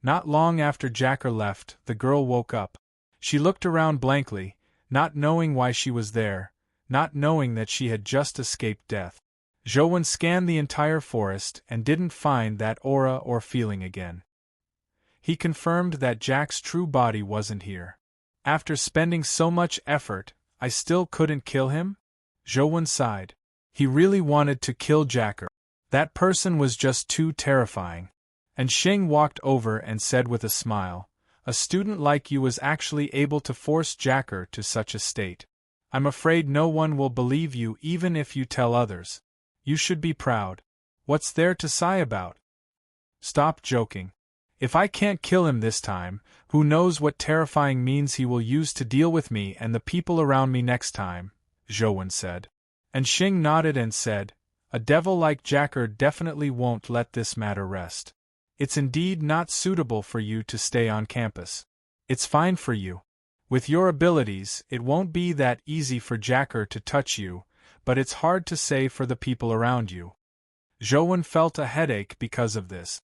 Not long after Jacker left, the girl woke up. She looked around blankly, not knowing why she was there, not knowing that she had just escaped death. Zhouwen scanned the entire forest and didn't find that aura or feeling again. He confirmed that Jack's true body wasn't here. "After spending so much effort, I still couldn't kill him?" Zhouwen sighed. He really wanted to kill Jacker. That person was just too terrifying. And Xing walked over and said with a smile, "A student like you was actually able to force Jacker to such a state. I'm afraid no one will believe you even if you tell others. You should be proud. What's there to sigh about? Stop joking. If I can't kill him this time, who knows what terrifying means he will use to deal with me and the people around me next time," Zhouwen said. And Xing nodded and said, "A devil like Jacker definitely won't let this matter rest. It's indeed not suitable for you to stay on campus. It's fine for you. With your abilities, it won't be that easy for Jacker to touch you, but it's hard to say for the people around you." Zhouwen felt a headache because of this.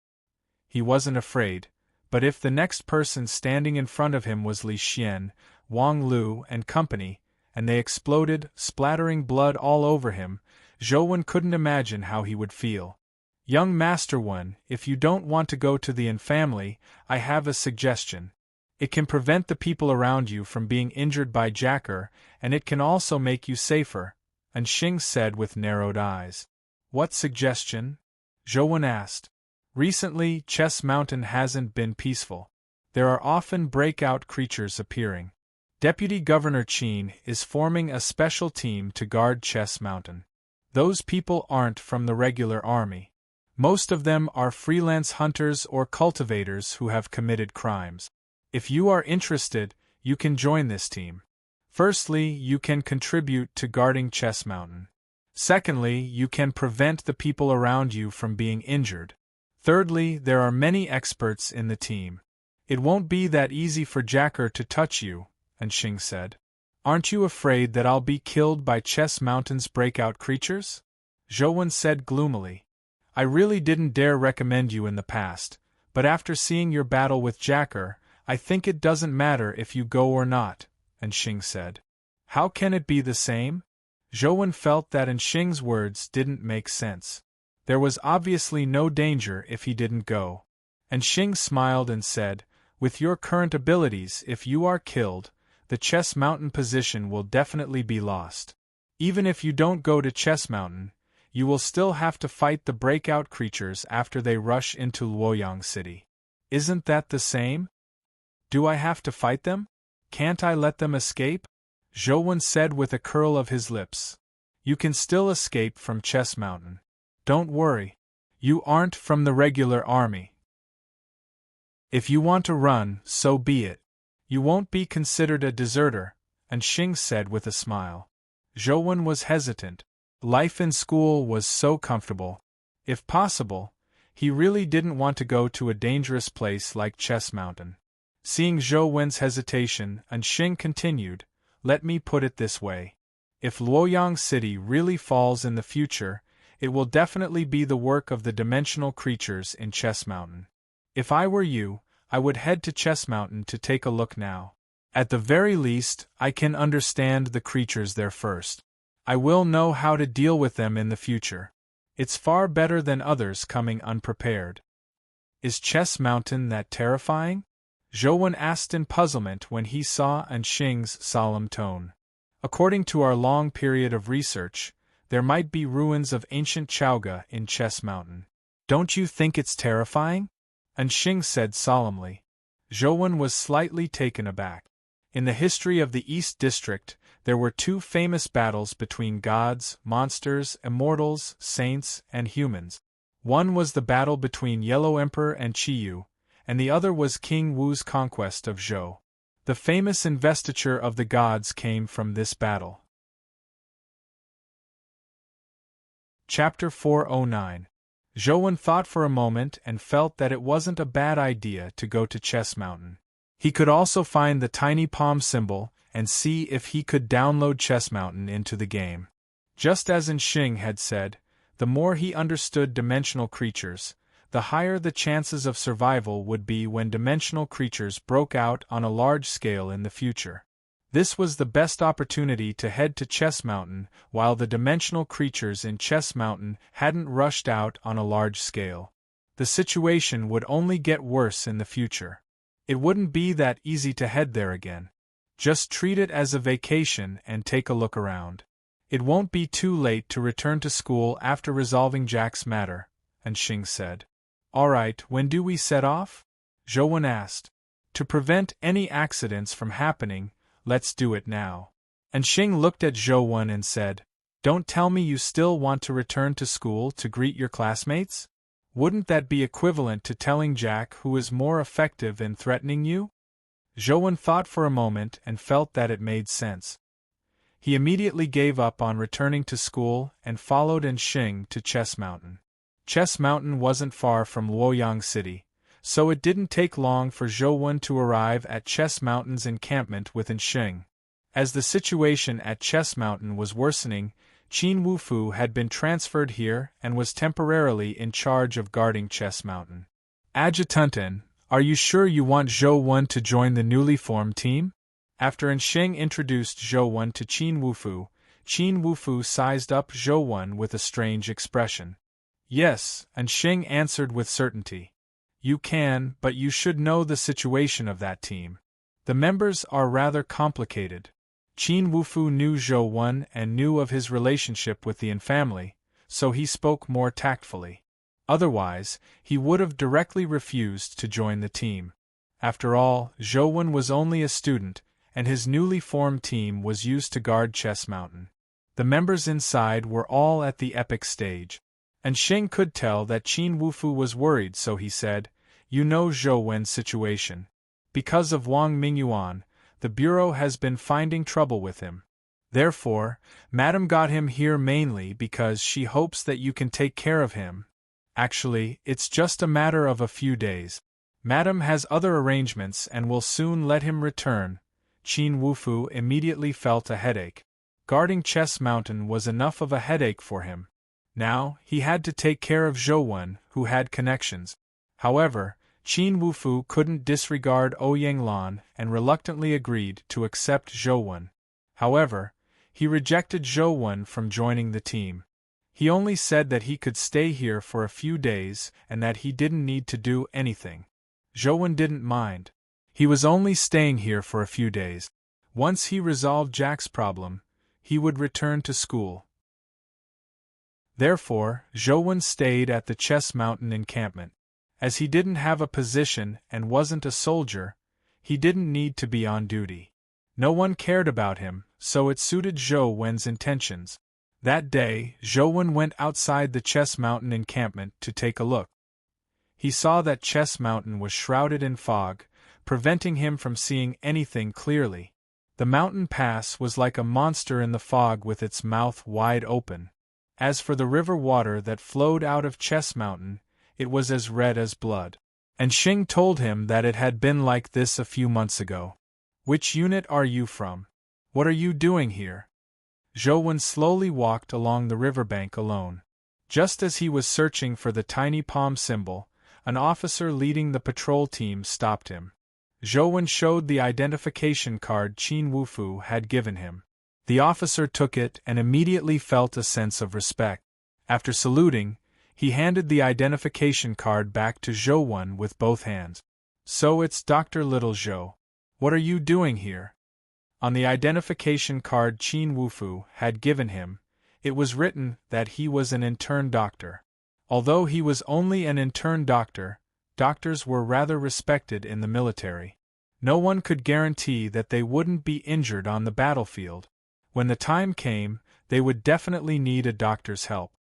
He wasn't afraid, but if the next person standing in front of him was Li Xian, Wang Lu and company, and they exploded, splattering blood all over him, Zhouwen couldn't imagine how he would feel. "Young Master One, if you don't want to go to the Yin family, I have a suggestion. It can prevent the people around you from being injured by Jacker, and it can also make you safer," and Xing said with narrowed eyes. "What suggestion?" Zhouwen asked. "Recently, Chess Mountain hasn't been peaceful. There are often breakout creatures appearing. Deputy Governor Qin is forming a special team to guard Chess Mountain. Those people aren't from the regular army. Most of them are freelance hunters or cultivators who have committed crimes. If you are interested, you can join this team. Firstly, you can contribute to guarding Chess Mountain. Secondly, you can prevent the people around you from being injured. Thirdly, there are many experts in the team. It won't be that easy for Jacker to touch you," and Xing said. "Aren't you afraid that I'll be killed by Chess Mountain's breakout creatures?" Zhouwen said gloomily. "I really didn't dare recommend you in the past, but after seeing your battle with Jacker, I think it doesn't matter if you go or not," and Xing said. "How can it be the same?" Zhouwen felt that in Xing's words didn't make sense. There was obviously no danger if he didn't go. And Xing smiled and said, "With your current abilities, if you are killed, the Chess Mountain position will definitely be lost. Even if you don't go to Chess Mountain, you will still have to fight the breakout creatures after they rush into Luoyang City. Isn't that the same? Do I have to fight them? Can't I let them escape?" Zhouwen said with a curl of his lips. "You can still escape from Chess Mountain. Don't worry. You aren't from the regular army. If you want to run, so be it. You won't be considered a deserter," and Xing said with a smile. Zhouwen was hesitant. Life in school was so comfortable. If possible, he really didn't want to go to a dangerous place like Chess Mountain. Seeing Zhouwen's hesitation, and Xing continued, "Let me put it this way. If Luoyang City really falls in the future, it will definitely be the work of the dimensional creatures in Chess Mountain. If I were you, I would head to Chess Mountain to take a look now. At the very least, I can understand the creatures there first. I will know how to deal with them in the future. It's far better than others coming unprepared. Is Chess Mountain that terrifying? Zhou asked in puzzlement when he saw Anxing's solemn tone. According to our long period of research, there might be ruins of ancient Chaoga in Chess Mountain. Don't you think it's terrifying? Anxing said solemnly. Zhou was slightly taken aback. In the history of the East District, there were two famous battles between gods, monsters, immortals, saints, and humans. One was the battle between Yellow Emperor and Qiyu, and the other was King Wu's conquest of Zhou. The famous investiture of the gods came from this battle. Chapter 409. Zhou thought for a moment and felt that it wasn't a bad idea to go to Chess Mountain. He could also find the tiny palm symbol and see if he could download Chess Mountain into the game. Just as Anxing had said, the more he understood dimensional creatures, the higher the chances of survival would be when dimensional creatures broke out on a large scale in the future. This was the best opportunity to head to Chess Mountain while the dimensional creatures in Chess Mountain hadn't rushed out on a large scale. The situation would only get worse in the future. It wouldn't be that easy to head there again. Just treat it as a vacation and take a look around. It won't be too late to return to school after resolving Jack's matter, Anxing said. All right, when do we set off? Zhou asked. To prevent any accidents from happening, let's do it now. Anxing looked at Zhou and said, Don't tell me you still want to return to school to greet your classmates? Wouldn't that be equivalent to telling Jack who is more effective in threatening you? Zhou thought for a moment and felt that it made sense. He immediately gave up on returning to school and followed Anxing to Chess Mountain. Chess Mountain wasn't far from Luoyang City, so it didn't take long for Zhou to arrive at Chess Mountain's encampment with Anxing. As the situation at Chess Mountain was worsening, Qin Wufu had been transferred here and was temporarily in charge of guarding Chess Mountain. Adjutant, are you sure you want Zhou to join the newly formed team? After Anxing introduced Zhou to Qin Wufu sized up Zhou with a strange expression. Yes, Anxing answered with certainty. You can, but you should know the situation of that team. The members are rather complicated. Qin Wufu knew Zhou and knew of his relationship with the Yin family, so he spoke more tactfully. Otherwise, he would have directly refused to join the team. After all, Zhou was only a student, and his newly formed team was used to guard Chess Mountain. The members inside were all at the epic stage. Anxing could tell that Qin Wufu was worried, so he said, You know Zhou situation. Because of Wang Mingyuan, the Bureau has been finding trouble with him. Therefore, Madam got him here mainly because she hopes that you can take care of him. Actually, it's just a matter of a few days. Madam has other arrangements and will soon let him return. Qin Wufu immediately felt a headache. Guarding Chess Mountain was enough of a headache for him. Now, he had to take care of Zhou, who had connections. However, Qin Wufu couldn't disregard Ouyang Lan and reluctantly agreed to accept Zhou. However, he rejected Zhou from joining the team. He only said that he could stay here for a few days and that he didn't need to do anything. Zhou didn't mind. He was only staying here for a few days. Once he resolved Jack's problem, he would return to school. Therefore, Zhou stayed at the Chess Mountain encampment. As he didn't have a position and wasn't a soldier, he didn't need to be on duty. No one cared about him, so it suited Zhou's intentions. That day, Zhou went outside the Chess Mountain encampment to take a look. He saw that Chess Mountain was shrouded in fog, preventing him from seeing anything clearly. The mountain pass was like a monster in the fog with its mouth wide open. As for the river water that flowed out of Chess Mountain, it was as red as blood. Anxing told him that it had been like this a few months ago. Which unit are you from? What are you doing here? Zhou slowly walked along the riverbank alone. Just as he was searching for the tiny palm symbol, An officer leading the patrol team stopped him. Zhou showed the identification card Qin Wufu had given him. The officer took it and immediately felt a sense of respect. After saluting, he handed the identification card back to Zhou with both hands. So it's Dr. Little Zhou. What are you doing here? On the identification card Qin Wufu had given him, it was written that he was an intern doctor. Although he was only an intern doctor, doctors were rather respected in the military. No one could guarantee that they wouldn't be injured on the battlefield. When the time came, they would definitely need a doctor's help.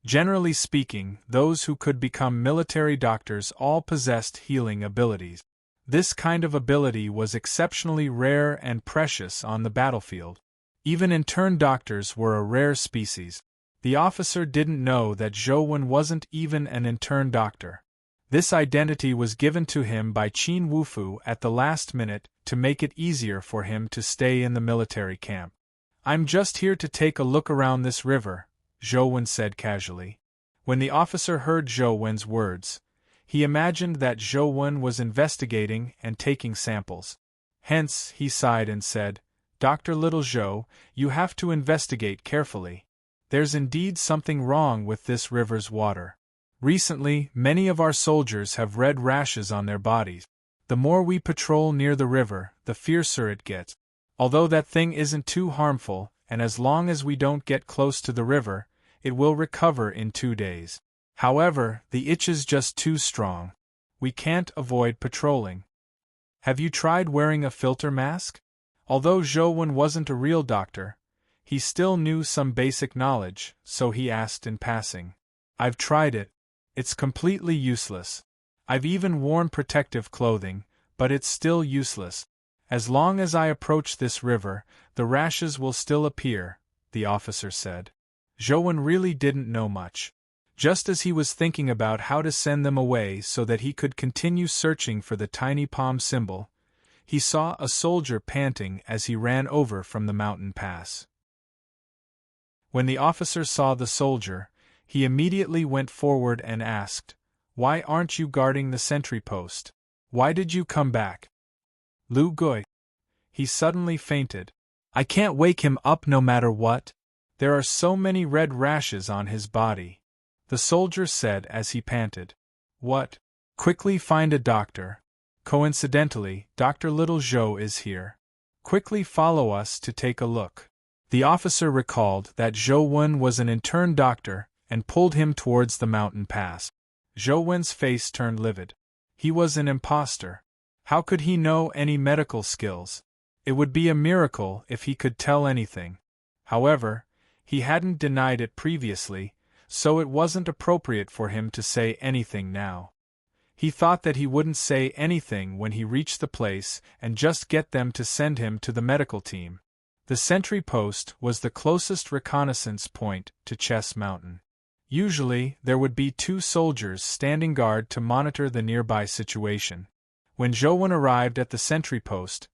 Generally speaking, those who could become military doctors all possessed healing abilities. This kind of ability was exceptionally rare and precious on the battlefield. Even intern doctors were a rare species. The officer didn't know that Zhou wasn't even an intern doctor. This identity was given to him by Qin Wufu at the last minute to make it easier for him to stay in the military camp. I'm just here to take a look around this river, Zhou said casually. When the officer heard Zhou's words, he imagined that Zhou was investigating and taking samples. Hence, he sighed and said, Dr. Little Zhou, you have to investigate carefully. There's indeed something wrong with this river's water. Recently, many of our soldiers have red rashes on their bodies. The more we patrol near the river, the fiercer it gets. Although that thing isn't too harmful, and as long as we don't get close to the river, it will recover in 2 days. However, the itch is just too strong. We can't avoid patrolling. Have you tried wearing a filter mask? Although Zhou wasn't a real doctor, he still knew some basic knowledge, so he asked in passing. I've tried it. It's completely useless. I've even worn protective clothing, but it's still useless. As long as I approach this river, the rashes will still appear, the officer said. Zhou really didn't know much. Just as he was thinking about how to send them away so that he could continue searching for the tiny palm symbol, he saw a soldier panting as he ran over from the mountain pass. When the officer saw the soldier, he immediately went forward and asked, Why aren't you guarding the sentry post? Why did you come back? Lu Gui. He suddenly fainted. I can't wake him up no matter what. There are so many red rashes on his body. The soldier said as he panted. What? Quickly find a doctor. Coincidentally, Dr. Little Zhou is here. Quickly follow us to take a look. The officer recalled that Zhou was an intern doctor and pulled him towards the mountain pass. Zhou's face turned livid. He was an imposter. How could he know any medical skills? It would be a miracle if he could tell anything. However, he hadn't denied it previously, so it wasn't appropriate for him to say anything now. He thought that he wouldn't say anything when he reached the place and just get them to send him to the medical team. The sentry post was the closest reconnaissance point to Chess Mountain. Usually, there would be 2 soldiers standing guard to monitor the nearby situation. When Zhou arrived at the sentry post,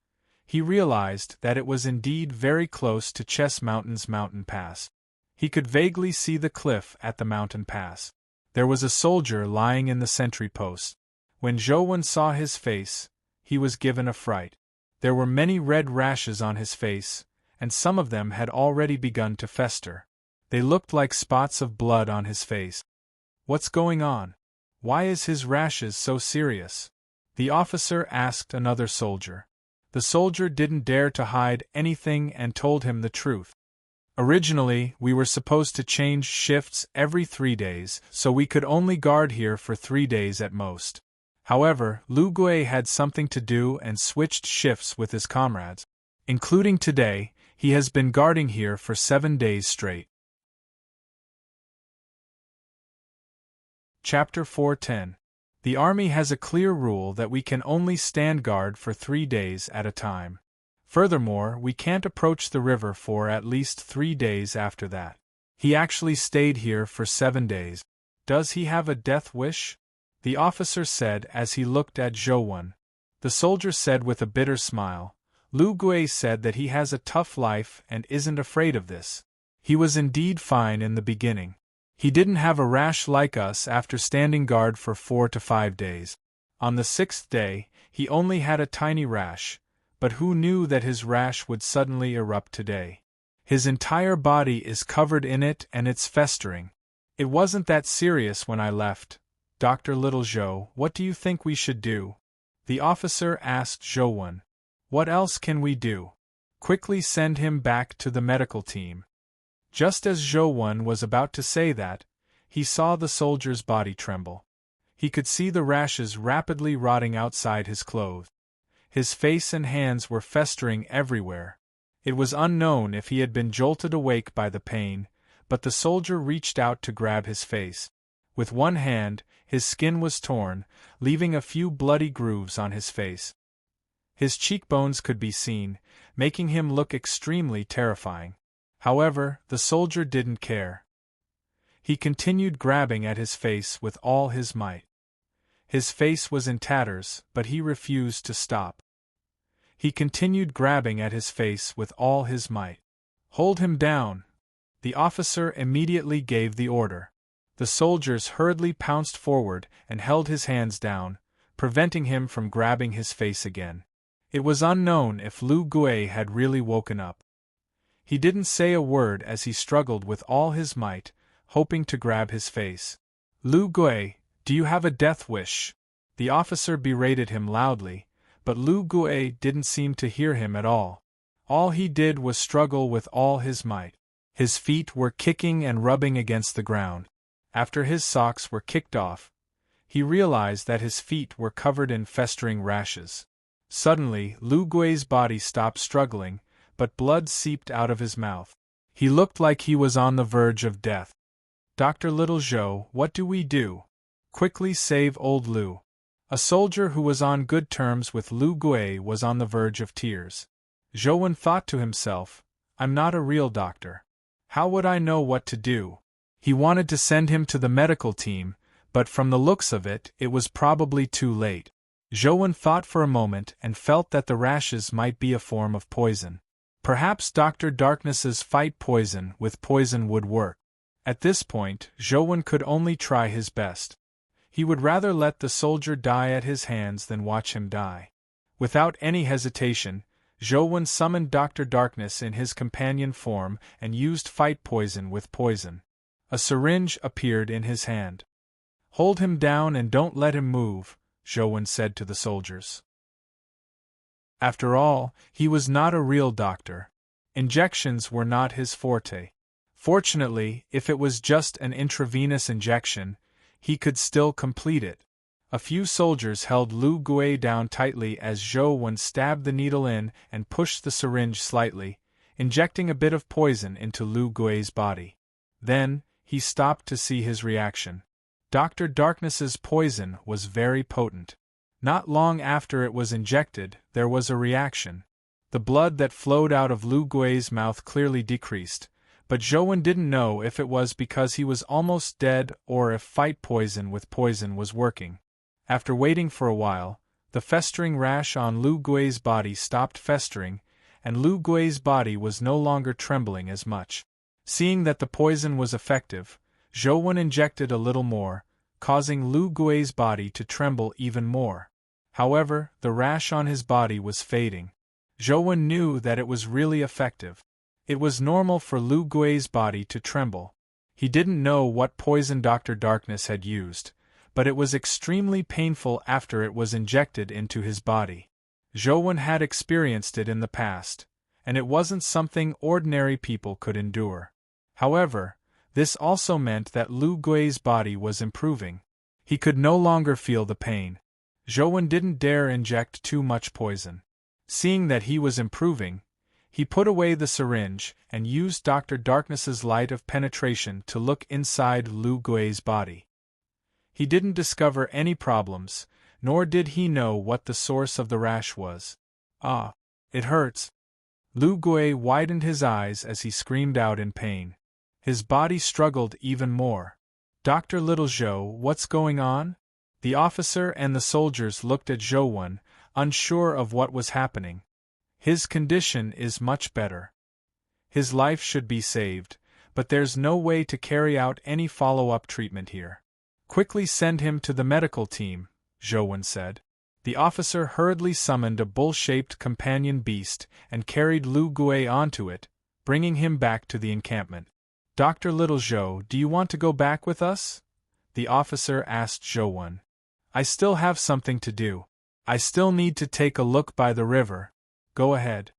he realized that it was indeed very close to Chess Mountain's mountain pass. He could vaguely see the cliff at the mountain pass. There was a soldier lying in the sentry post. When Zhou saw his face, he was given a fright. There were many red rashes on his face, and some of them had already begun to fester. They looked like spots of blood on his face. What's going on? Why is his rashes so serious? The officer asked another soldier. The soldier didn't dare to hide anything and told him the truth. Originally, we were supposed to change shifts every 3 days, so we could only guard here for 3 days at most. However, Lu Gui had something to do and switched shifts with his comrades. Including today, he has been guarding here for 7 days straight. Chapter 410. The army has a clear rule that we can only stand guard for 3 days at a time. Furthermore, we can't approach the river for at least 3 days after that. He actually stayed here for 7 days. Does he have a death wish? The officer said as he looked at Zhou. The soldier said with a bitter smile, Lu Gui said that he has a tough life and isn't afraid of this. He was indeed fine in the beginning. He didn't have a rash like us after standing guard for 4 to 5 days. On the 6th day, he only had a tiny rash, but who knew that his rash would suddenly erupt today? His entire body is covered in it and it's festering. It wasn't that serious when I left. Dr. Little Zhou, what do you think we should do? The officer asked Zhou. What else can we do? Quickly send him back to the medical team. Just as Zhou was about to say that, he saw the soldier's body tremble. He could see the rashes rapidly rotting outside his clothes. His face and hands were festering everywhere. It was unknown if he had been jolted awake by the pain, but the soldier reached out to grab his face. With one hand, his skin was torn, leaving a few bloody grooves on his face. His cheekbones could be seen, making him look extremely terrifying. However, the soldier didn't care. He continued grabbing at his face with all his might. His face was in tatters, but he refused to stop. He continued grabbing at his face with all his might. Hold him down! The officer immediately gave the order. The soldiers hurriedly pounced forward and held his hands down, preventing him from grabbing his face again. It was unknown if Lu Gui had really woken up. He didn't say a word as he struggled with all his might, hoping to grab his face. Lu Gui, do you have a death wish? The officer berated him loudly, but Lu Gui didn't seem to hear him at all. All he did was struggle with all his might. His feet were kicking and rubbing against the ground. After his socks were kicked off, he realized that his feet were covered in festering rashes. Suddenly, Lu Gui's body stopped struggling, but blood seeped out of his mouth. He looked like he was on the verge of death. Dr. Little Zhou, what do we do? Quickly save old Lu. A soldier who was on good terms with Lu Gui was on the verge of tears. Zhou thought to himself, I'm not a real doctor. How would I know what to do? He wanted to send him to the medical team, but from the looks of it, it was probably too late. Zhou thought for a moment and felt that the rashes might be a form of poison. Perhaps Dr. Darkness's fight poison with poison would work. At this point, Zhou could only try his best. He would rather let the soldier die at his hands than watch him die. Without any hesitation, Zhou summoned Dr. Darkness in his companion form and used fight poison with poison. A syringe appeared in his hand. Hold him down and don't let him move, Zhou said to the soldiers. After all, he was not a real doctor. Injections were not his forte. Fortunately, if it was just an intravenous injection, he could still complete it. A few soldiers held Lu Gui down tightly as Zhou stabbed the needle in and pushed the syringe slightly, injecting a bit of poison into Lu Gui's body. Then, he stopped to see his reaction. Dr. Darkness's poison was very potent. Not long after it was injected, there was a reaction. The blood that flowed out of Lu Gui's mouth clearly decreased, but Zhou didn't know if it was because he was almost dead or if fight poison with poison was working. After waiting for a while, the festering rash on Lu Gui's body stopped festering, and Lu Gui's body was no longer trembling as much. Seeing that the poison was effective, Zhou injected a little more, causing Lu Gui's body to tremble even more. However, the rash on his body was fading. Zhou knew that it was really effective. It was normal for Lu Gui's body to tremble. He didn't know what poison Dr. Darkness had used, but it was extremely painful after it was injected into his body. Zhou had experienced it in the past, and it wasn't something ordinary people could endure. However, this also meant that Lu Gui's body was improving. He could no longer feel the pain. Zhou didn't dare inject too much poison. Seeing that he was improving, he put away the syringe and used Dr. Darkness's light of penetration to look inside Lu Gui's body. He didn't discover any problems, nor did he know what the source of the rash was. Ah, it hurts. Lu Gui widened his eyes as he screamed out in pain. His body struggled even more. Dr. Little Zhou, what's going on? The officer and the soldiers looked at Zhou, unsure of what was happening. His condition is much better. His life should be saved, but there's no way to carry out any follow-up treatment here. Quickly send him to the medical team, Zhou said. The officer hurriedly summoned a bull-shaped companion beast and carried Lu Gui onto it, bringing him back to the encampment. Dr. Little Zhou, do you want to go back with us? The officer asked Zhou. I still have something to do. I still need to take a look by the river. Go ahead.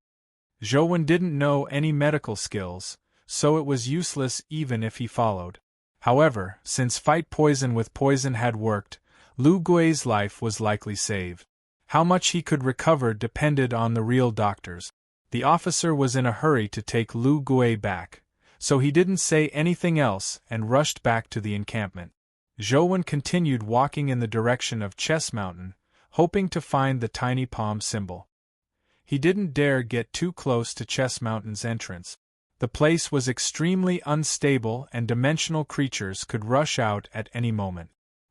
Zhou didn't know any medical skills, so it was useless even if he followed. However, since fight poison with poison had worked, Lu Gui's life was likely saved. How much he could recover depended on the real doctors. The officer was in a hurry to take Lu Gui back, so he didn't say anything else and rushed back to the encampment. Zhou continued walking in the direction of Chess Mountain, hoping to find the tiny palm symbol. He didn't dare get too close to Chess Mountain's entrance. The place was extremely unstable and dimensional creatures could rush out at any moment.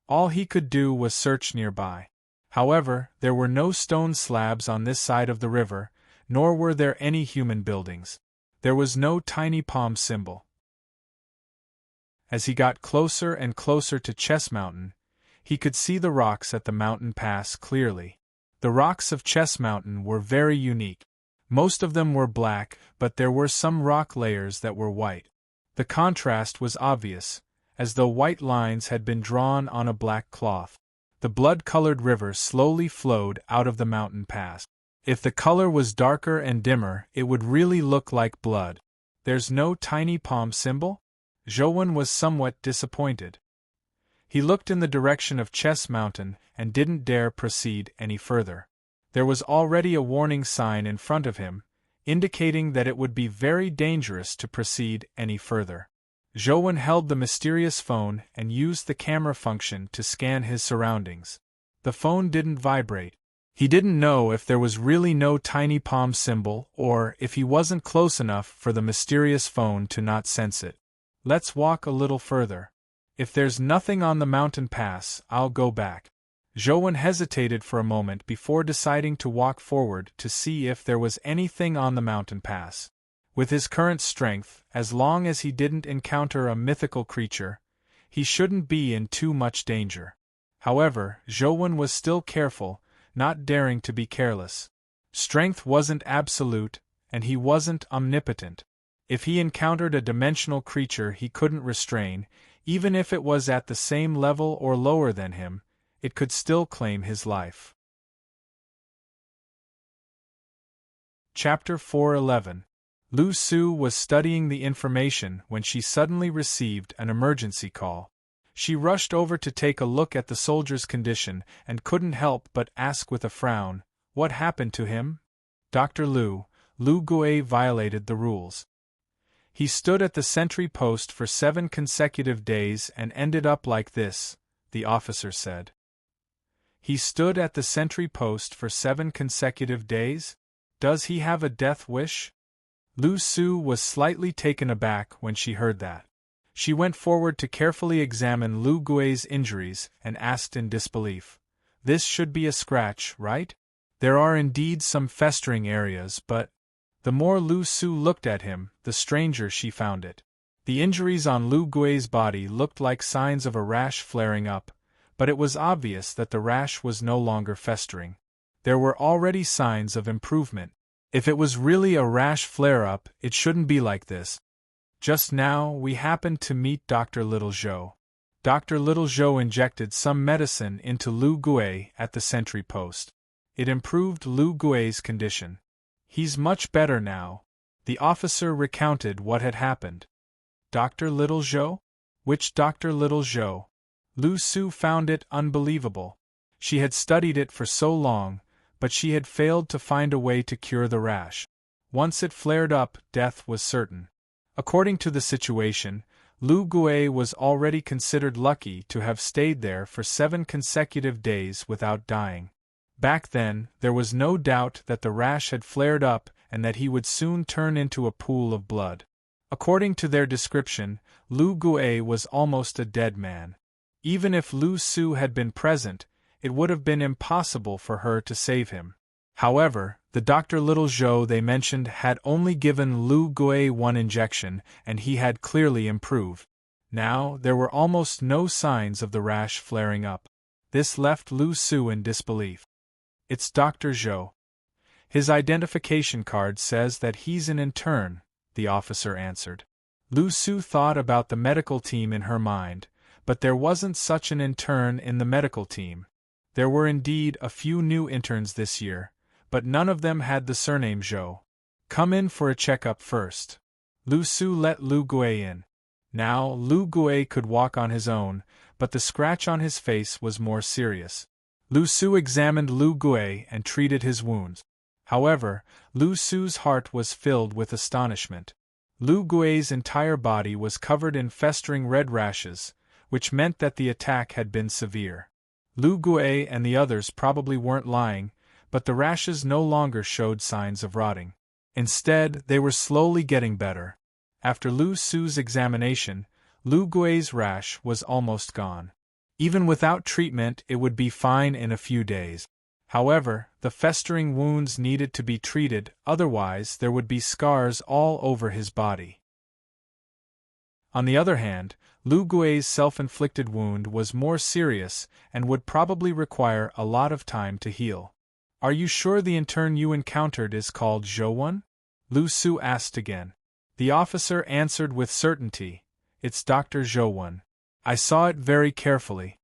All he could do was search nearby. However, there were no stone slabs on this side of the river, nor were there any human buildings. There was no tiny palm symbol. As he got closer and closer to Chess Mountain, he could see the rocks at the mountain pass clearly. The rocks of Chess Mountain were very unique. Most of them were black, but there were some rock layers that were white. The contrast was obvious, as though white lines had been drawn on a black cloth. The blood-colored river slowly flowed out of the mountain pass. If the color was darker and dimmer, it would really look like blood. There's no tiny palm symbol? Zhou was somewhat disappointed. He looked in the direction of Chess Mountain and didn't dare proceed any further. There was already a warning sign in front of him, indicating that it would be very dangerous to proceed any further. Zhou held the mysterious phone and used the camera function to scan his surroundings. The phone didn't vibrate. He didn't know if there was really no tiny palm symbol or if he wasn't close enough for the mysterious phone to not sense it. Let's walk a little further. If there's nothing on the mountain pass, I'll go back. Zhou hesitated for a moment before deciding to walk forward to see if there was anything on the mountain pass. With his current strength, as long as he didn't encounter a mythical creature, he shouldn't be in too much danger. However, Zhou was still careful, not daring to be careless. Strength wasn't absolute, and he wasn't omnipotent. If he encountered a dimensional creature he couldn't restrain, even if it was at the same level or lower than him, it could still claim his life. Chapter 4:11. Lu Su was studying the information when she suddenly received an emergency call. She rushed over to take a look at the soldier's condition and couldn't help but ask with a frown, "What happened to him?" Dr. Lu Gui violated the rules. He stood at the sentry post for 7 consecutive days and ended up like this, the officer said. He stood at the sentry post for 7 consecutive days? Does he have a death wish? Lu Su was slightly taken aback when she heard that. She went forward to carefully examine Lu Gui's injuries and asked in disbelief, "This should be a scratch, right? There are indeed some festering areas, but..." The more Lu Su looked at him, the stranger she found it. The injuries on Lu Gui's body looked like signs of a rash flaring up, but it was obvious that the rash was no longer festering. There were already signs of improvement. If it was really a rash flare-up, it shouldn't be like this. Just now, we happened to meet Dr. Little Zhou. Dr. Little Zhou injected some medicine into Lu Gui at the sentry post. It improved Lu Gui's condition. He's much better now. The officer recounted what had happened. Dr. Little Zhou? Which Dr. Little Zhou? Lu Su found it unbelievable. She had studied it for so long, but she had failed to find a way to cure the rash. Once it flared up, death was certain. According to the situation, Lu Gui was already considered lucky to have stayed there for 7 consecutive days without dying. Back then, there was no doubt that the rash had flared up and that he would soon turn into a pool of blood. According to their description, Lu Gui was almost a dead man. Even if Lu Su had been present, it would have been impossible for her to save him. However, the Dr. Little Zhou they mentioned had only given Lu Gui one injection, and he had clearly improved. Now, there were almost no signs of the rash flaring up. This left Lu Su in disbelief. "It's Dr. Zhou. His identification card says that he's an intern," the officer answered. Lu Su thought about the medical team in her mind, but there wasn't such an intern in the medical team. There were indeed a few new interns this year, but none of them had the surname Zhou. "Come in for a checkup first." Lu Su let Lu Gui in. Now, Lu Gui could walk on his own, but the scratch on his face was more serious. Lu Su examined Lu Gui and treated his wounds. However, Lu Su's heart was filled with astonishment. Lu Gui's entire body was covered in festering red rashes, which meant that the attack had been severe. Lu Gui and the others probably weren't lying, but the rashes no longer showed signs of rotting. Instead, they were slowly getting better. After Lu Su's examination, Lu Gui's rash was almost gone. Even without treatment, it would be fine in a few days. However, the festering wounds needed to be treated, otherwise there would be scars all over his body. On the other hand, Lu Gui's self-inflicted wound was more serious and would probably require a lot of time to heal. "Are you sure the intern you encountered is called Zhou? Lu Su asked again. The officer answered with certainty, "It's Dr. Zhou. I saw it very carefully."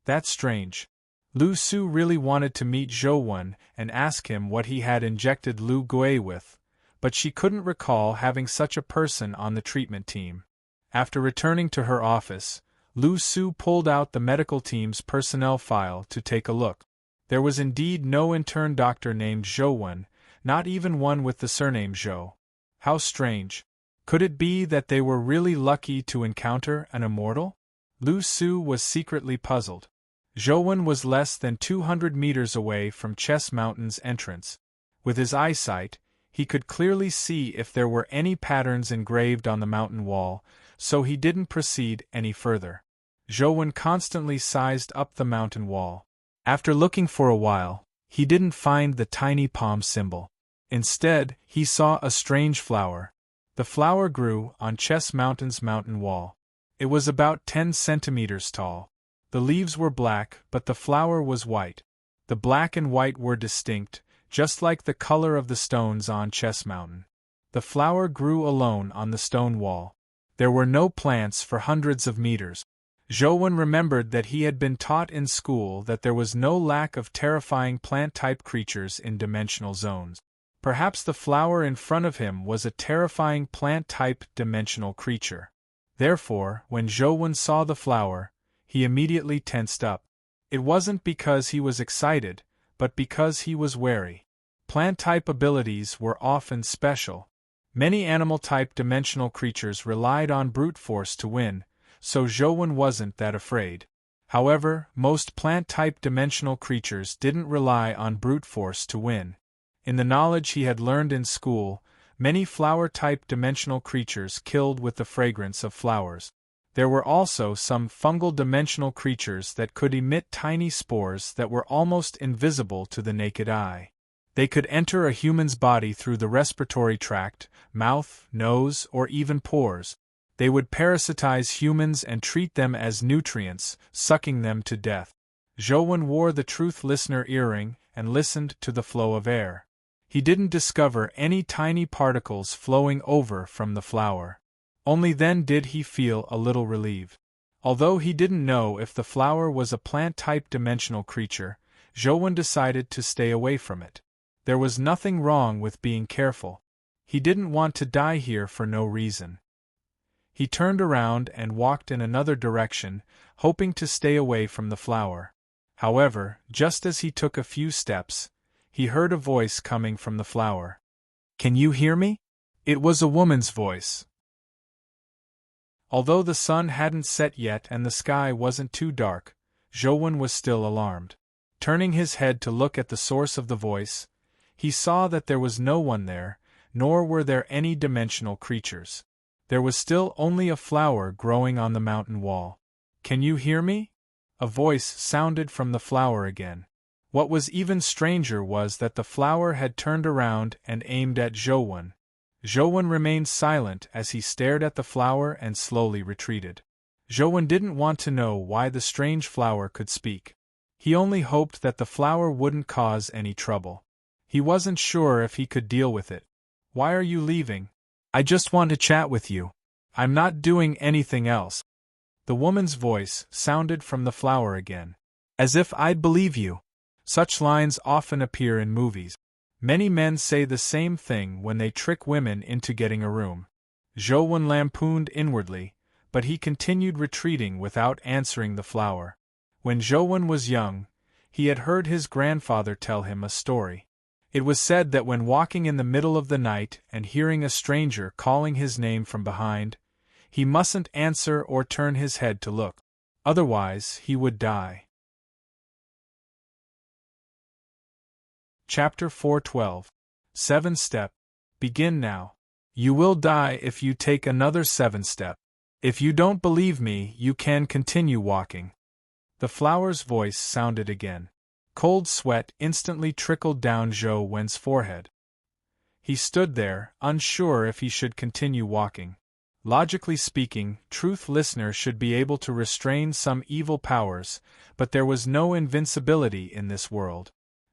"That's strange." Lu Su really wanted to meet Zhou and ask him what he had injected Lu Gui with, but she couldn't recall having such a person on the treatment team. After returning to her office, Lu Su pulled out the medical team's personnel file to take a look. There was indeed no intern doctor named Zhou, not even one with the surname Zhou. How strange. Could it be that they were really lucky to encounter an immortal? Lu Su was secretly puzzled. Zhou was less than 200 meters away from Chess Mountain's entrance. With his eyesight, he could clearly see if there were any patterns engraved on the mountain wall, so he didn't proceed any further. Zhou constantly sized up the mountain wall. After looking for a while, he didn't find the tiny palm symbol. Instead, he saw a strange flower. The flower grew on Chess Mountain's mountain wall. It was about 10 centimeters tall. The leaves were black, but the flower was white. The black and white were distinct, just like the color of the stones on Chess Mountain. The flower grew alone on the stone wall. There were no plants for hundreds of meters. Zhou remembered that he had been taught in school that there was no lack of terrifying plant-type creatures in dimensional zones. Perhaps the flower in front of him was a terrifying plant-type dimensional creature. Therefore, when Zhou saw the flower, he immediately tensed up. It wasn't because he was excited, but because he was wary. Plant-type abilities were often special. Many animal-type dimensional creatures relied on brute force to win, so Zhou wasn't that afraid. However, most plant-type dimensional creatures didn't rely on brute force to win. In the knowledge he had learned in school, many flower-type dimensional creatures killed with the fragrance of flowers. There were also some fungal dimensional creatures that could emit tiny spores that were almost invisible to the naked eye. They could enter a human's body through the respiratory tract, mouth, nose, or even pores. They would parasitize humans and treat them as nutrients, sucking them to death. Zhou wore the Truth Listener earring and listened to the flow of air. He didn't discover any tiny particles flowing over from the flower. Only then did he feel a little relieved. Although he didn't know if the flower was a plant-type dimensional creature, Zhou decided to stay away from it. There was nothing wrong with being careful. He didn't want to die here for no reason. He turned around and walked in another direction, hoping to stay away from the flower. However, just as he took a few steps, he heard a voice coming from the flower. "Can you hear me?" It was a woman's voice. Although the sun hadn't set yet and the sky wasn't too dark, Zhou was still alarmed. Turning his head to look at the source of the voice, he saw that there was no one there, nor were there any dimensional creatures. There was still only a flower growing on the mountain wall. "Can you hear me?" A voice sounded from the flower again. What was even stranger was that the flower had turned around and aimed at Zhouwen. Zhouwen remained silent as he stared at the flower and slowly retreated. Zhouwen didn't want to know why the strange flower could speak. He only hoped that the flower wouldn't cause any trouble. He wasn't sure if he could deal with it. "Why are you leaving?" "I just want to chat with you. I'm not doing anything else." The woman's voice sounded from the flower again. "As if I'd believe you." Such lines often appear in movies. Many men say the same thing when they trick women into getting a room. Zhouwen lampooned inwardly, but he continued retreating without answering the flower. When Zhouwen was young, he had heard his grandfather tell him a story. It was said that when walking in the middle of the night and hearing a stranger calling his name from behind, he mustn't answer or turn his head to look. Otherwise, he would die. Chapter 412. 7-Step. Begin now. You will die if you take another 7-step. If you don't believe me, you can continue walking. The flower's voice sounded again. Cold sweat instantly trickled down Zhouwen's forehead. He stood there, unsure if he should continue walking. Logically speaking, truth listeners should be able to restrain some evil powers, but there was no invincibility in this world.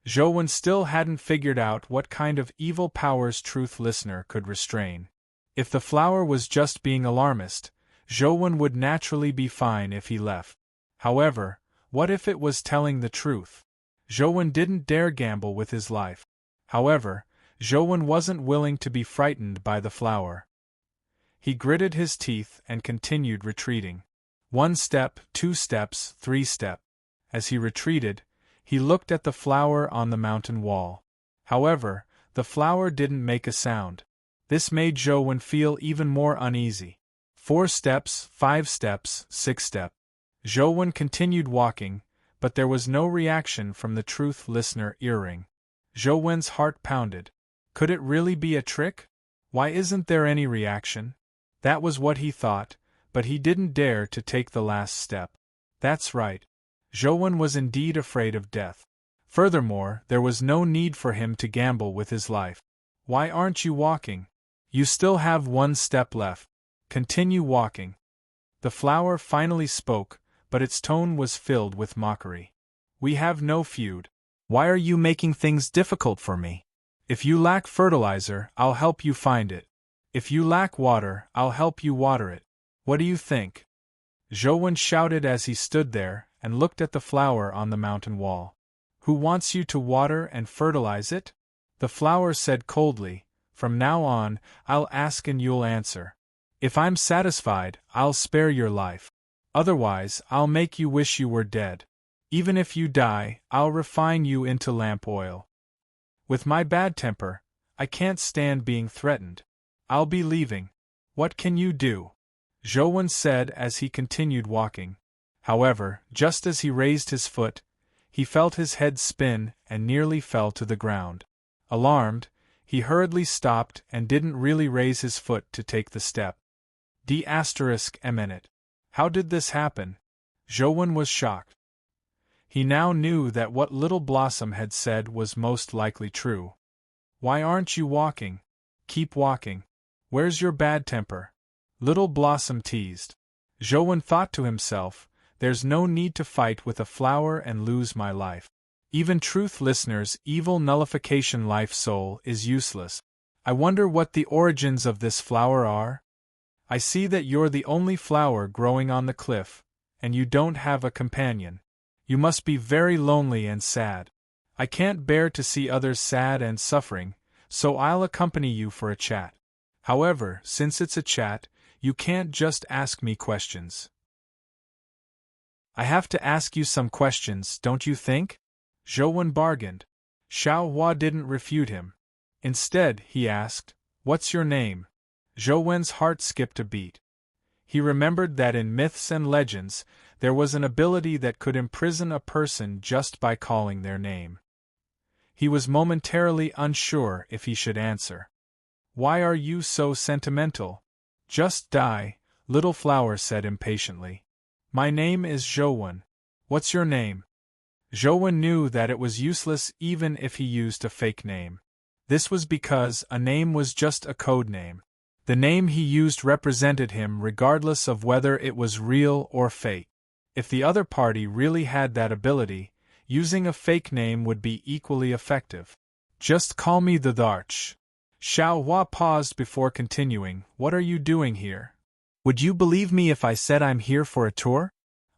Zhouwen still hadn't figured out what kind of evil powers truth listener could restrain. If the flower was just being alarmist, Zhouwen would naturally be fine if he left. However, what if it was telling the truth? Zhouwen didn't dare gamble with his life. However, Zhouwen wasn't willing to be frightened by the flower. He gritted his teeth and continued retreating. 1 step, 2 steps, 3 steps. As he retreated, he looked at the flower on the mountain wall. However, the flower didn't make a sound. This made Zhouwen feel even more uneasy. 4 steps, 5 steps, 6 steps. Zhouwen continued walking, but there was no reaction from the truth listener earring. Zhouwen's heart pounded. Could it really be a trick? Why isn't there any reaction? That was what he thought, but he didn't dare to take the last step. That's right. Zhouwen was indeed afraid of death. Furthermore, there was no need for him to gamble with his life. Why aren't you walking? You still have 1 step left. Continue walking. The flower finally spoke, but its tone was filled with mockery. We have no feud. Why are you making things difficult for me? If you lack fertilizer, I'll help you find it. If you lack water, I'll help you water it. What do you think? Zhouwen shouted as he stood there and looked at the flower on the mountain wall. Who wants you to water and fertilize it? The flower said coldly, From now on, I'll ask and you'll answer. If I'm satisfied, I'll spare your life. Otherwise, I'll make you wish you were dead. Even if you die, I'll refine you into lamp oil. With my bad temper, I can't stand being threatened. I'll be leaving. What can you do? Zhouwen said as he continued walking. However, just as he raised his foot, he felt his head spin and nearly fell to the ground. Alarmed, he hurriedly stopped and didn't really raise his foot to take the step. D***. How did this happen? Zhouwen was shocked. He now knew that what Little Blossom had said was most likely true. Why aren't you walking? Keep walking. Where's your bad temper? Little Blossom teased. Zhouwen thought to himself, there's no need to fight with a flower and lose my life. Even truth listeners' evil nullification life soul is useless. I wonder what the origins of this flower are? I see that you're the only flower growing on the cliff, and you don't have a companion. You must be very lonely and sad. I can't bear to see others sad and suffering, so I'll accompany you for a chat. However, since it's a chat, you can't just ask me questions. I have to ask you some questions, don't you think? Zhouwen bargained. Xiao Hua didn't refute him. Instead, he asked, What's your name? Zhouwen's heart skipped a beat. He remembered that in myths and legends, there was an ability that could imprison a person just by calling their name. He was momentarily unsure if he should answer. Why are you so sentimental? Just die, Little Flower said impatiently. My name is Zhouwen. What's your name? Zhouwen knew that it was useless even if he used a fake name. This was because a name was just a code name. The name he used represented him regardless of whether it was real or fake. If the other party really had that ability, using a fake name would be equally effective. Just call me the Dharch. Xiao Hua paused before continuing. What are you doing here? Would you believe me if I said I'm here for a tour?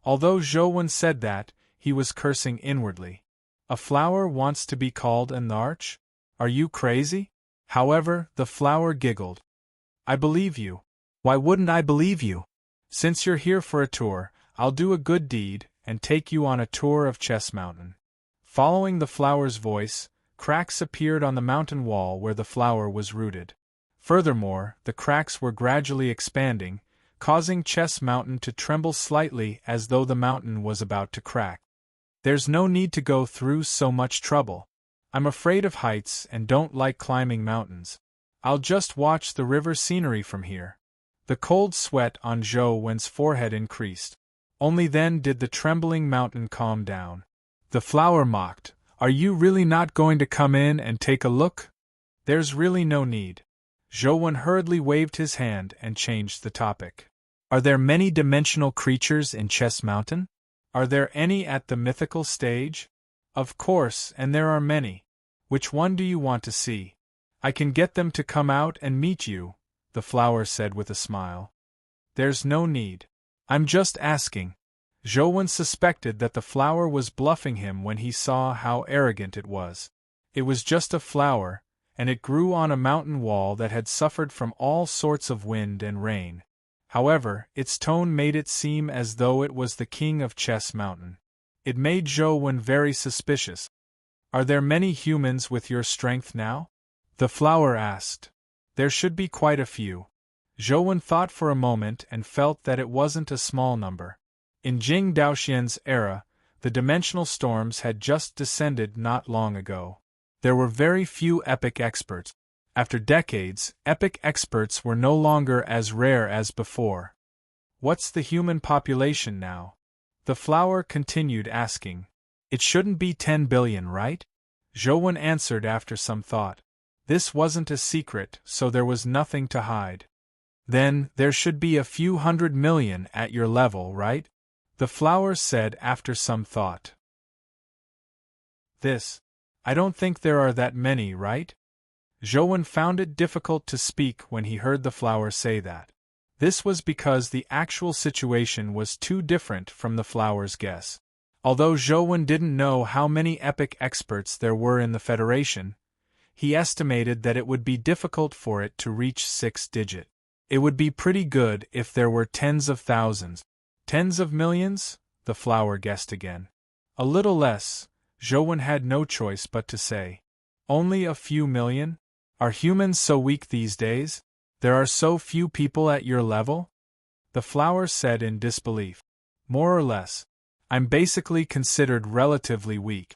Although Zhouwen said that, he was cursing inwardly. A flower wants to be called an Dharch? Are you crazy? However, the flower giggled. I believe you. Why wouldn't I believe you? Since you're here for a tour, I'll do a good deed and take you on a tour of Chess Mountain. Following the flower's voice, cracks appeared on the mountain wall where the flower was rooted. Furthermore, the cracks were gradually expanding, causing Chess Mountain to tremble slightly as though the mountain was about to crack. There's no need to go through so much trouble. I'm afraid of heights and don't like climbing mountains. I'll just watch the river scenery from here. The cold sweat on Zhouwen's forehead increased. Only then did the trembling mountain calm down. The flower mocked. Are you really not going to come in and take a look? There's really no need. Zhouwen hurriedly waved his hand and changed the topic. Are there many dimensional creatures in Chess Mountain? Are there any at the mythical stage? Of course, and there are many. Which one do you want to see? I can get them to come out and meet you, the flower said with a smile. There's no need. I'm just asking. Zhouwen suspected that the flower was bluffing him when he saw how arrogant it was. It was just a flower, and it grew on a mountain wall that had suffered from all sorts of wind and rain. However, its tone made it seem as though it was the king of Chess Mountain. It made Zhouwen very suspicious. Are there many humans with your strength now? The flower asked. There should be quite a few. Zhouwen thought for a moment and felt that it wasn't a small number. In Jing Daoxian's era, the dimensional storms had just descended not long ago. There were very few epic experts. After decades, epic experts were no longer as rare as before. What's the human population now? The flower continued asking. It shouldn't be 10 billion, right? Zhouwen answered after some thought. This wasn't a secret, so there was nothing to hide. Then, there should be a few 100 million at your level, right? The flower said after some thought. I don't think there are that many, right? Zhouwen found it difficult to speak when he heard the flower say that. This was because the actual situation was too different from the flower's guess. Although Zhouwen didn't know how many epic experts there were in the Federation, he estimated that it would be difficult for it to reach 6-digit. It would be pretty good if there were tens of thousands. Tens of millions? The flower guessed again. A little less. Zhouwen had no choice but to say. Only a few million? Are humans so weak these days? There are so few people at your level? The flower said in disbelief. More or less. I'm basically considered relatively weak.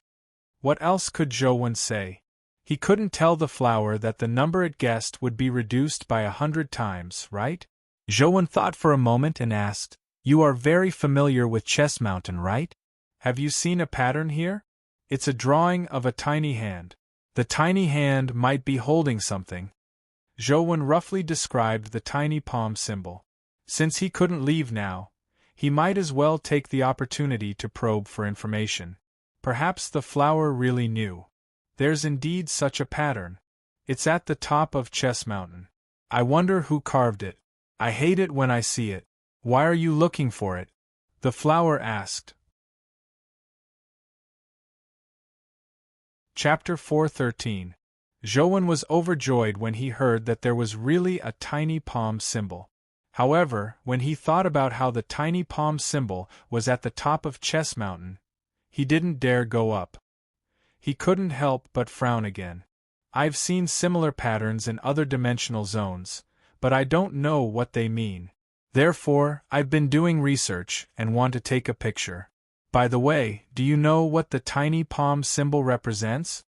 What else could Zhouwen say? He couldn't tell the flower that the number it guessed would be reduced by 100 times, right? Zhouwen thought for a moment and asked, You are very familiar with Chess Mountain, right? Have you seen a pattern here? It's a drawing of a tiny hand. The tiny hand might be holding something. Zhouwen roughly described the tiny palm symbol. Since he couldn't leave now, he might as well take the opportunity to probe for information. Perhaps the flower really knew. There's indeed such a pattern. It's at the top of Chess Mountain. I wonder who carved it. I hate it when I see it. Why are you looking for it? The flower asked. Chapter 413. Zhouwen was overjoyed when he heard that there was really a tiny palm symbol. However, when he thought about how the tiny palm symbol was at the top of Chess Mountain, he didn't dare go up. He couldn't help but frown again. I've seen similar patterns in other dimensional zones, but I don't know what they mean. Therefore, I've been doing research and want to take a picture. By the way, do you know what the tiny palm symbol represents?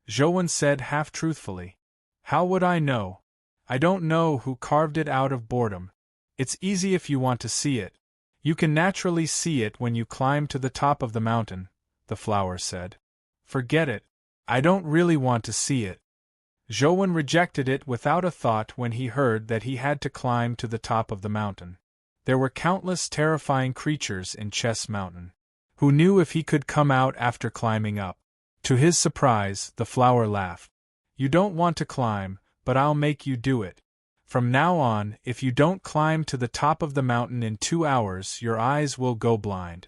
Zhouwen said half-truthfully. How would I know? I don't know who carved it out of boredom. It's easy if you want to see it. You can naturally see it when you climb to the top of the mountain, the flower said. Forget it. I don't really want to see it. Zhouwen rejected it without a thought when he heard that he had to climb to the top of the mountain. There were countless terrifying creatures in Chess Mountain. Who knew if he could come out after climbing up? To his surprise, the flower laughed. You don't want to climb, but I'll make you do it. From now on, if you don't climb to the top of the mountain in 2 hours, your eyes will go blind.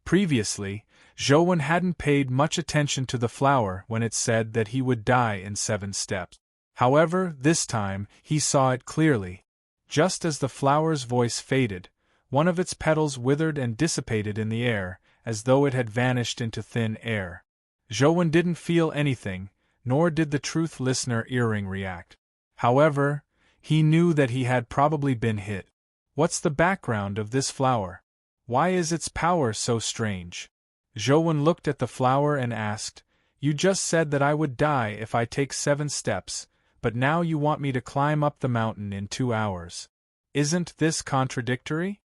Previously, Zhouwen hadn't paid much attention to the flower when it said that he would die in 7 steps. However, this time, he saw it clearly. Just as the flower's voice faded, one of its petals withered and dissipated in the air, as though it had vanished into thin air. Zhouwen didn't feel anything, nor did the truth listener earring react. However, he knew that he had probably been hit. What's the background of this flower? Why is its power so strange? Zhouwen looked at the flower and asked, You just said that I would die if I take 7 steps, but now you want me to climb up the mountain in 2 hours. Isn't this contradictory?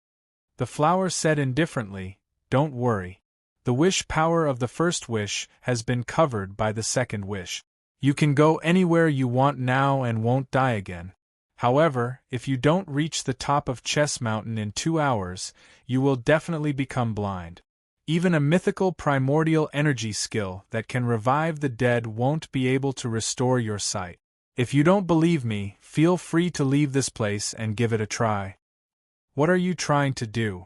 The flower said indifferently, Don't worry. The wish power of the first wish has been covered by the second wish. You can go anywhere you want now and won't die again. However, if you don't reach the top of Chess Mountain in 2 hours, you will definitely become blind. Even a mythical primordial energy skill that can revive the dead won't be able to restore your sight. If you don't believe me, feel free to leave this place and give it a try. What are you trying to do?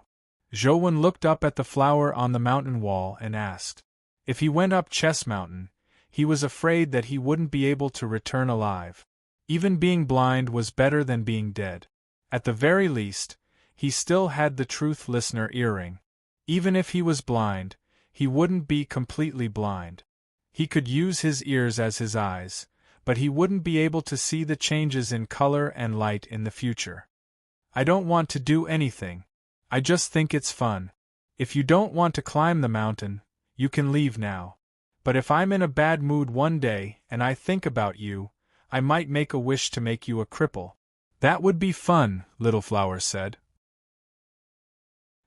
Zhouwen looked up at the flower on the mountain wall and asked. If he went up Chess Mountain, he was afraid that he wouldn't be able to return alive. Even being blind was better than being dead. At the very least, he still had the truth listener earring. Even if he was blind, he wouldn't be completely blind. He could use his ears as his eyes, but he wouldn't be able to see the changes in color and light in the future. I don't want to do anything. I just think it's fun. If you don't want to climb the mountain, you can leave now. But if I'm in a bad mood one day and I think about you, I might make a wish to make you a cripple. That would be fun, Little Flower said.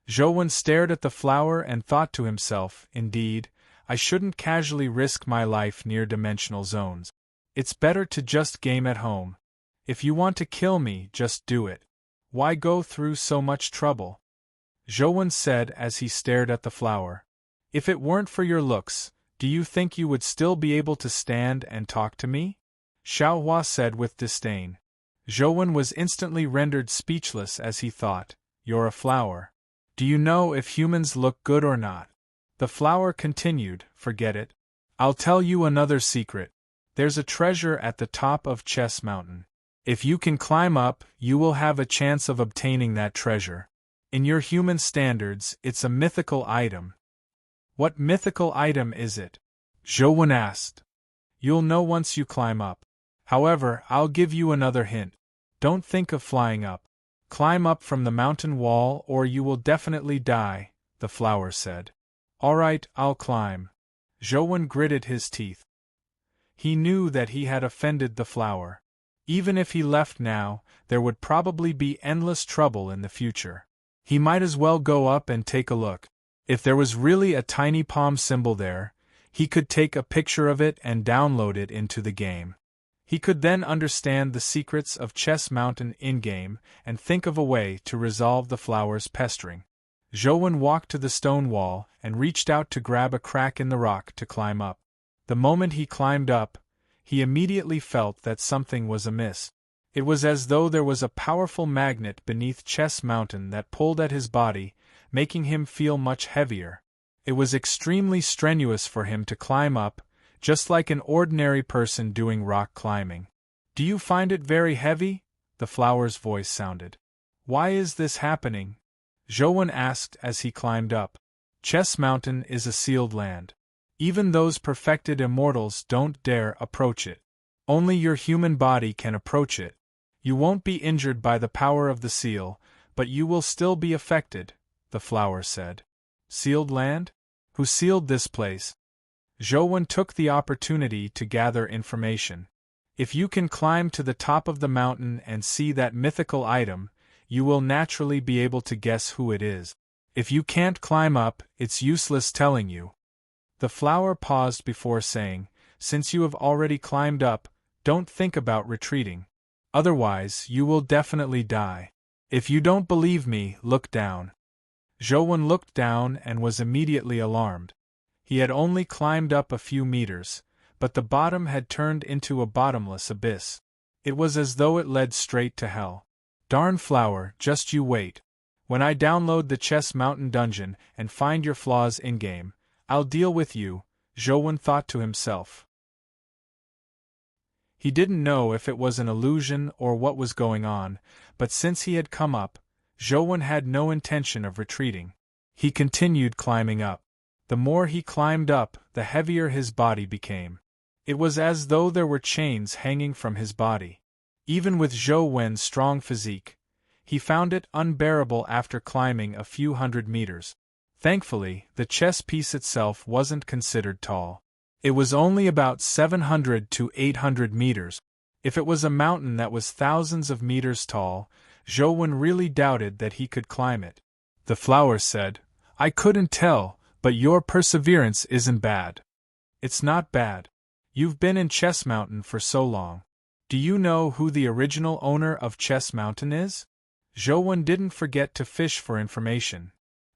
Zhouwen stared at the flower and thought to himself, indeed, I shouldn't casually risk my life near dimensional zones. It's better to just game at home. If you want to kill me, just do it. Why go through so much trouble? Zhouwen said as he stared at the flower. If it weren't for your looks, do you think you would still be able to stand and talk to me? Xiaohua said with disdain. Zhouwen was instantly rendered speechless as he thought, You're a flower. Do you know if humans look good or not? The flower continued, Forget it. I'll tell you another secret. There's a treasure at the top of Chess Mountain. If you can climb up, you will have a chance of obtaining that treasure. In your human standards, it's a mythical item. What mythical item is it? Zhouwen asked. You'll know once you climb up. However, I'll give you another hint. Don't think of flying up. Climb up from the mountain wall or you will definitely die, the flower said. All right, I'll climb. Zhouwen gritted his teeth. He knew that he had offended the flower. Even if he left now, there would probably be endless trouble in the future. He might as well go up and take a look. If there was really a tiny palm symbol there, he could take a picture of it and download it into the game. He could then understand the secrets of Chess Mountain in-game and think of a way to resolve the flower's pestering. Zhouwen walked to the stone wall and reached out to grab a crack in the rock to climb up. The moment he climbed up, he immediately felt that something was amiss. It was as though there was a powerful magnet beneath Chess Mountain that pulled at his body, making him feel much heavier. It was extremely strenuous for him to climb up, just like an ordinary person doing rock climbing. Do you find it very heavy? The flower's voice sounded. Why is this happening? Zhouwen asked as he climbed up. Chess Mountain is a sealed land. Even those perfected immortals don't dare approach it. Only your human body can approach it. You won't be injured by the power of the seal, but you will still be affected, the flower said. Sealed land? Who sealed this place? Zhouwen took the opportunity to gather information. If you can climb to the top of the mountain and see that mythical item, you will naturally be able to guess who it is. If you can't climb up, it's useless telling you. The flower paused before saying, "Since you have already climbed up, don't think about retreating. Otherwise, you will definitely die. If you don't believe me, look down." Zhou looked down and was immediately alarmed. He had only climbed up a few meters, but the bottom had turned into a bottomless abyss. It was as though it led straight to hell. "Darn flower, just you wait. When I download the Chess Mountain dungeon and find your flaws in-game, I'll deal with you," Zhou thought to himself. He didn't know if it was an illusion or what was going on, but since he had come up, Zhou had no intention of retreating. He continued climbing up. The more he climbed up, the heavier his body became. It was as though there were chains hanging from his body. Even with Zhou strong physique, he found it unbearable after climbing a few hundred meters. Thankfully, the chess piece itself wasn't considered tall. It was only about 700 to 800 meters. If it was a mountain that was thousands of meters tall, Zhou really doubted that he could climb it. The flower said, "I couldn't tell, but your perseverance isn't bad." "It's not bad. You've been in Chess Mountain for so long. Do you know who the original owner of Chess Mountain is?" Zhou didn't forget to fish for information.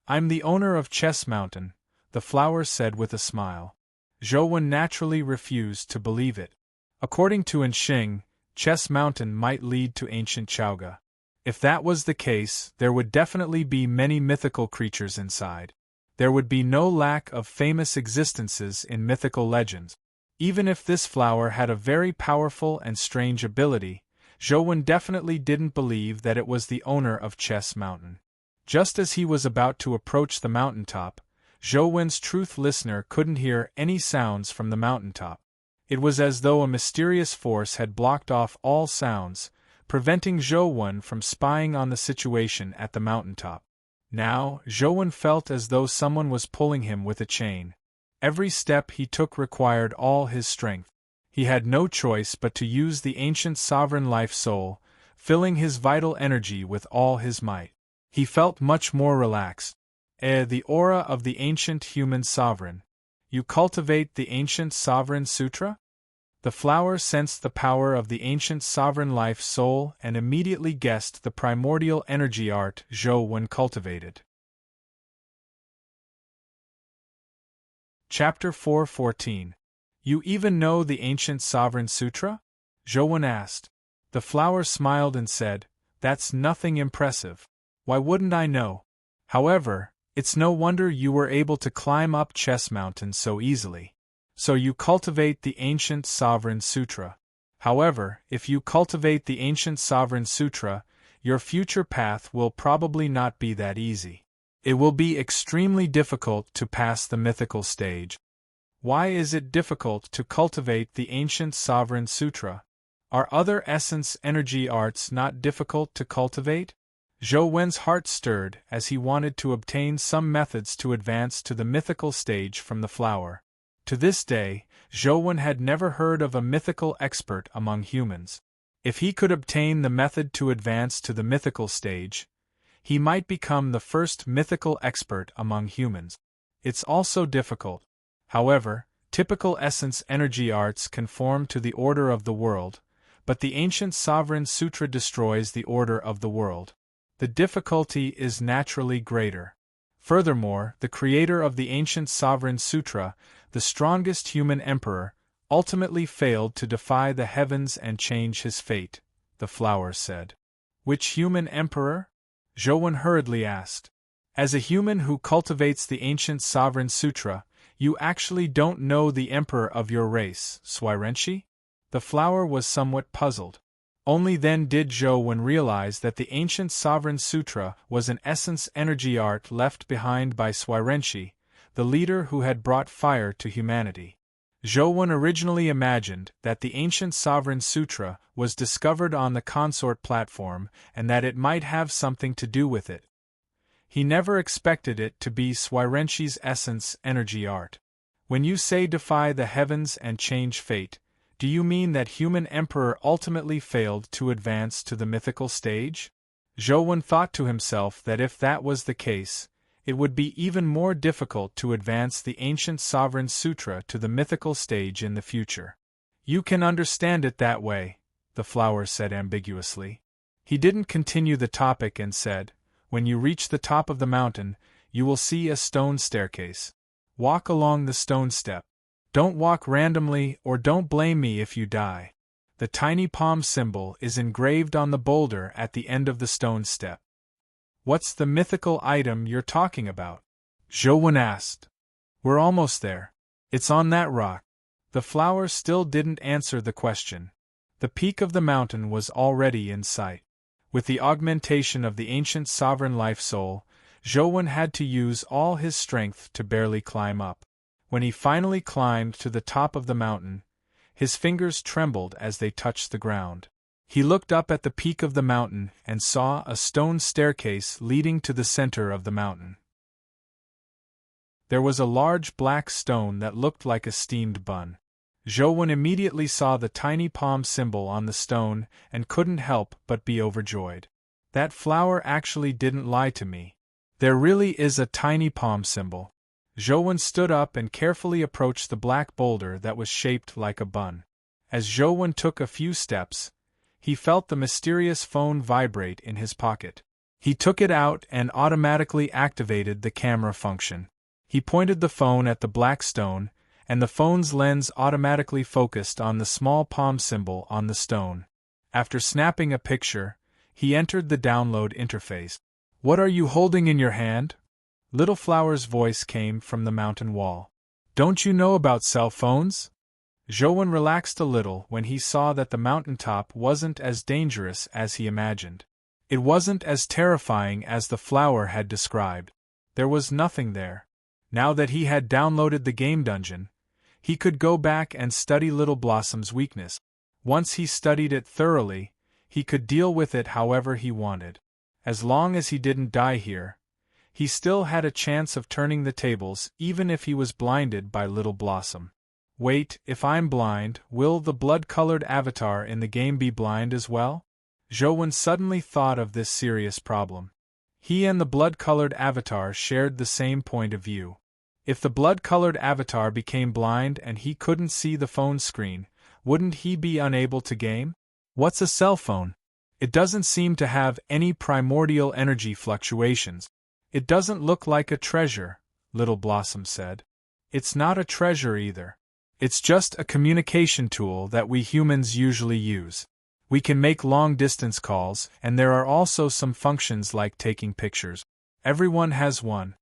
"I'm the owner of Chess Mountain," the flower said with a smile. Zhou naturally refused to believe it. According to Enxing, Chess Mountain might lead to ancient Chauga. If that was the case, there would definitely be many mythical creatures inside. There would be no lack of famous existences in mythical legends. Even if this flower had a very powerful and strange ability, Zhou definitely didn't believe that it was the owner of Chess Mountain. Just as he was about to approach the mountaintop, Zhou's truth listener couldn't hear any sounds from the mountaintop. It was as though a mysterious force had blocked off all sounds, preventing Zhou from spying on the situation at the mountaintop. Now, Zhou felt as though someone was pulling him with a chain. Every step he took required all his strength. He had no choice but to use the ancient sovereign life soul, filling his vital energy with all his might. He felt much more relaxed. The aura of the ancient human sovereign. You cultivate the ancient sovereign sutra? The flower sensed the power of the ancient sovereign life soul and immediately guessed the primordial energy art Zhou cultivated. Chapter 4:14. You even know the ancient sovereign sutra? Zhou asked. The flower smiled and said, "That's nothing impressive. Why wouldn't I know? However, it's no wonder you were able to climb up Chess Mountain so easily. So you cultivate the ancient sovereign sutra. However, if you cultivate the ancient sovereign sutra, your future path will probably not be that easy. It will be extremely difficult to pass the mythical stage." Why is it difficult to cultivate the ancient sovereign sutra? Are other essence energy arts not difficult to cultivate? Zhou's heart stirred as he wanted to obtain some methods to advance to the mythical stage from the flower. To this day, Zhou had never heard of a mythical expert among humans. If he could obtain the method to advance to the mythical stage, he might become the first mythical expert among humans. It's also difficult. However, typical essence energy arts conform to the order of the world, but the ancient sovereign sutra destroys the order of the world. The difficulty is naturally greater. Furthermore, the creator of the ancient sovereign sutra, the strongest human emperor, ultimately failed to defy the heavens and change his fate, the flower said. Which human emperor? Zhou hurriedly asked. As a human who cultivates the ancient sovereign sutra, you actually don't know the emperor of your race, Swirenshi? The flower was somewhat puzzled. Only then did Zhou realize that the ancient sovereign sutra was an essence energy art left behind by Swirenshi, the leader who had brought fire to humanity. Zhou originally imagined that the ancient sovereign sutra was discovered on the consort platform and that it might have something to do with it. He never expected it to be Swirenshi's essence energy art. When you say defy the heavens and change fate, do you mean that human emperor ultimately failed to advance to the mythical stage? Zhou thought to himself that if that was the case, it would be even more difficult to advance the ancient sovereign sutra to the mythical stage in the future. You can understand it that way, the flower said ambiguously. He didn't continue the topic and said, when you reach the top of the mountain, you will see a stone staircase. Walk along the stone step. Don't walk randomly or don't blame me if you die. The tiny palm symbol is engraved on the boulder at the end of the stone step. What's the mythical item you're talking about? Zhou asked. We're almost there. It's on that rock. The flower still didn't answer the question. The peak of the mountain was already in sight. With the augmentation of the ancient sovereign life soul, Zhou had to use all his strength to barely climb up. When he finally climbed to the top of the mountain, his fingers trembled as they touched the ground. He looked up at the peak of the mountain and saw a stone staircase leading to the center of the mountain. There was a large black stone that looked like a steamed bun. Zhou immediately saw the tiny palm symbol on the stone and couldn't help but be overjoyed. That flower actually didn't lie to me. There really is a tiny palm symbol. Zhou stood up and carefully approached the black boulder that was shaped like a bun. As Zhou took a few steps, he felt the mysterious phone vibrate in his pocket. He took it out and automatically activated the camera function. He pointed the phone at the black stone, and the phone's lens automatically focused on the small palm symbol on the stone. After snapping a picture, he entered the download interface. What are you holding in your hand? Little Flower's voice came from the mountain wall. Don't you know about cell phones? Zhou relaxed a little when he saw that the mountaintop wasn't as dangerous as he imagined. It wasn't as terrifying as the flower had described. There was nothing there. Now that he had downloaded the game dungeon, he could go back and study Little Blossom's weakness. Once he studied it thoroughly, he could deal with it however he wanted. As long as he didn't die here, he still had a chance of turning the tables even if he was blinded by Little Blossom. Wait, if I'm blind, will the blood-colored avatar in the game be blind as well? Zhou suddenly thought of this serious problem. He and the blood-colored avatar shared the same point of view. If the blood-colored avatar became blind and he couldn't see the phone screen, wouldn't he be unable to game? What's a cell phone? It doesn't seem to have any primordial energy fluctuations. It doesn't look like a treasure, Little Blossom said. It's not a treasure either. It's just a communication tool that we humans usually use. We can make long-distance calls, and there are also some functions like taking pictures. Everyone has one.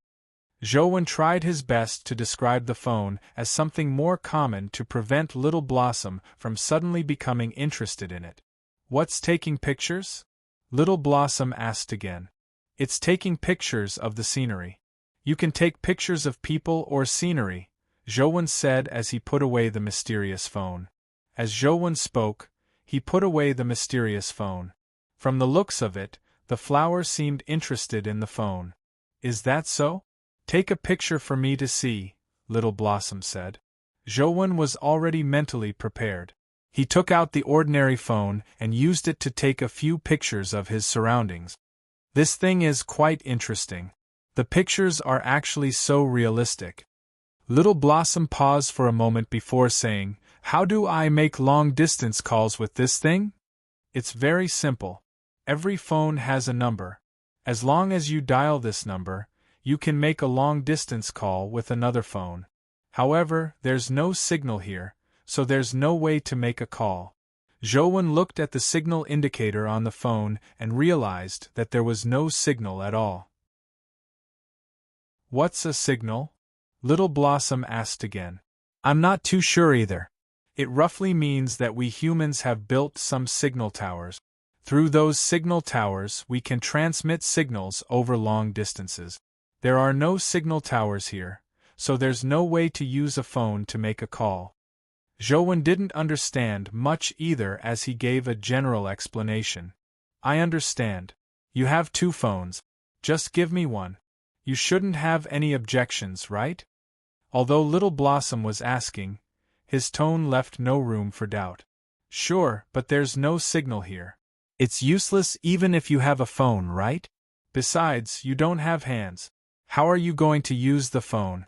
Zhou tried his best to describe the phone as something more common to prevent Little Blossom from suddenly becoming interested in it. What's taking pictures? Little Blossom asked again. It's taking pictures of the scenery. You can take pictures of people or scenery, Zhou said as he put away the mysterious phone. As Zhou spoke, he put away the mysterious phone. From the looks of it, the flower seemed interested in the phone. Is that so? Take a picture for me to see, Little Blossom said. Zhou was already mentally prepared. He took out the ordinary phone and used it to take a few pictures of his surroundings. This thing is quite interesting. The pictures are actually so realistic. Little Blossom paused for a moment before saying, How do I make long-distance calls with this thing? It's very simple. Every phone has a number. As long as you dial this number, you can make a long-distance call with another phone. However, there's no signal here, so there's no way to make a call. Zhou looked at the signal indicator on the phone and realized that there was no signal at all. What's a signal? Little Blossom asked again. I'm not too sure either. It roughly means that we humans have built some signal towers. Through those signal towers we can transmit signals over long distances. There are no signal towers here, so there's no way to use a phone to make a call. Zhou didn't understand much either as he gave a general explanation. I understand. You have two phones. Just give me one. You shouldn't have any objections, right? Although Little Blossom was asking, his tone left no room for doubt. Sure, but there's no signal here. It's useless even if you have a phone, right? Besides, you don't have hands. How are you going to use the phone?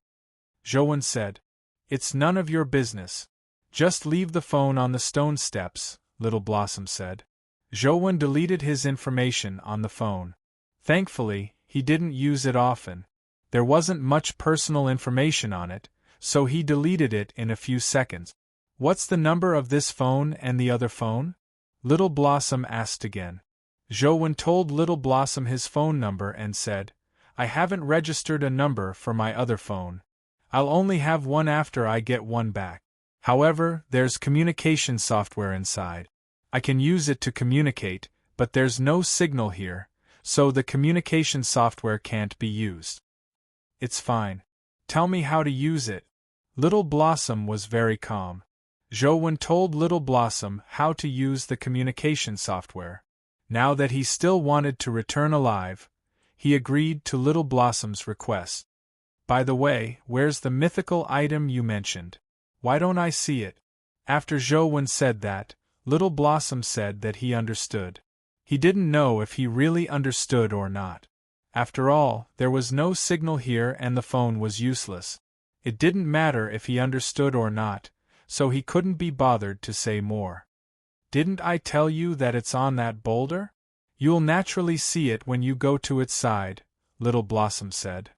Zhouwen said. It's none of your business. Just leave the phone on the stone steps, Little Blossom said. Zhouwen deleted his information on the phone. Thankfully, he didn't use it often. There wasn't much personal information on it, so he deleted it in a few seconds. What's the number of this phone and the other phone? Little Blossom asked again. Zhouwen told Little Blossom his phone number and said, I haven't registered a number for my other phone. I'll only have one after I get one back. However, there's communication software inside. I can use it to communicate, but there's no signal here, so the communication software can't be used. It's fine. Tell me how to use it. Little Blossom was very calm. Zhouwen told Little Blossom how to use the communication software. Now that he still wanted to return alive, he agreed to Little Blossom's request. By the way, where's the mythical item you mentioned? Why don't I see it? After Zhouwen said that, Little Blossom said that he understood. He didn't know if he really understood or not. After all, there was no signal here and the phone was useless. It didn't matter if he understood or not, so he couldn't be bothered to say more. Didn't I tell you that it's on that boulder? You'll naturally see it when you go to its side, Little Blossom said.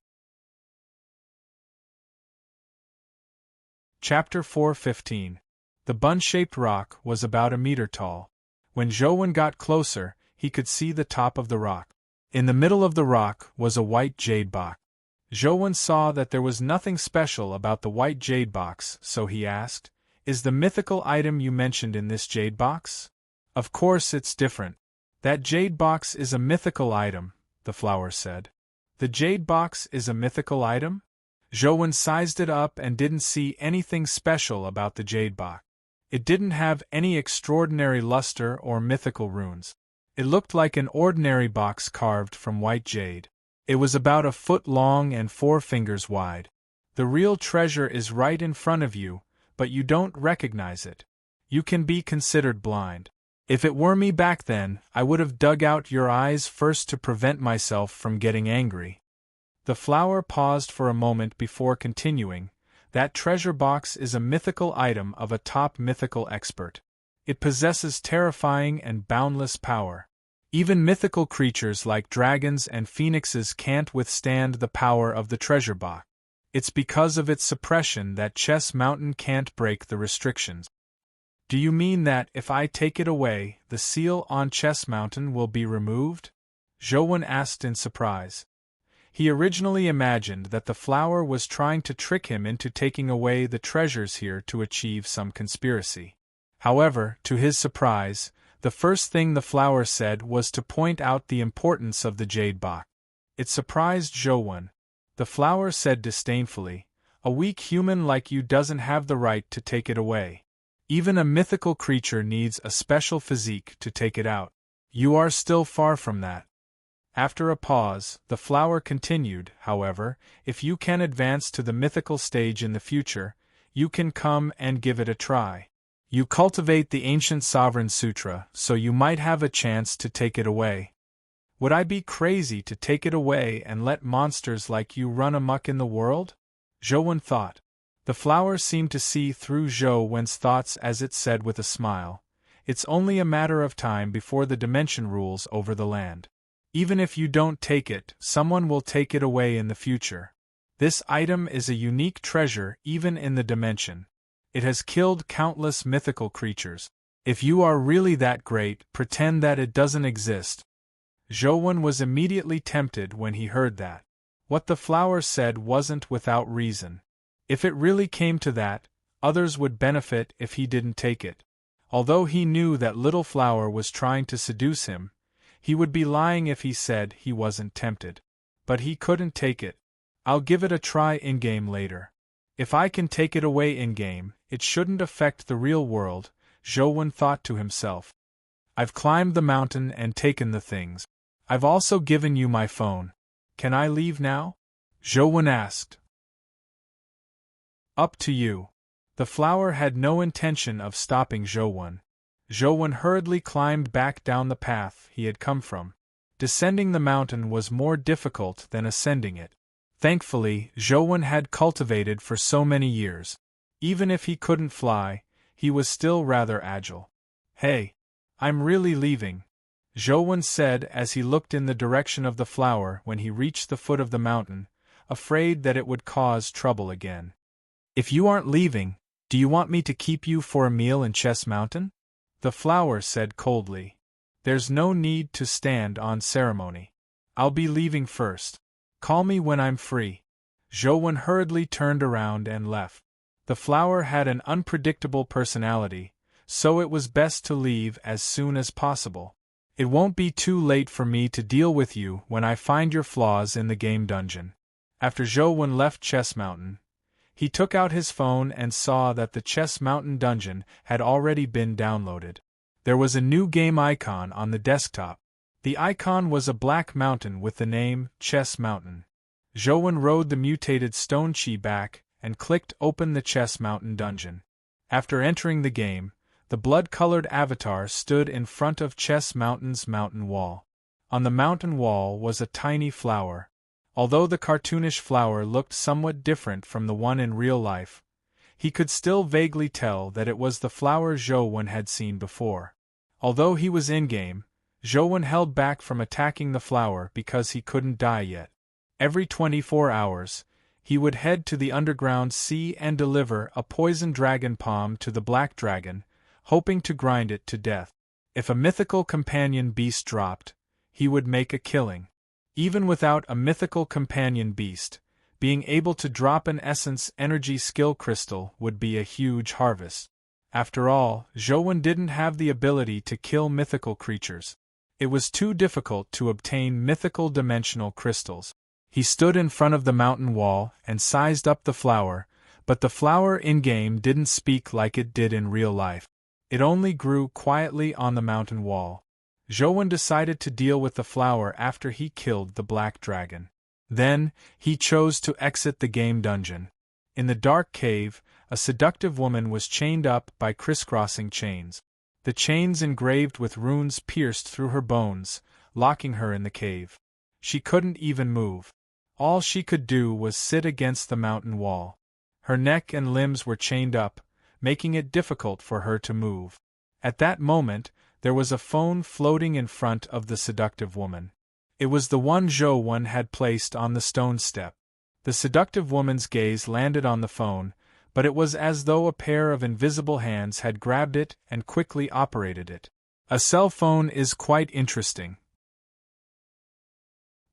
Chapter 4:15. The bun-shaped rock was about a meter tall. When Zhouwen got closer, he could see the top of the rock. In the middle of the rock was a white jade box. Zhouwen saw that there was nothing special about the white jade box, so he asked, Is the mythical item you mentioned in this jade box? Of course it's different. That jade box is a mythical item, the flower said. The jade box is a mythical item? Zhouwen sized it up and didn't see anything special about the jade box. It didn't have any extraordinary luster or mythical runes. It looked like an ordinary box carved from white jade. It was about a foot long and 4 fingers wide. The real treasure is right in front of you, but you don't recognize it. You can be considered blind. If it were me back then, I would have dug out your eyes first to prevent myself from getting angry. The flower paused for a moment before continuing. That treasure box is a mythical item of a top mythical expert. It possesses terrifying and boundless power. Even mythical creatures like dragons and phoenixes can't withstand the power of the treasure box. It's because of its suppression that Chess Mountain can't break the restrictions. Do you mean that if I take it away, the seal on Chess Mountain will be removed? Zhouwen asked in surprise. He originally imagined that the flower was trying to trick him into taking away the treasures here to achieve some conspiracy. However, to his surprise, the first thing the flower said was to point out the importance of the jade box. It surprised Zhouwen. The flower said disdainfully, A weak human like you doesn't have the right to take it away. Even a mythical creature needs a special physique to take it out. You are still far from that. After a pause, the flower continued, however, if you can advance to the mythical stage in the future, you can come and give it a try. You cultivate the ancient Sovereign Sutra, so you might have a chance to take it away. Would I be crazy to take it away and let monsters like you run amok in the world? Zhouwen thought. The flower seemed to see through Zhouwen's thoughts as it said with a smile, It's only a matter of time before the dimension rules over the land. Even if you don't take it, someone will take it away in the future. This item is a unique treasure even in the dimension. It has killed countless mythical creatures. If you are really that great, pretend that it doesn't exist. Zhouwen was immediately tempted when he heard that. What the flower said wasn't without reason. If it really came to that, others would benefit if he didn't take it. Although he knew that Little Flower was trying to seduce him, he would be lying if he said he wasn't tempted. But he couldn't take it. I'll give it a try in-game later. If I can take it away in-game, it shouldn't affect the real world, Zhouwen thought to himself. I've climbed the mountain and taken the things. I've also given you my phone. Can I leave now? Zhouwen asked. Up to you. The flower had no intention of stopping Zhouwen. Zhouwen hurriedly climbed back down the path he had come from. Descending the mountain was more difficult than ascending it. Thankfully, Zhou had cultivated for so many years. Even if he couldn't fly, he was still rather agile. Hey, I'm really leaving, Zhou said as he looked in the direction of the flower when he reached the foot of the mountain, afraid that it would cause trouble again. If you aren't leaving, do you want me to keep you for a meal in Chess Mountain? The flower said coldly. There's no need to stand on ceremony. I'll be leaving first. Call me when I'm free. Zhou hurriedly turned around and left. The flower had an unpredictable personality, so it was best to leave as soon as possible. It won't be too late for me to deal with you when I find your flaws in the game dungeon. After Zhou left Chess Mountain, he took out his phone and saw that the Chess Mountain dungeon had already been downloaded. There was a new game icon on the desktop. The icon was a black mountain with the name Chess Mountain. Zhou rode the mutated stone chi back and clicked Open the Chess Mountain dungeon. After entering the game, the blood-colored avatar stood in front of Chess Mountain's mountain wall. On the mountain wall was a tiny flower. Although the cartoonish flower looked somewhat different from the one in real life, he could still vaguely tell that it was the flower Zhou had seen before. Although he was in-game, Zhou held back from attacking the flower because he couldn't die yet. Every 24 hours, he would head to the underground sea and deliver a poison dragon palm to the black dragon, hoping to grind it to death. If a mythical companion beast dropped, he would make a killing. Even without a mythical companion beast, being able to drop an essence energy skill crystal would be a huge harvest. After all, Zhou didn't have the ability to kill mythical creatures. It was too difficult to obtain mythical dimensional crystals. He stood in front of the mountain wall and sized up the flower, but the flower in-game didn't speak like it did in real life. It only grew quietly on the mountain wall. Zhou decided to deal with the flower after he killed the black dragon. Then, he chose to exit the game dungeon. In the dark cave, a seductive woman was chained up by crisscrossing chains. The chains engraved with runes pierced through her bones, locking her in the cave. She couldn't even move. All she could do was sit against the mountain wall. Her neck and limbs were chained up, making it difficult for her to move. At that moment, there was a phone floating in front of the seductive woman. It was the one Zhou had placed on the stone step. The seductive woman's gaze landed on the phone, but it was as though a pair of invisible hands had grabbed it and quickly operated it. A cell phone is quite interesting.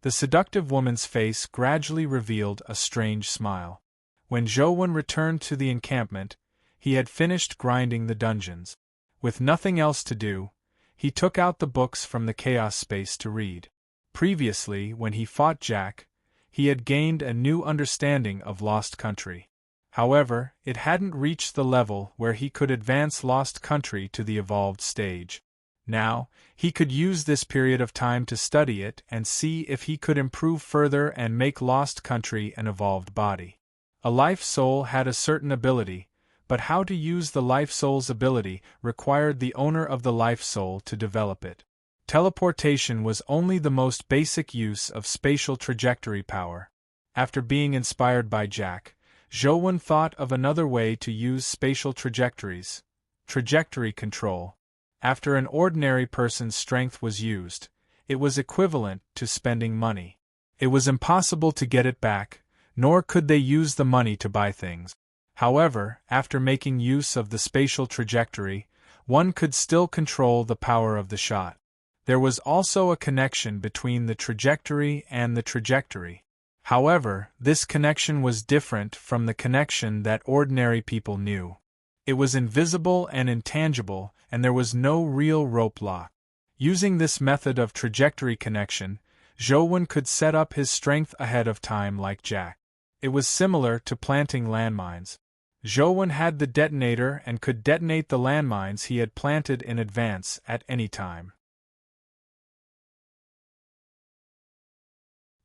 The seductive woman's face gradually revealed a strange smile. When Zhou returned to the encampment, he had finished grinding the dungeons. With nothing else to do, he took out the books from the chaos space to read. Previously, when he fought Jack, he had gained a new understanding of Lost Country. However, it hadn't reached the level where he could advance Lost Country to the evolved stage. Now, he could use this period of time to study it and see if he could improve further and make Lost Country an evolved body. A life soul had a certain ability, but how to use the life soul's ability required the owner of the life soul to develop it. Teleportation was only the most basic use of spatial trajectory power. After being inspired by Jack, Zhou thought of another way to use spatial trajectories: trajectory control. After an ordinary person's strength was used, it was equivalent to spending money. It was impossible to get it back, nor could they use the money to buy things. However, after making use of the spatial trajectory, one could still control the power of the shot. There was also a connection between the trajectory and the trajectory. However, this connection was different from the connection that ordinary people knew. It was invisible and intangible, and there was no real rope lock. Using this method of trajectory connection, Zhou could set up his strength ahead of time like Jack. It was similar to planting landmines. Zhou had the detonator and could detonate the landmines he had planted in advance at any time.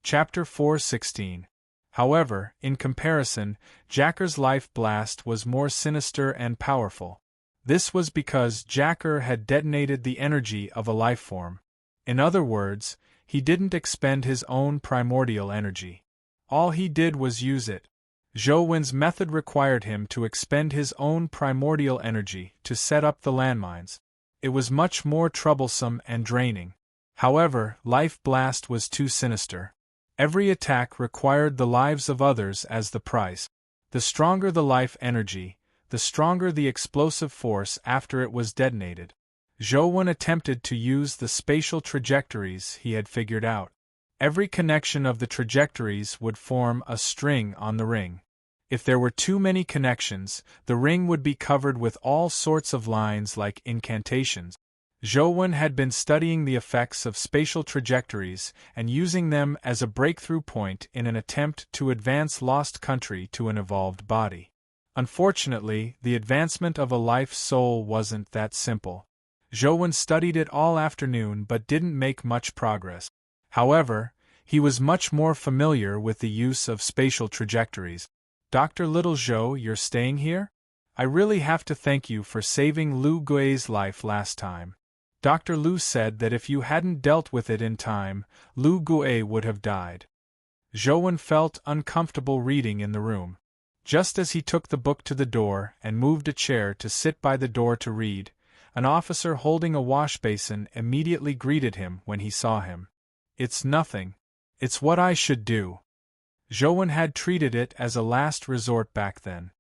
Chapter 4:16. However, in comparison, Jacker's life blast was more sinister and powerful. This was because Jacker had detonated the energy of a life form. In other words, he didn't expend his own primordial energy. All he did was use it. Zhou Wen's method required him to expend his own primordial energy to set up the landmines. It was much more troublesome and draining. However, Life Blast was too sinister. Every attack required the lives of others as the price. The stronger the life energy, the stronger the explosive force after it was detonated. Zhou Wen attempted to use the spatial trajectories he had figured out. Every connection of the trajectories would form a string on the ring. If there were too many connections, the ring would be covered with all sorts of lines like incantations. Zhou Wen had been studying the effects of spatial trajectories and using them as a breakthrough point in an attempt to advance Lost Country to an evolved body. Unfortunately, the advancement of a life soul wasn't that simple. Zhou Wen studied it all afternoon but didn't make much progress. However, he was much more familiar with the use of spatial trajectories. Dr. Little Zhou, you're staying here? I really have to thank you for saving Lu Gui's life last time. Dr. Lu said that if you hadn't dealt with it in time, Lu Gui would have died. Zhou Wen felt uncomfortable reading in the room. Just as he took the book to the door and moved a chair to sit by the door to read, an officer holding a wash basin immediately greeted him when he saw him. It's nothing. It's what I should do. Zhou Wen had treated it as a last resort back then.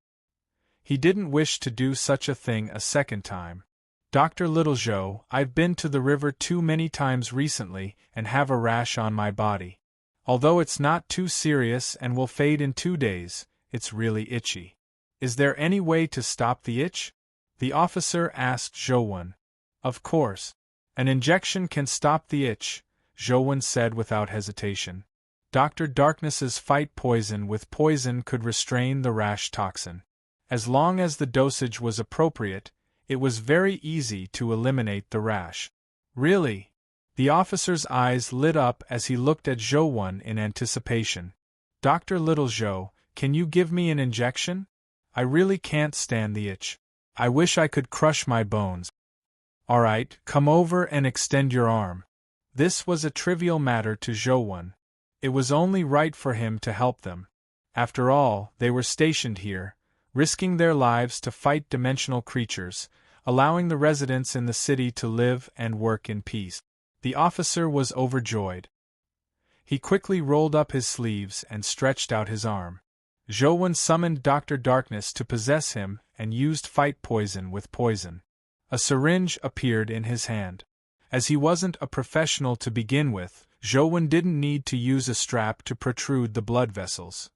He didn't wish to do such a thing a second time. Dr. Little Zhou, I've been to the river too many times recently and have a rash on my body. Although it's not too serious and will fade in 2 days, it's really itchy. Is there any way to stop the itch? The officer asked Zhou Wen. Of course. An injection can stop the itch, Zhou Wen said without hesitation. Dr. Darkness's fight poison with poison could restrain the rash toxin. As long as the dosage was appropriate, it was very easy to eliminate the rash. Really? The officer's eyes lit up as he looked at Zhou Wen in anticipation. Dr. Little Zhou, can you give me an injection? I really can't stand the itch. I wish I could crush my bones. All right, come over and extend your arm. This was a trivial matter to Zhou Wen. It was only right for him to help them. After all, they were stationed here, risking their lives to fight dimensional creatures, allowing the residents in the city to live and work in peace. The officer was overjoyed. He quickly rolled up his sleeves and stretched out his arm. Zhou Wen summoned Dr. Darkness to possess him and used fight poison with poison. A syringe appeared in his hand. As he wasn't a professional to begin with, Zhou Wen didn't need to use a strap to protrude the blood vessels.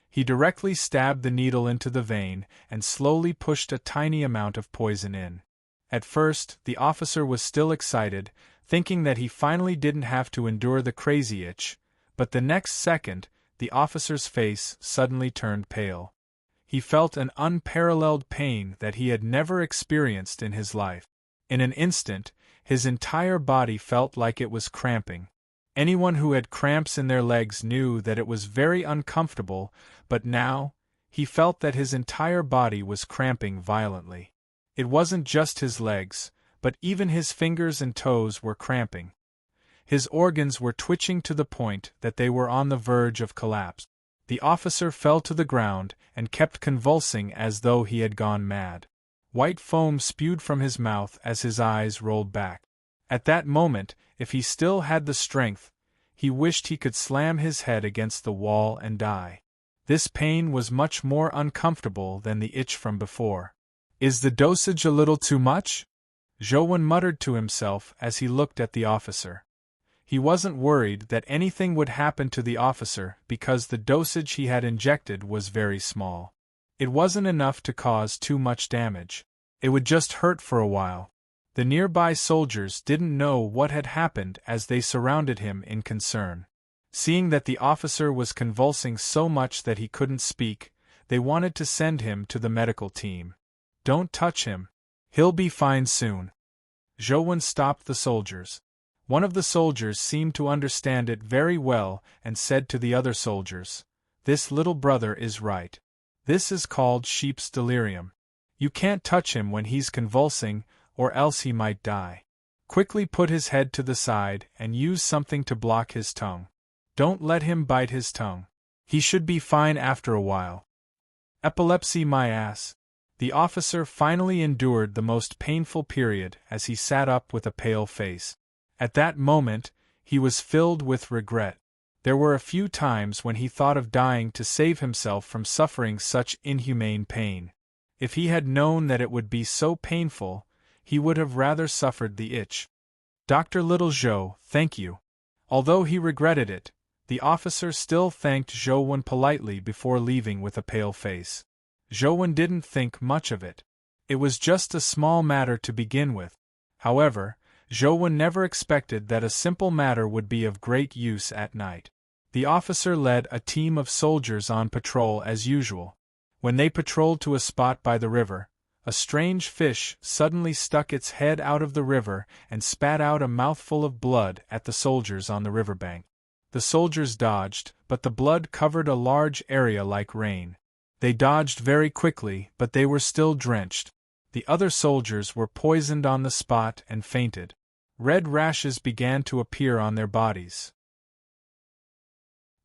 He directly stabbed the needle into the vein and slowly pushed a tiny amount of poison in. At first, the officer was still excited, thinking that he finally didn't have to endure the crazy itch, but the next second, the officer's face suddenly turned pale. He felt an unparalleled pain that he had never experienced in his life. In an instant, his entire body felt like it was cramping. Anyone who had cramps in their legs knew that it was very uncomfortable, but now, he felt that his entire body was cramping violently. It wasn't just his legs, but even his fingers and toes were cramping. His organs were twitching to the point that they were on the verge of collapse. The officer fell to the ground and kept convulsing as though he had gone mad. White foam spewed from his mouth as his eyes rolled back. At that moment, if he still had the strength, he wished he could slam his head against the wall and die. This pain was much more uncomfortable than the itch from before. Is the dosage a little too much? Zhou Wen muttered to himself as he looked at the officer. He wasn't worried that anything would happen to the officer because the dosage he had injected was very small. It wasn't enough to cause too much damage. It would just hurt for a while. The nearby soldiers didn't know what had happened as they surrounded him in concern. Seeing that the officer was convulsing so much that he couldn't speak, they wanted to send him to the medical team. Don't touch him. He'll be fine soon. Zhou Wen stopped the soldiers. One of the soldiers seemed to understand it very well and said to the other soldiers, "This little brother is right. This is called sheep's delirium. You can't touch him when he's convulsing, or else he might die. Quickly put his head to the side and use something to block his tongue." Don't let him bite his tongue. He should be fine after a while. Epilepsy, my ass. The officer finally endured the most painful period as he sat up with a pale face. At that moment, he was filled with regret. There were a few times when he thought of dying to save himself from suffering such inhumane pain. If he had known that it would be so painful, he would have rather suffered the itch. Dr. Littlejoe, thank you. Although he regretted it, the officer still thanked Jowen politely before leaving with a pale face. Jowen didn't think much of it. It was just a small matter to begin with. However, Jowen never expected that a simple matter would be of great use at night. The officer led a team of soldiers on patrol as usual. When they patrolled to a spot by the river, a strange fish suddenly stuck its head out of the river and spat out a mouthful of blood at the soldiers on the riverbank. The soldiers dodged, but the blood covered a large area like rain. They dodged very quickly, but they were still drenched. The other soldiers were poisoned on the spot and fainted. Red rashes began to appear on their bodies.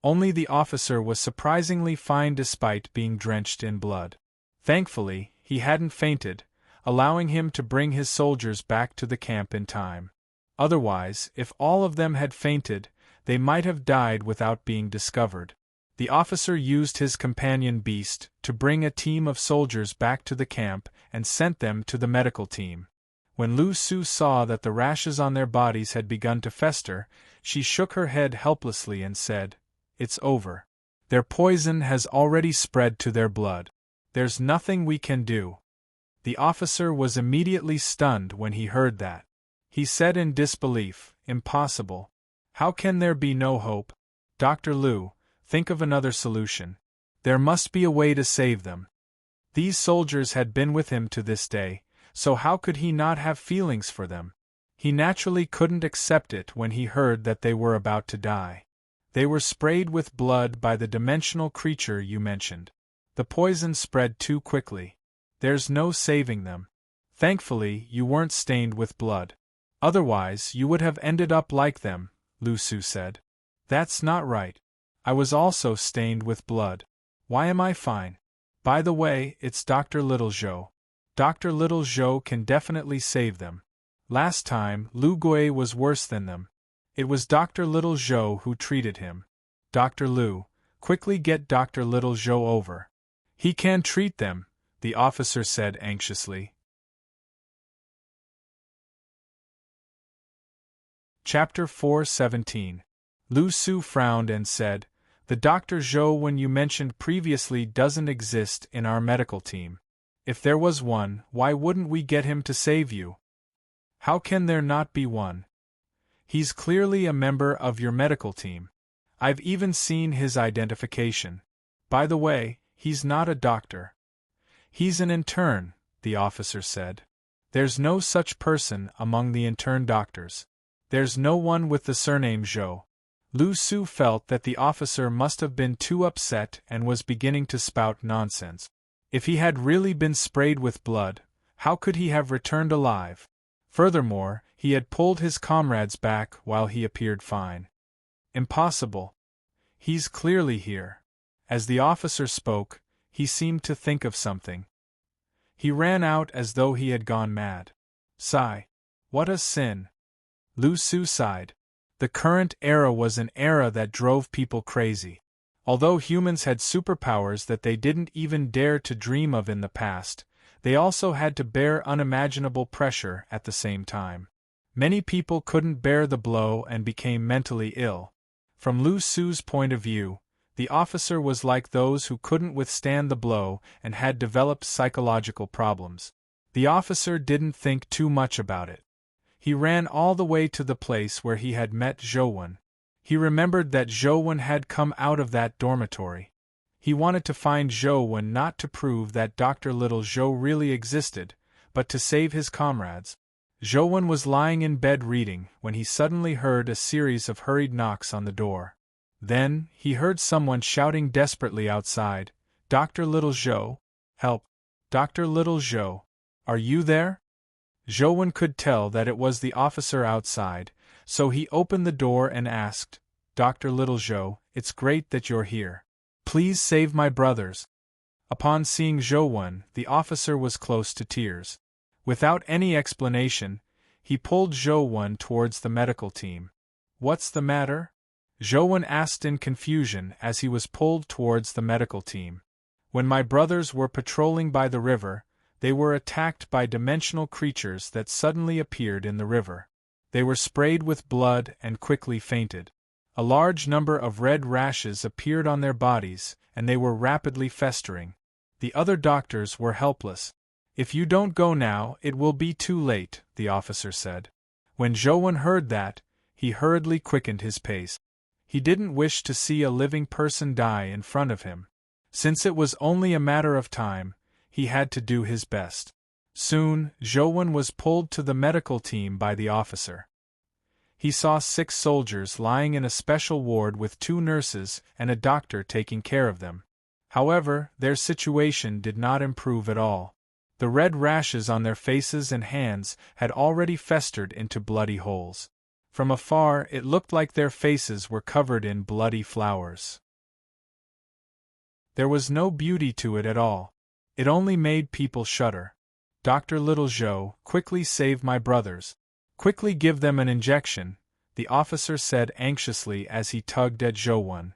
Only the officer was surprisingly fine despite being drenched in blood. Thankfully, he hadn't fainted, allowing him to bring his soldiers back to the camp in time. Otherwise, if all of them had fainted, they might have died without being discovered. The officer used his companion beast to bring a team of soldiers back to the camp and sent them to the medical team. When Lu Su saw that the rashes on their bodies had begun to fester, she shook her head helplessly and said, "It's over. Their poison has already spread to their blood. There's nothing we can do." The officer was immediately stunned when he heard that. He said in disbelief, "Impossible. How can there be no hope? Dr. Liu, think of another solution. There must be a way to save them." These soldiers had been with him to this day, so how could he not have feelings for them? He naturally couldn't accept it when he heard that they were about to die. They were sprayed with blood by the dimensional creature you mentioned. The poison spread too quickly. There's no saving them. Thankfully, you weren't stained with blood. Otherwise, you would have ended up like them, Lu Su said. That's not right. I was also stained with blood. Why am I fine? By the way, it's Dr. Littlejoe. Dr. Littlejoe can definitely save them. Last time, Lu Gui was worse than them. It was Dr. Littlejoe who treated him. Dr. Liu, quickly get Dr. Littlejoe over. He can treat them, the officer said anxiously. Chapter 4:17. Lu Su frowned and said, "The Dr. Zhou one you mentioned previously doesn't exist in our medical team. If there was one, why wouldn't we get him to save you? How can there not be one? He's clearly a member of your medical team. I've even seen his identification. By the way, he's not a doctor. He's an intern," the officer said. "There's no such person among the intern doctors. There's no one with the surname Zhou." Lu Su felt that the officer must have been too upset and was beginning to spout nonsense. If he had really been sprayed with blood, how could he have returned alive? Furthermore, he had pulled his comrades back while he appeared fine. Impossible. He's clearly here. As the officer spoke, he seemed to think of something. He ran out as though he had gone mad. Sigh. What a sin. Lu Su sighed. The current era was an era that drove people crazy. Although humans had superpowers that they didn't even dare to dream of in the past, they also had to bear unimaginable pressure at the same time. Many people couldn't bear the blow and became mentally ill. From Lu Su's point of view, the officer was like those who couldn't withstand the blow and had developed psychological problems. The officer didn't think too much about it. He ran all the way to the place where he had met Zhouwen. He remembered that Zhouwen had come out of that dormitory. He wanted to find Zhouwen not to prove that Dr. Littlejoe really existed, but to save his comrades. Zhouwen was lying in bed reading when he suddenly heard a series of hurried knocks on the door. Then, he heard someone shouting desperately outside, "Dr. Littlejoe, help! Dr. Littlejoe, are you there?" Zhouwen could tell that it was the officer outside, so he opened the door and asked, Dr. Littlezhou, it's great that you're here. Please save my brothers. Upon seeing Zhou, the officer was close to tears. Without any explanation, he pulled Zhou towards the medical team. What's the matter? Zhou asked in confusion as he was pulled towards the medical team. When my brothers were patrolling by the river, they were attacked by dimensional creatures that suddenly appeared in the river. They were sprayed with blood and quickly fainted. A large number of red rashes appeared on their bodies, and they were rapidly festering. The other doctors were helpless. If you don't go now, it will be too late, the officer said. When Zhou heard that, he hurriedly quickened his pace. He didn't wish to see a living person die in front of him. Since it was only a matter of time, he had to do his best. Soon, Zhou was pulled to the medical team by the officer. He saw 6 soldiers lying in a special ward with 2 nurses and a doctor taking care of them. However, their situation did not improve at all. The red rashes on their faces and hands had already festered into bloody holes. From afar, it looked like their faces were covered in bloody flowers. There was no beauty to it at all. It only made people shudder. Dr. Littlezhou, quickly save my brothers. Quickly give them an injection, the officer said anxiously as he tugged at Zhou.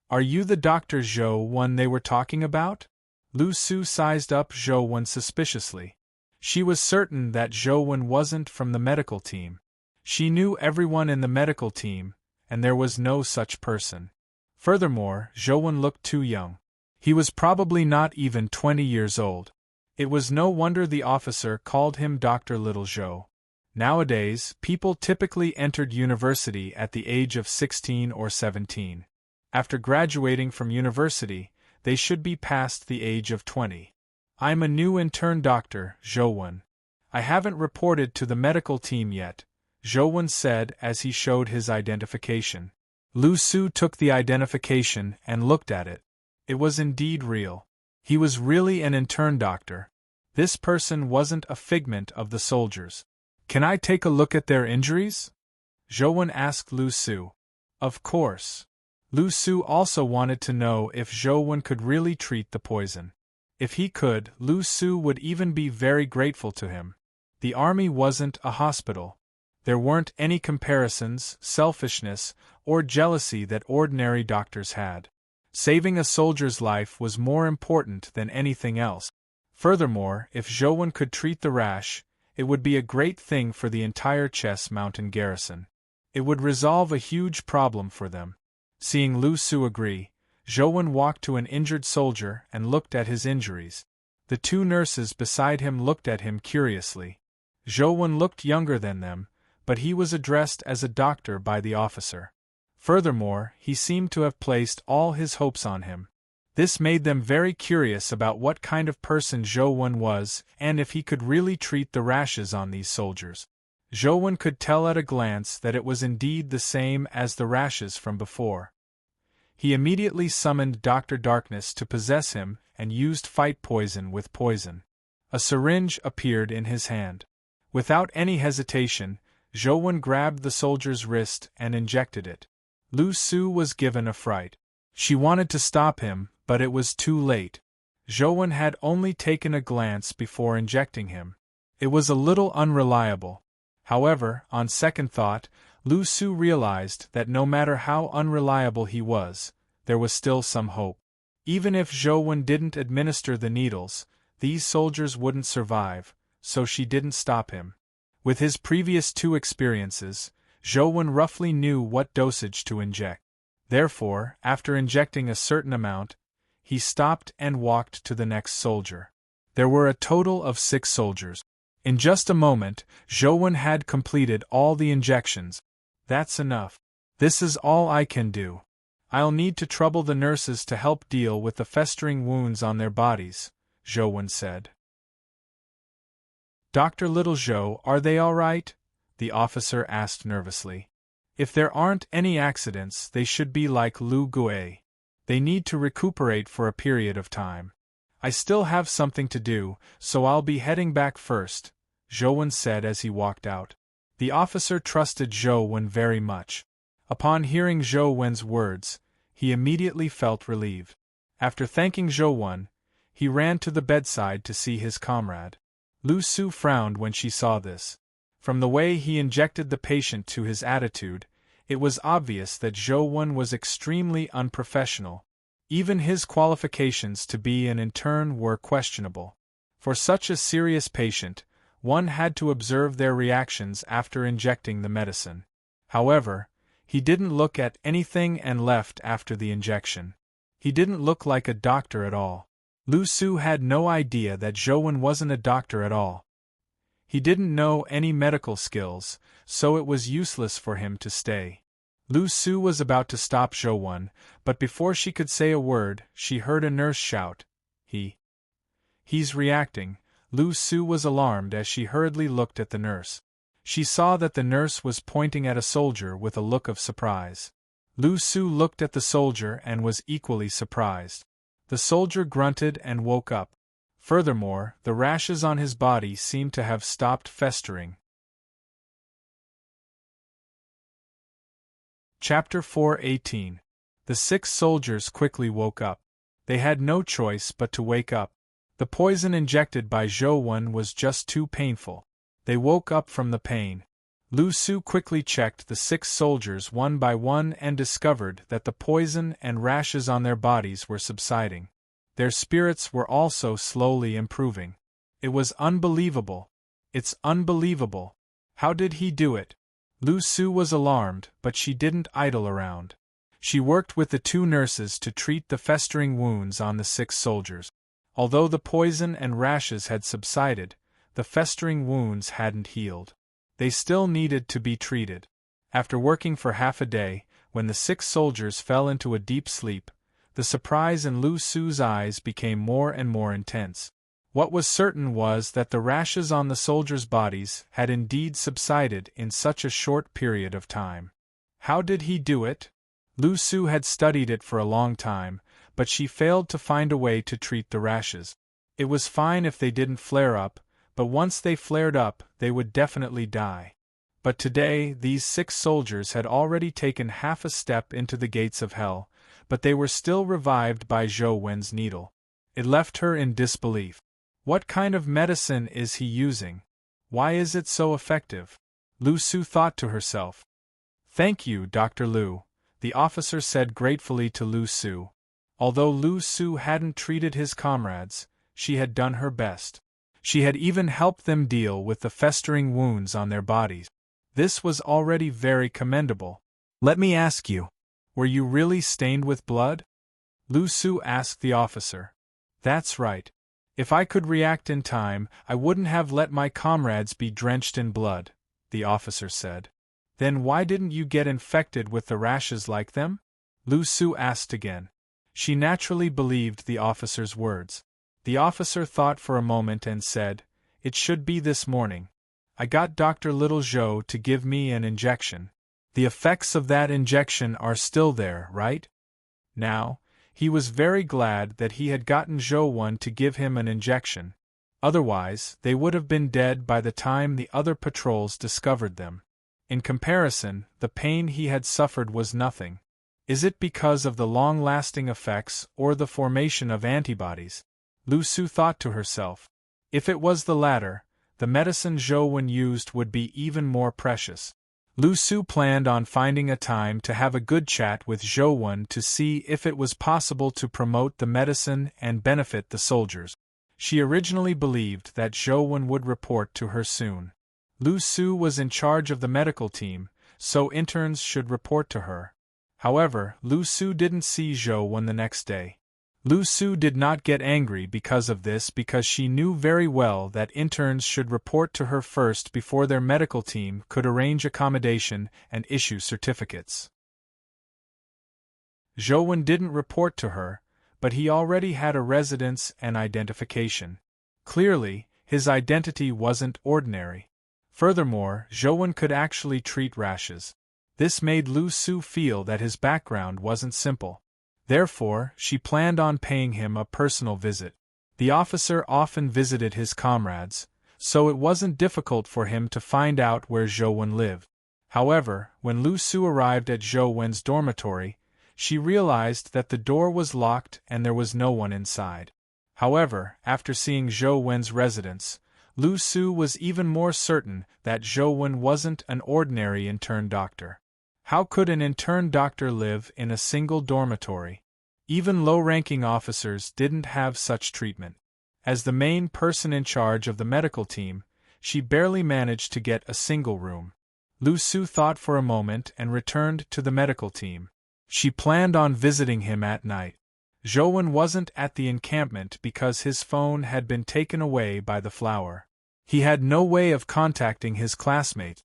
Are you the Dr. Zhou they were talking about? Lu Su sized up Zhou suspiciously. She was certain that Zhou wasn't from the medical team. She knew everyone in the medical team, and there was no such person. Furthermore, Zhou looked too young. He was probably not even 20 years old. It was no wonder the officer called him Dr. Littlezhou. Nowadays, people typically entered university at the age of 16 or 17. After graduating from university, they should be past the age of 20. I'm a new intern doctor, Zhou. I haven't reported to the medical team yet, Zhou said as he showed his identification. Lu Su took the identification and looked at it. It was indeed real. He was really an intern doctor. This person wasn't a figment of the soldiers. Can I take a look at their injuries? Zhou asked Lu Su. Of course. Lu Su also wanted to know if Zhou could really treat the poison. If he could, Lu Su would even be very grateful to him. The army wasn't a hospital. There weren't any comparisons, selfishness, or jealousy that ordinary doctors had. Saving a soldier's life was more important than anything else. Furthermore, if Zhou could treat the rash, it would be a great thing for the entire Chess Mountain garrison. It would resolve a huge problem for them. Seeing Lu Su agree, Zhou walked to an injured soldier and looked at his injuries. The 2 nurses beside him looked at him curiously. Zhou looked younger than them, but he was addressed as a doctor by the officer. Furthermore, he seemed to have placed all his hopes on him. This made them very curious about what kind of person Zhou was and if he could really treat the rashes on these soldiers. Zhou could tell at a glance that it was indeed the same as the rashes from before. He immediately summoned Dr. Darkness to possess him and used fight poison with poison. A syringe appeared in his hand. Without any hesitation, Zhou grabbed the soldier's wrist and injected it. Lu Su was given a fright. She wanted to stop him, but it was too late. Zhou had only taken a glance before injecting him. It was a little unreliable. However, on second thought, Lu Su realized that no matter how unreliable he was, there was still some hope. Even if Zhou didn't administer the needles, these soldiers wouldn't survive, so she didn't stop him. With his previous 2 experiences, Zhou roughly knew what dosage to inject. Therefore, after injecting a certain amount, he stopped and walked to the next soldier. There were a total of 6 soldiers. In just a moment, Zhou had completed all the injections. That's enough. This is all I can do. I'll need to trouble the nurses to help deal with the festering wounds on their bodies, Zhou said. Dr. Littlezhou, are they all right? The officer asked nervously. If there aren't any accidents, they should be like Lu Gue. They need to recuperate for a period of time. I still have something to do, so I'll be heading back first, Zhou said as he walked out. The officer trusted Zhou very much. Upon hearing Zhou Wen's words, he immediately felt relieved. After thanking Zhou Wen, he ran to the bedside to see his comrade. Lu Su frowned when she saw this. From the way he injected the patient to his attitude, it was obvious that Zhou Wen was extremely unprofessional. Even his qualifications to be an intern were questionable. For such a serious patient, one had to observe their reactions after injecting the medicine. However, he didn't look at anything and left after the injection. He didn't look like a doctor at all. Lu Su had no idea that Zhou Wen wasn't a doctor at all. He didn't know any medical skills, so it was useless for him to stay. Lu Su was about to stop Zhou Wen, but before she could say a word, she heard a nurse shout, He's reacting." Lu Su was alarmed as she hurriedly looked at the nurse. She saw that the nurse was pointing at a soldier with a look of surprise. Lu Su looked at the soldier and was equally surprised. The soldier grunted and woke up. Furthermore, the rashes on his body seemed to have stopped festering. Chapter 4:18. The 6 soldiers quickly woke up. They had no choice but to wake up. The poison injected by Zhou Wen was just too painful. They woke up from the pain. Lu Su quickly checked the 6 soldiers one by one and discovered that the poison and rashes on their bodies were subsiding. Their spirits were also slowly improving. It was unbelievable. It's unbelievable. How did he do it? Lu Su was alarmed, but she didn't idle around. She worked with the 2 nurses to treat the festering wounds on the 6 soldiers. Although the poison and rashes had subsided, the festering wounds hadn't healed. They still needed to be treated. After working for half a day, when the 6 soldiers fell into a deep sleep, the surprise in Lu Su's eyes became more and more intense. What was certain was that the rashes on the soldiers' bodies had indeed subsided in such a short period of time. How did he do it? Lu Su had studied it for a long time, but she failed to find a way to treat the rashes. It was fine if they didn't flare up, but once they flared up, they would definitely die. But today, these 6 soldiers had already taken half a step into the gates of hell, but they were still revived by Zhou Wen's needle. It left her in disbelief. What kind of medicine is he using? Why is it so effective? Lu Su thought to herself. "Thank you, Dr. Lu," the officer said gratefully to Lu Su. Although Lu Su hadn't treated his comrades, she had done her best. She had even helped them deal with the festering wounds on their bodies. This was already very commendable. "Let me ask you, were you really stained with blood?" Lu Su asked the officer. "That's right. If I could react in time, I wouldn't have let my comrades be drenched in blood," the officer said. "Then why didn't you get infected with the rashes like them?" Lu Su asked again. She naturally believed the officer's words. The officer thought for a moment and said, "It should be this morning. I got Dr. Little Zhou to give me an injection. The effects of that injection are still there, right?" Now, he was very glad that he had gotten Zhou Wen to give him an injection. Otherwise, they would have been dead by the time the other patrols discovered them. In comparison, the pain he had suffered was nothing. Is it because of the long-lasting effects or the formation of antibodies? Lu Su thought to herself. If it was the latter, the medicine Zhou Wen used would be even more precious. Lu Su planned on finding a time to have a good chat with Zhou Wen to see if it was possible to promote the medicine and benefit the soldiers. She originally believed that Zhou Wen would report to her soon. Lu Su was in charge of the medical team, so interns should report to her. However, Lu Su didn't see Zhou Wen the next day. Lu Su did not get angry because of this because she knew very well that interns should report to her first before their medical team could arrange accommodation and issue certificates. Zhou Wen didn't report to her, but he already had a residence and identification. Clearly, his identity wasn't ordinary. Furthermore, Zhou Wen could actually treat rashes. This made Lu Su feel that his background wasn't simple. Therefore, she planned on paying him a personal visit. The officer often visited his comrades, so it wasn't difficult for him to find out where Zhou Wen lived. However, when Lu Su arrived at Zhou Wen's dormitory, she realized that the door was locked and there was no one inside. However, after seeing Zhou Wen's residence, Lu Su was even more certain that Zhou Wen wasn't an ordinary intern doctor. How could an intern doctor live in a single dormitory? Even low-ranking officers didn't have such treatment. As the main person in charge of the medical team, she barely managed to get a single room. Lu Su thought for a moment and returned to the medical team. She planned on visiting him at night. Zhou Wen wasn't at the encampment because his phone had been taken away by the flower. He had no way of contacting his classmate.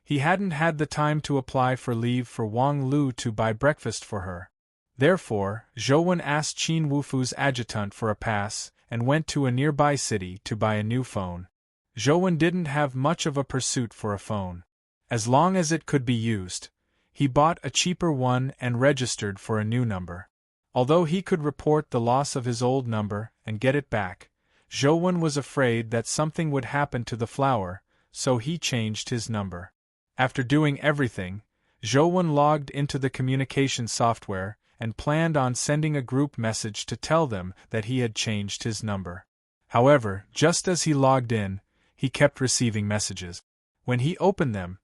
He hadn't had the time to apply for leave for Wang Lu to buy breakfast for her. Therefore, Zhou Wen asked Qin Wufu's adjutant for a pass and went to a nearby city to buy a new phone. Zhou Wen didn't have much of a pursuit for a phone. As long as it could be used, he bought a cheaper one and registered for a new number. Although he could report the loss of his old number and get it back, Zhou Wen was afraid that something would happen to the flower, so he changed his number. After doing everything, Zhou Wen logged into the communication software and planned on sending a group message to tell them that he had changed his number. However, just as he logged in, he kept receiving messages. When he opened them,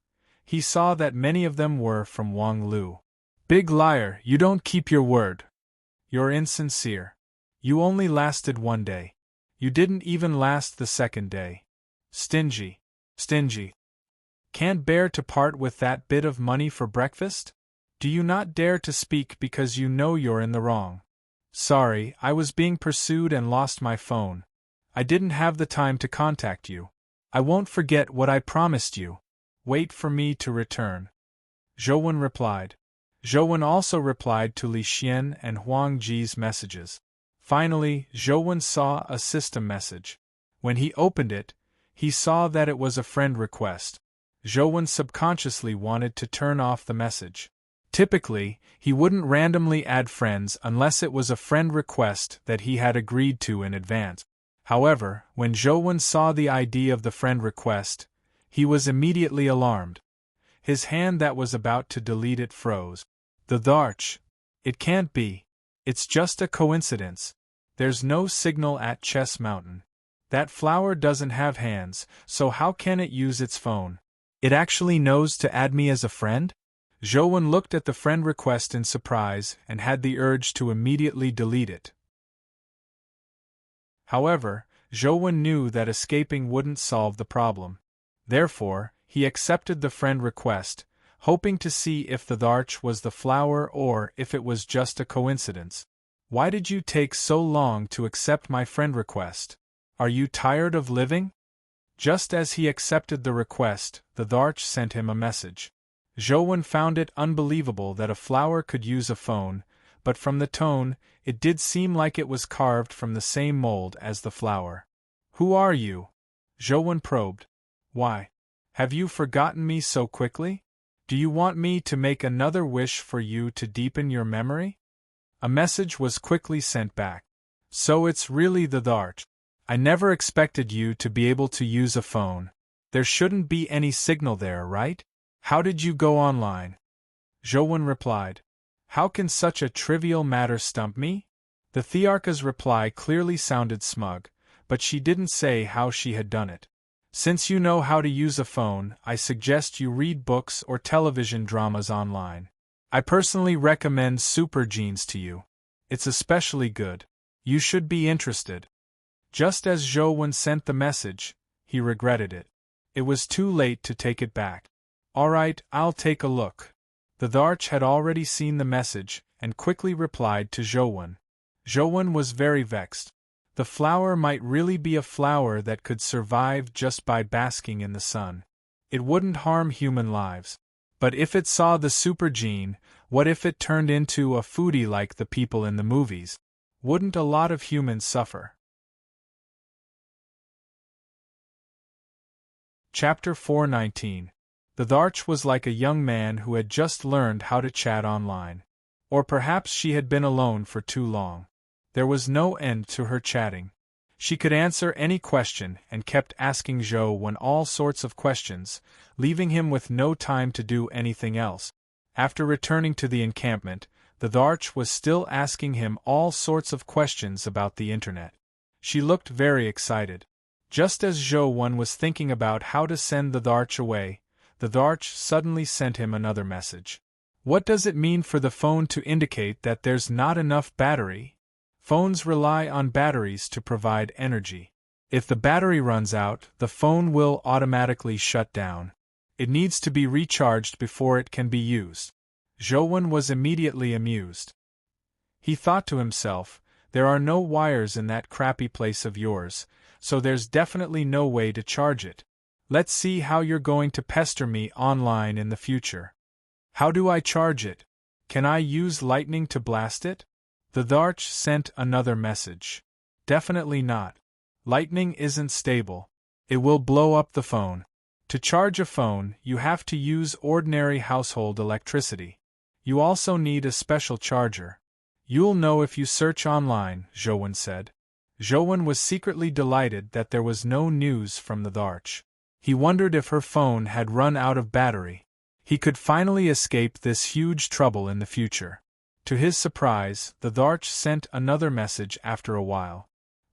he saw that many of them were from Wang Lu. "Big liar, you don't keep your word. You're insincere. You only lasted 1 day. You didn't even last the 2nd day. Stingy. Stingy. Can't bear to part with that bit of money for breakfast? Do you not dare to speak because you know you're in the wrong? Sorry, I was being pursued and lost my phone. I didn't have the time to contact you. I won't forget what I promised you. Wait for me to return." Zhou Wen replied. Zhou Wen also replied to Li Xian and Huang Ji's messages. Finally, Zhou Wen saw a system message. When he opened it, he saw that it was a friend request. Zhou Wen subconsciously wanted to turn off the message. Typically, he wouldn't randomly add friends unless it was a friend request that he had agreed to in advance. However, when Zhou Wen saw the ID of the friend request, he was immediately alarmed. His hand that was about to delete it froze. The Dharch. It can't be. It's just a coincidence. There's no signal at Chess Mountain. That flower doesn't have hands, so how can it use its phone? It actually knows to add me as a friend? Zhou Wen looked at the friend request in surprise and had the urge to immediately delete it. However, Zhou Wen knew that escaping wouldn't solve the problem. Therefore, he accepted the friend request, hoping to see if the Dharch was the flower or if it was just a coincidence. "Why did you take so long to accept my friend request? Are you tired of living?" Just as he accepted the request, the Dharch sent him a message. Zhou Wen found it unbelievable that a flower could use a phone, but from the tone, it did seem like it was carved from the same mold as the flower. "Who are you?" Zhou Wen probed. "Why? Have you forgotten me so quickly? Do you want me to make another wish for you to deepen your memory?" A message was quickly sent back. "So it's really the Dharch. I never expected you to be able to use a phone. There shouldn't be any signal there, right? How did you go online?" Zhou Wen replied. "How can such a trivial matter stump me?" The Thearka's reply clearly sounded smug, but she didn't say how she had done it. "Since you know how to use a phone, I suggest you read books or television dramas online. I personally recommend Super Genes to you. It's especially good. You should be interested." Just as Zhou Wen sent the message, he regretted it. It was too late to take it back. "Alright, I'll take a look." The Dharch had already seen the message and quickly replied to Zhou Wen. Zhou Wen was very vexed. The flower might really be a flower that could survive just by basking in the sun. It wouldn't harm human lives. But if it saw the super gene, what if it turned into a foodie like the people in the movies? Wouldn't a lot of humans suffer? Chapter 419. The Dharch was like a young man who had just learned how to chat online. Or perhaps she had been alone for too long. There was no end to her chatting. She could answer any question and kept asking Zhou all sorts of questions, leaving him with no time to do anything else. After returning to the encampment, the Dharch was still asking him all sorts of questions about the internet. She looked very excited. Just as Zhou was thinking about how to send the Dharch away, the Dharch suddenly sent him another message. What does it mean for the phone to indicate that there's not enough battery? Phones rely on batteries to provide energy. If the battery runs out, the phone will automatically shut down. It needs to be recharged before it can be used. Zhou was immediately amused. He thought to himself, there are no wires in that crappy place of yours, so there's definitely no way to charge it. Let's see how you're going to pester me online in the future. How do I charge it? Can I use lightning to blast it? The Dharch sent another message. Definitely not. Lightning isn't stable. It will blow up the phone. To charge a phone, you have to use ordinary household electricity. You also need a special charger. You'll know if you search online, Zhou said. Zhou was secretly delighted that there was no news from the Dharch. He wondered if her phone had run out of battery. He could finally escape this huge trouble in the future. To his surprise, the Dharch sent another message after a while.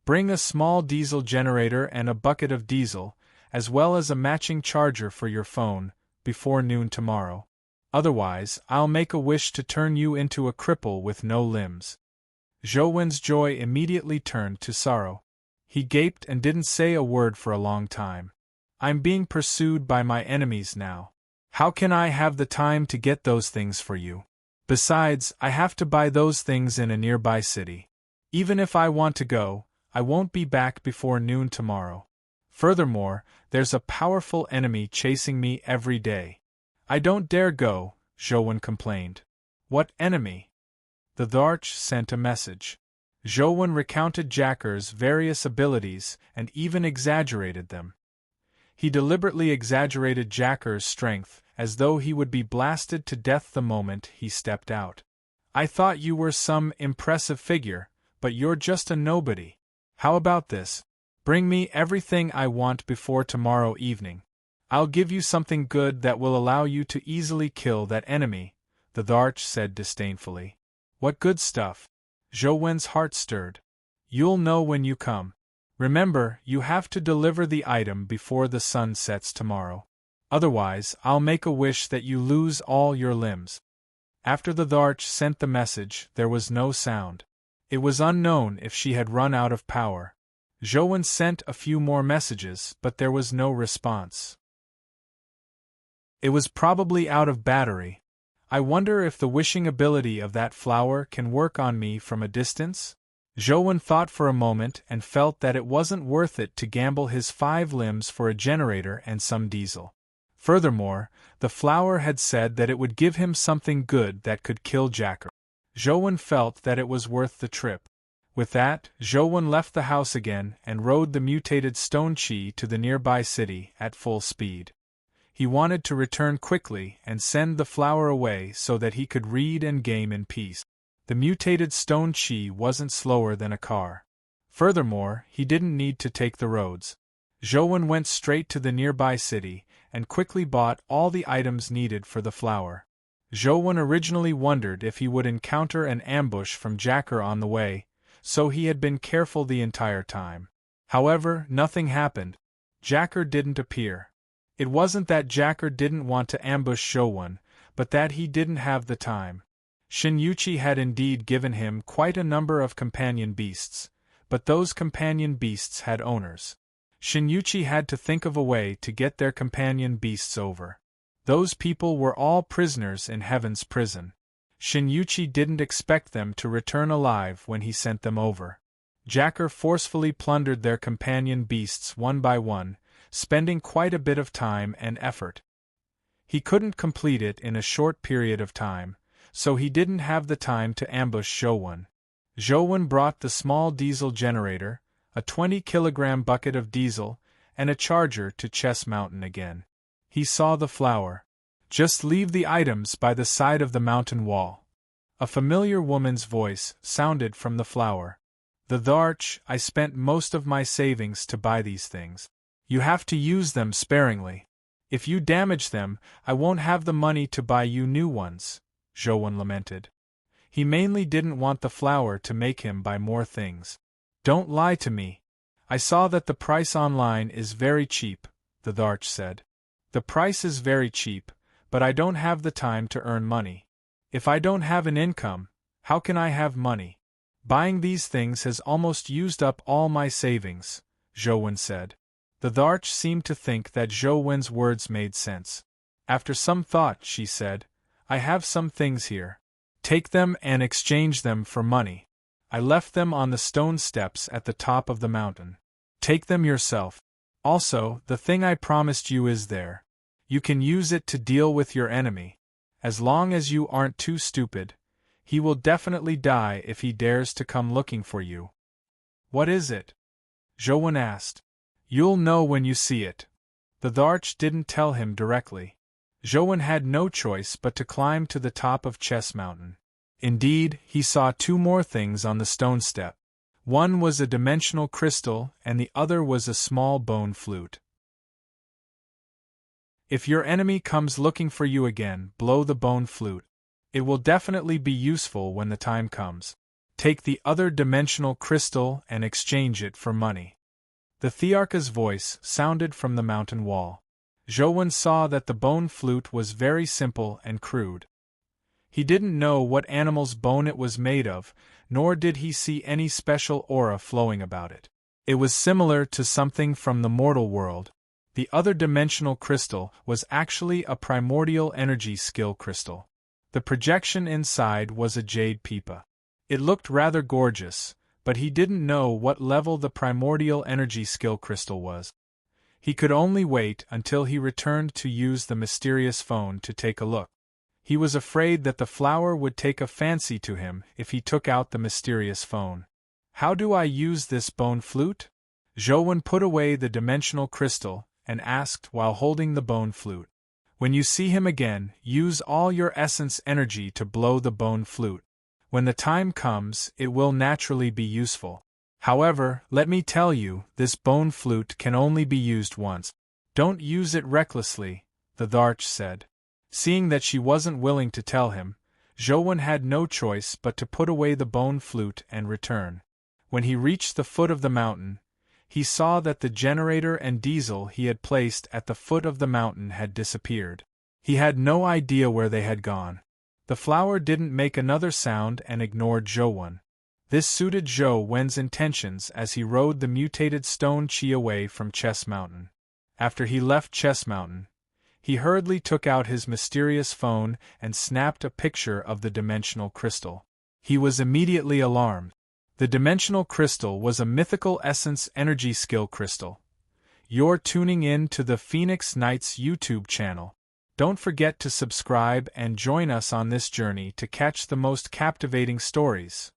Bring a small diesel generator and a bucket of diesel, as well as a matching charger for your phone, before noon tomorrow. Otherwise, I'll make a wish to turn you into a cripple with no limbs. Zhou joy immediately turned to sorrow. He gaped and didn't say a word for a long time. I'm being pursued by my enemies now. How can I have the time to get those things for you? Besides, I have to buy those things in a nearby city. Even if I want to go, I won't be back before noon tomorrow. Furthermore, there's a powerful enemy chasing me every day. I don't dare go, Zhou complained. What enemy? The Dharch sent a message. Zhou recounted Jacker's various abilities and even exaggerated them. He deliberately exaggerated Jacker's strength, as though he would be blasted to death the moment he stepped out. I thought you were some impressive figure, but you're just a nobody. How about this? Bring me everything I want before tomorrow evening. I'll give you something good that will allow you to easily kill that enemy, the Dharch said disdainfully. What good stuff? Zhou heart stirred. You'll know when you come. Remember, you have to deliver the item before the sun sets tomorrow. Otherwise, I'll make a wish that you lose all your limbs. After the Dharch sent the message, there was no sound. It was unknown if she had run out of power. Zhou sent a few more messages, but there was no response. It was probably out of battery. I wonder if the wishing ability of that flower can work on me from a distance? Zhou thought for a moment and felt that it wasn't worth it to gamble his 5 limbs for a generator and some diesel. Furthermore, the flower had said that it would give him something good that could kill Jacker. Zhou felt that it was worth the trip. With that, Zhou left the house again and rode the mutated stone chi to the nearby city at full speed. He wanted to return quickly and send the flower away so that he could read and game in peace. The mutated stone chi wasn't slower than a car. Furthermore, he didn't need to take the roads. Zhou went straight to the nearby city and quickly bought all the items needed for the flower. Zhou originally wondered if he would encounter an ambush from Jacker on the way, so he had been careful the entire time. However, nothing happened. Jacker didn't appear. It wasn't that Jacker didn't want to ambush Zhou, but that he didn't have the time. Shinyuchi had indeed given him quite a number of companion beasts, but those companion beasts had owners. Shinyuchi had to think of a way to get their companion beasts over. Those people were all prisoners in Heaven's prison. Shinyuchi didn't expect them to return alive when he sent them over. Jacker forcefully plundered their companion beasts one by one, spending quite a bit of time and effort. He couldn't complete it in a short period of time, so he didn't have the time to ambush Zhou. Zhou brought the small diesel generator, a 20-kilogram bucket of diesel, and a charger to Chess Mountain again. He saw the flower. Just leave the items by the side of the mountain wall. A familiar woman's voice sounded from the flower. The Dharch, I spent most of my savings to buy these things. You have to use them sparingly. If you damage them, I won't have the money to buy you new ones, Zhou lamented. He mainly didn't want the flower to make him buy more things. Don't lie to me. I saw that the price online is very cheap, the Dharch said. The price is very cheap, but I don't have the time to earn money. If I don't have an income, how can I have money? Buying these things has almost used up all my savings, Zhou said. The Dharch seemed to think that Zhou words made sense. After some thought, she said, I have some things here. Take them and exchange them for money. I left them on the stone steps at the top of the mountain. Take them yourself. Also, the thing I promised you is there. You can use it to deal with your enemy. As long as you aren't too stupid, he will definitely die if he dares to come looking for you. What is it? Zhou asked. You'll know when you see it. The Dharch didn't tell him directly. Zhou had no choice but to climb to the top of Chess Mountain. Indeed, he saw two more things on the stone step. One was a dimensional crystal and the other was a small bone flute. If your enemy comes looking for you again, blow the bone flute. It will definitely be useful when the time comes. Take the other dimensional crystal and exchange it for money. The Thearka's voice sounded from the mountain wall. Zhou saw that the bone flute was very simple and crude. He didn't know what animal's bone it was made of, nor did he see any special aura flowing about it. It was similar to something from the mortal world. The other dimensional crystal was actually a primordial energy skill crystal. The projection inside was a jade pipa. It looked rather gorgeous, but he didn't know what level the primordial energy skill crystal was. He could only wait until he returned to use the mysterious phone to take a look. He was afraid that the flower would take a fancy to him if he took out the mysterious phone. How do I use this bone flute? Zhou put away the dimensional crystal and asked while holding the bone flute. When you see him again, use all your essence energy to blow the bone flute. When the time comes, it will naturally be useful. However, let me tell you, this bone flute can only be used once. Don't use it recklessly, the Dharch said. Seeing that she wasn't willing to tell him, Zhou had no choice but to put away the bone flute and return. When he reached the foot of the mountain, he saw that the generator and diesel he had placed at the foot of the mountain had disappeared. He had no idea where they had gone. The flower didn't make another sound and ignored Zhou. This suited Zhou's intentions as he rode the mutated stone chi away from Chess Mountain. After he left Chess Mountain, he hurriedly took out his mysterious phone and snapped a picture of the dimensional crystal. He was immediately alarmed. The dimensional crystal was a mythical essence energy skill crystal. You're tuning in to the Phoenix Knights YouTube channel. Don't forget to subscribe and join us on this journey to catch the most captivating stories.